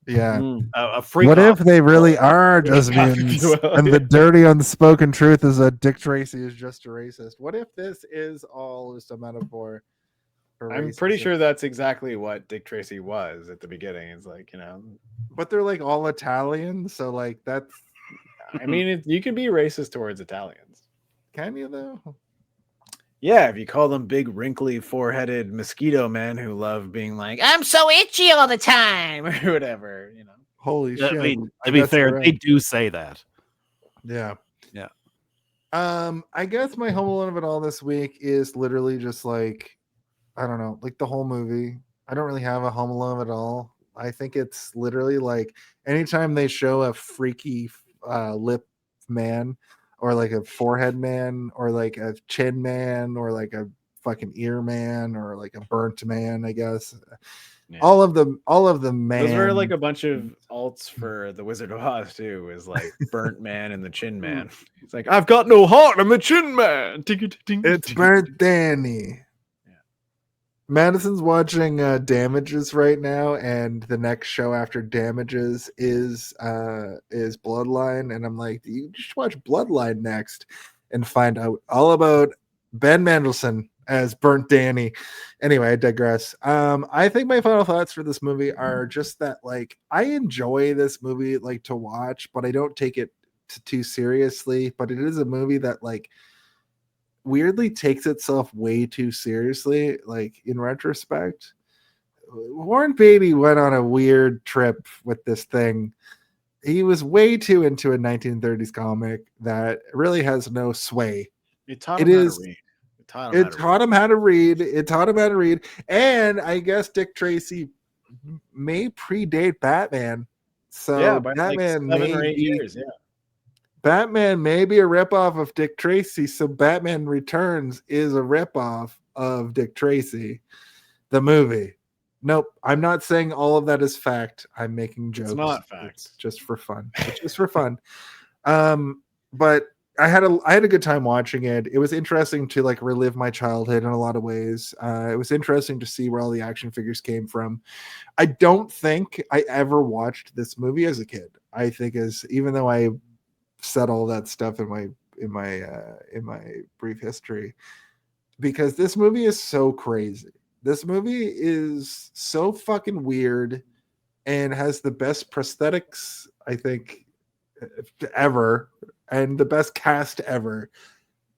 Yeah. A freak. What if they really are just mutants, and the dirty unspoken truth is that Dick Tracy is just a racist? What if this is all just a metaphor? I'm pretty sure that's exactly what Dick Tracy was at the beginning. It's like, you know, but they're like all Italian, so like that's. I mean, you can be racist towards Italians. Can you though? Yeah, if you call them big, wrinkly, four-headed mosquito men who love being like, I'm so itchy all the time, or whatever, you know. Holy shit! I mean, to be fair, they do say that. Yeah. Yeah. I guess my home alone of it all this week is literally just like, I don't know, like the whole movie. I don't really have a home alone at all. I think it's literally like anytime they show a freaky lip man, or like a forehead man, or like a chin man, or like a fucking ear man, or like a burnt man, I guess. Yeah. All of the man. Those were like a bunch of alts for the Wizard of Oz too. It was like Burnt Man and the Chin Man. It's like, I've got no heart, I'm the Chin Man. It's Burnt Danny. Madison's watching Damages right now, and the next show after Damages is Bloodline, and I'm like, you should watch Bloodline next and find out all about Ben Mendelsohn as Burnt Danny. Anyway, I digress. I think my final thoughts for this movie are just that, like, I enjoy this movie like to watch, but I don't take it too seriously. But it is a movie that, like, weirdly takes itself way too seriously, like, in retrospect. Warren Beatty went on a weird trip with this thing. He was way too into a 1930s comic that really has no sway. It taught him how to read. It taught him how to read. And I guess Dick Tracy may predate Batman. So yeah, by Batman like 7 or 8 years, yeah. Batman may be a ripoff of Dick Tracy, so Batman Returns is a ripoff of Dick Tracy, the movie. Nope, I'm not saying all of that is fact. I'm making jokes. It's not fact. It's just for fun. It's just for fun. But I had a good time watching it. It was interesting to like relive my childhood in a lot of ways. It was interesting to see where all the action figures came from. I don't think I ever watched this movie as a kid. I think even though I said all that stuff in my brief history, because this movie is so crazy. This movie is so fucking weird and has the best prosthetics, I think, ever, and the best cast ever,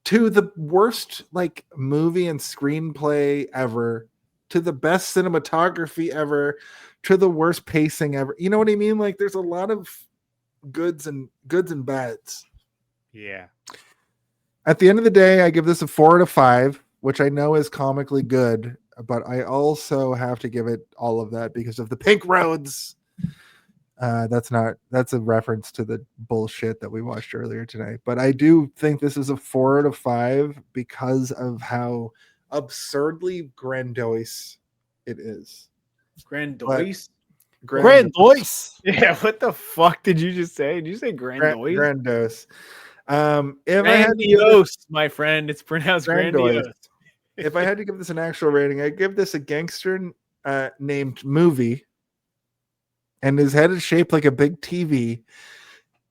to the worst like movie and screenplay ever, to the best cinematography ever, to the worst pacing ever. You know what I mean? Like, there's a lot of goods and bads. Yeah. At the end of the day, I give this a 4 out of 5, which I know is comically good, but I also have to give it all of that because of the pink roads. That's a reference to the bullshit that we watched earlier tonight. But I do think this is a 4 out of 5 because of how absurdly grandiose it is. Grandiose? Grandiose. Yeah, what the fuck did you just say? Did you say grandiose? Grandiose. Grandiose, my friend. It's pronounced grandiose. If I had to give this an actual rating, I'd give this a gangster named Movie. And his head is shaped like a big TV.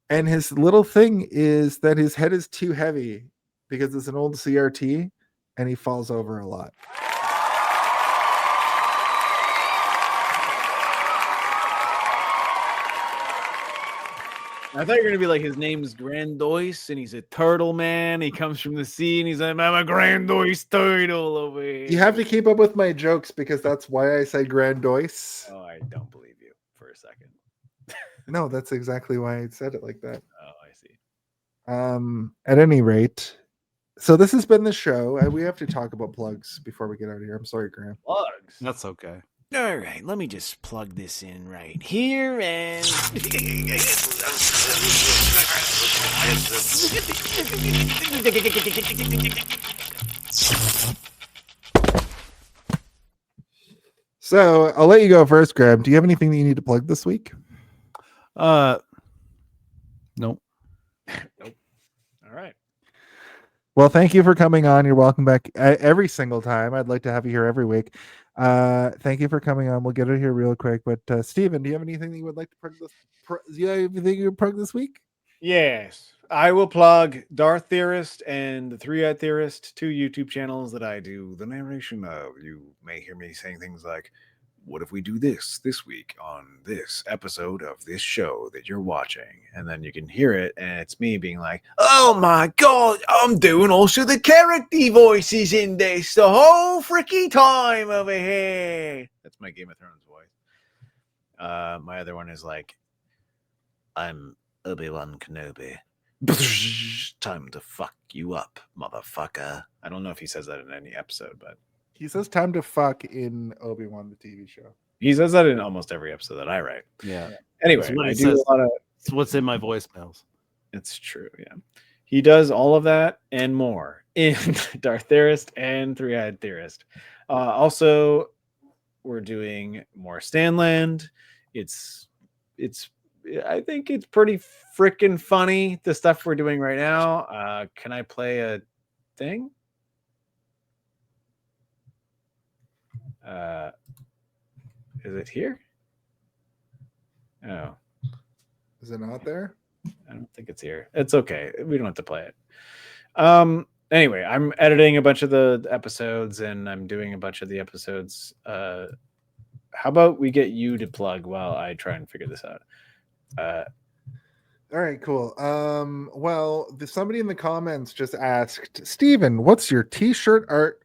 And his little thing is that his head is too heavy because it's an old CRT and he falls over a lot. I thought you were going to be like, his name's Grandiose and he's a turtle man. He comes from the sea and he's like, I'm a Grandiose turtle over here. You have to keep up with my jokes because that's why I say Grandiose. Oh, I don't believe you for a second. No, that's exactly why I said it like that. Oh, I see. At any rate, so this has been the show. We have to talk about plugs before we get out of here. I'm sorry, Graeme. Plugs? That's okay. All right, let me just plug this in right here and So I'll let you go first, Graeme. Do you have anything that you need to plug this week? Nope. Nope. All right. Well, thank you for coming on. You're welcome back every single time. I'd like to have you here every week. Thank you for coming on. We'll get it here real quick. But Steven, do you have anything that you would like to plug this week? Yes. I will plug Darth Theorist and the Three-Eyed Theorist, 2 YouTube channels that I do the narration of. You may hear me saying things like, what if we do this week on this episode of this show that you're watching? And then you can hear it, and it's me being like, oh my god, I'm doing also the character voices in this the whole freaking time over here. That's my Game of Thrones voice. My other one is like, I'm Obi-Wan Kenobi. Time to fuck you up, motherfucker. I don't know if he says that in any episode, but He says time to fuck in Obi-Wan, the TV show. he says that in almost every episode that I write. Yeah. Anyway, That's what I he do says. a lot of. It's what's in my voicemails. It's true, yeah. He does all of that and more in Darth Theorist and Three-Eyed Theorist. Also, we're doing more Stanland. I think it's pretty freaking funny, the stuff we're doing right now. Can I play a thing? Is it here? Oh. Is it not there? I don't think it's here. It's okay. We don't have to play it. Anyway, I'm editing a bunch of the episodes and I'm doing a bunch of the episodes. How about we get you to plug while I try and figure this out? All right, cool. Well, somebody in the comments just asked, Steven, what's your t-shirt art,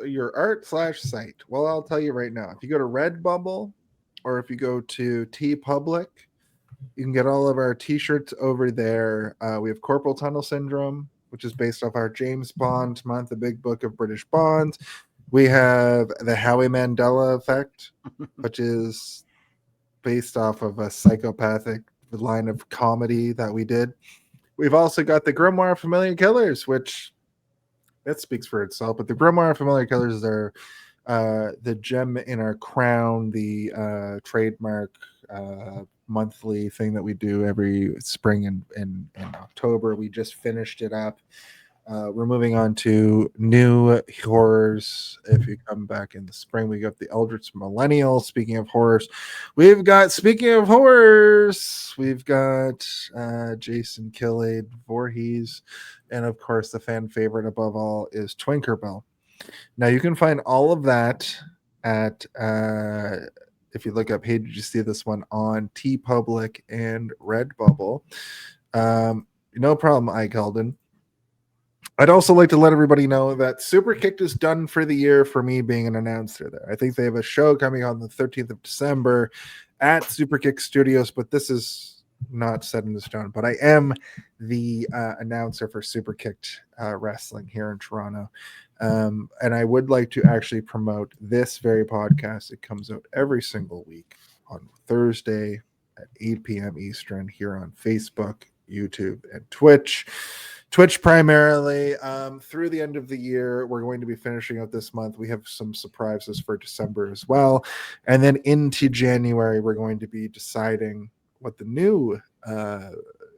your art/site? Well, I'll tell you right now. If you go to Redbubble or if you go to TeePublic, you can get all of our t-shirts over there. We have Corporal Tunnel Syndrome, which is based off our James Bond month, the Big Book of British Bonds. We have the Howie Mandela Effect, which is based off of a psychopathic line of comedy that we did. We've also got the Grimoire of Familiar Killers, which that speaks for itself, but the Grimoire of Familiar Killers are the gem in our crown, the trademark monthly thing that we do every spring and October. We just finished it up. We're moving on to new horrors. If you come back in the spring, we got the Eldritch Millennial. Speaking of horrors, we've got Jason Killade Voorhees, and of course the fan favorite above all is Twinkerbell. Now you can find all of that at if you look up Hey Did You See This One on TeePublic and Redbubble. No problem, Ike Eldon. I'd also like to let everybody know that Super Kicked is done for the year for me being an announcer there. I think they have a show coming on the 13th of December at Super Kick Studios, but this is not set in stone. But I am the announcer for Super Kicked Wrestling here in Toronto. And I would like to actually promote this very podcast. It comes out every single week on Thursday at 8 p.m. Eastern here on Facebook, YouTube, and Twitch. Twitch primarily. Through the end of the year, we're going to be finishing out this month. We have some surprises for December as well. And then into January, we're going to be deciding what the new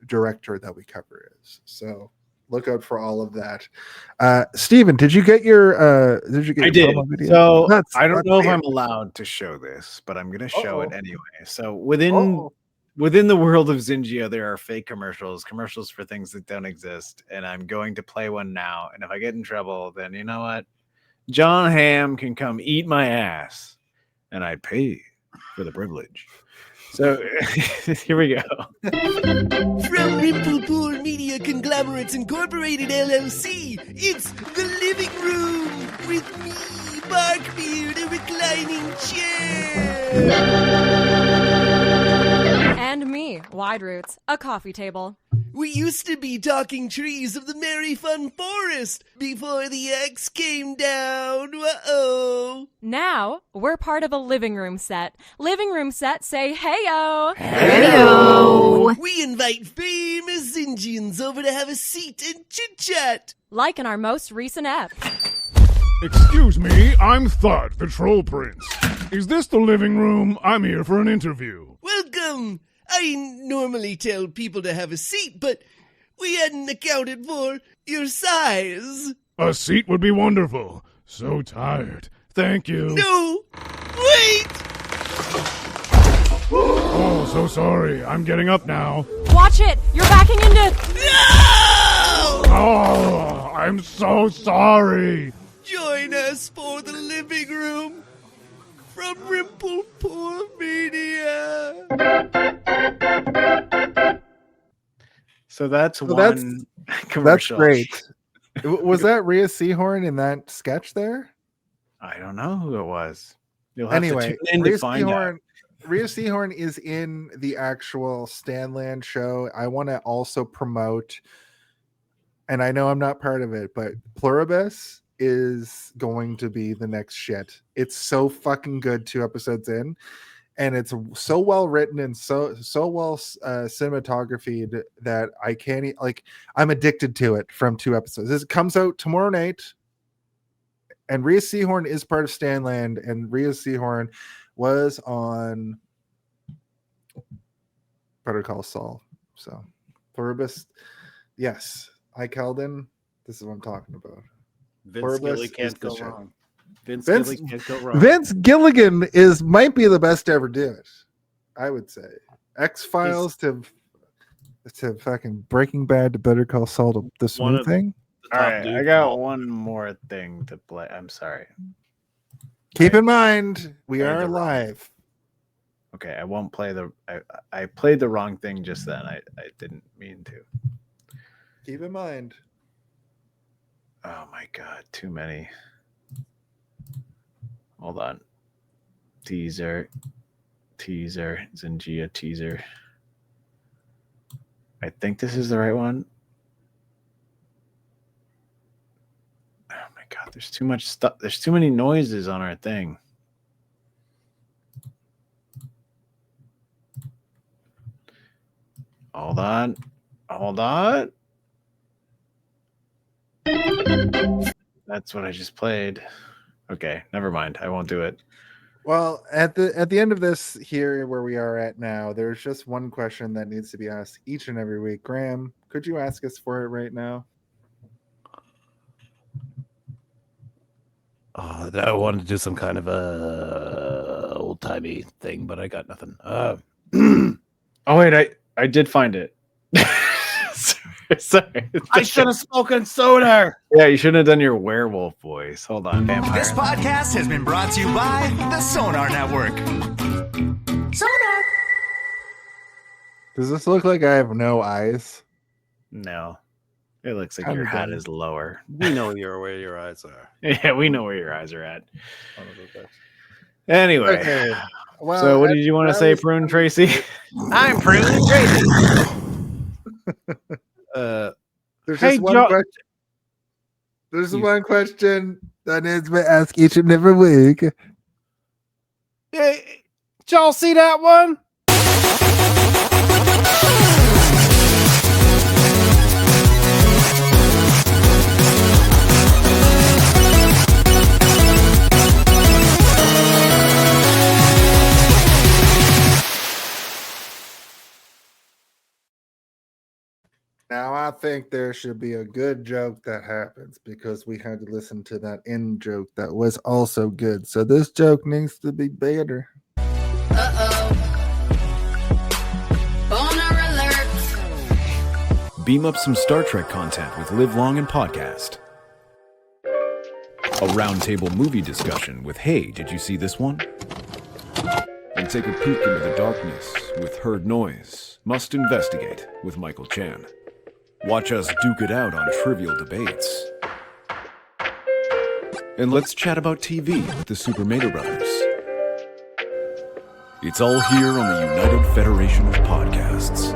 director that we cover is. So look out for all of that. Steven, did you get your I did. So I don't know if I'm allowed to show this, but I'm going to show it anyway. So within the world of Zingia, there are fake commercials for things that don't exist, and I'm going to play one now. And if I get in trouble, then you know what? John Hamm can come eat my ass, and I'd pay for the privilege. So here we go. From Rimplepool Media Conglomerates Incorporated LLC, it's The Living Room with me, Barkbeard, a reclining chair. And me, Wide Roots, a coffee table. We used to be talking trees of the merry fun forest before the axe came down. Uh-oh. Now, we're part of a living room set. Living room set say heyo. Heyo. We invite famous Zingians over to have a seat and chit-chat. Like in our most recent ep. Excuse me, I'm Thud, the Troll Prince. Is this the living room? I'm here for an interview. Welcome. I normally tell people to have a seat, but we hadn't accounted for your size. A seat would be wonderful. So tired. Thank you. No! Wait! Oh, so sorry. I'm getting up now. Watch it! You're backing into... No! Oh, I'm so sorry. Join us for the living room from Rimplepool Media. So that's one commercial. That's great. Was that Rhea Seahorn in that sketch there? I don't know who it was. You'll have Anyway, to tune in to find out. Rhea Seahorn is in the actual Stanland show. I want to also promote, and I know I'm not part of it, but Pluribus is going to be the next shit. It's so fucking good 2 episodes in, and it's so well written and so well cinematography that I can't I'm addicted to it from 2 episodes. This comes out tomorrow night, And Rhea Seehorn is part of Stanland, and Rhea Seehorn was on Better Call Saul. So, Pluribus, yes. Ike Keldon, this is what I'm talking about. Vince Gilly can't go wrong. Vince Gilly can't go wrong. Vince Gilligan might be the best to ever do it. I would say X-Files to fucking Breaking Bad to Better Call Saul to the Smooth thing. All right, I got one more thing to play. I'm sorry. Keep in mind, we are live. Okay, I won't play I played the wrong thing just then. I didn't mean to. Keep in mind. Oh my god, too many. Hold on. Teaser. Zangia teaser. I think this is the right one. Oh my god, there's too much stuff. There's too many noises on our thing. Hold on. That's what I just played. Okay, never mind. I won't do it. Well, at the end of this here where we are at now, there's just one question that needs to be asked each and every week. Graeme, could you ask us for it right now? I wanted to do some kind of old-timey thing, but I got nothing. Oh wait, I did find it. Sorry. I should have spoken sooner. Yeah, you shouldn't have done your werewolf voice. Hold on, vampire. This podcast has been brought to you by the Sonar Network. Sonar. Does this look like I have no eyes? No. It looks like your hat is lower. We know where your eyes are. Yeah, we know where your eyes are at. Anyway. Okay. Well, so what did you want to say, Prune Tracy? I'm Prune Tracy. There's just one question. There's one question that needs to be asked each and every week. Hey, did y'all see that one? Now, I think there should be a good joke that happens because we had to listen to that in joke that was also good. So this joke needs to be better. Boner alert. Beam up some Star Trek content with Live Long and Podcast. A roundtable movie discussion with Hey, did you see this one? And take a peek into the darkness with Heard Noise. Must Investigate with Michael Chan. Watch us duke it out on trivial debates. And let's chat about TV with the Super Mater Brothers. It's all here on the United Federation of Podcasts.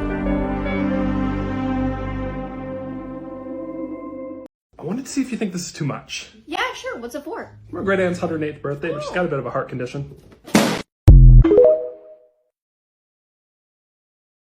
I wanted to see if you think this is too much. Yeah, sure. What's it for? My great aunt's 108th birthday, but she's got a bit of a heart condition.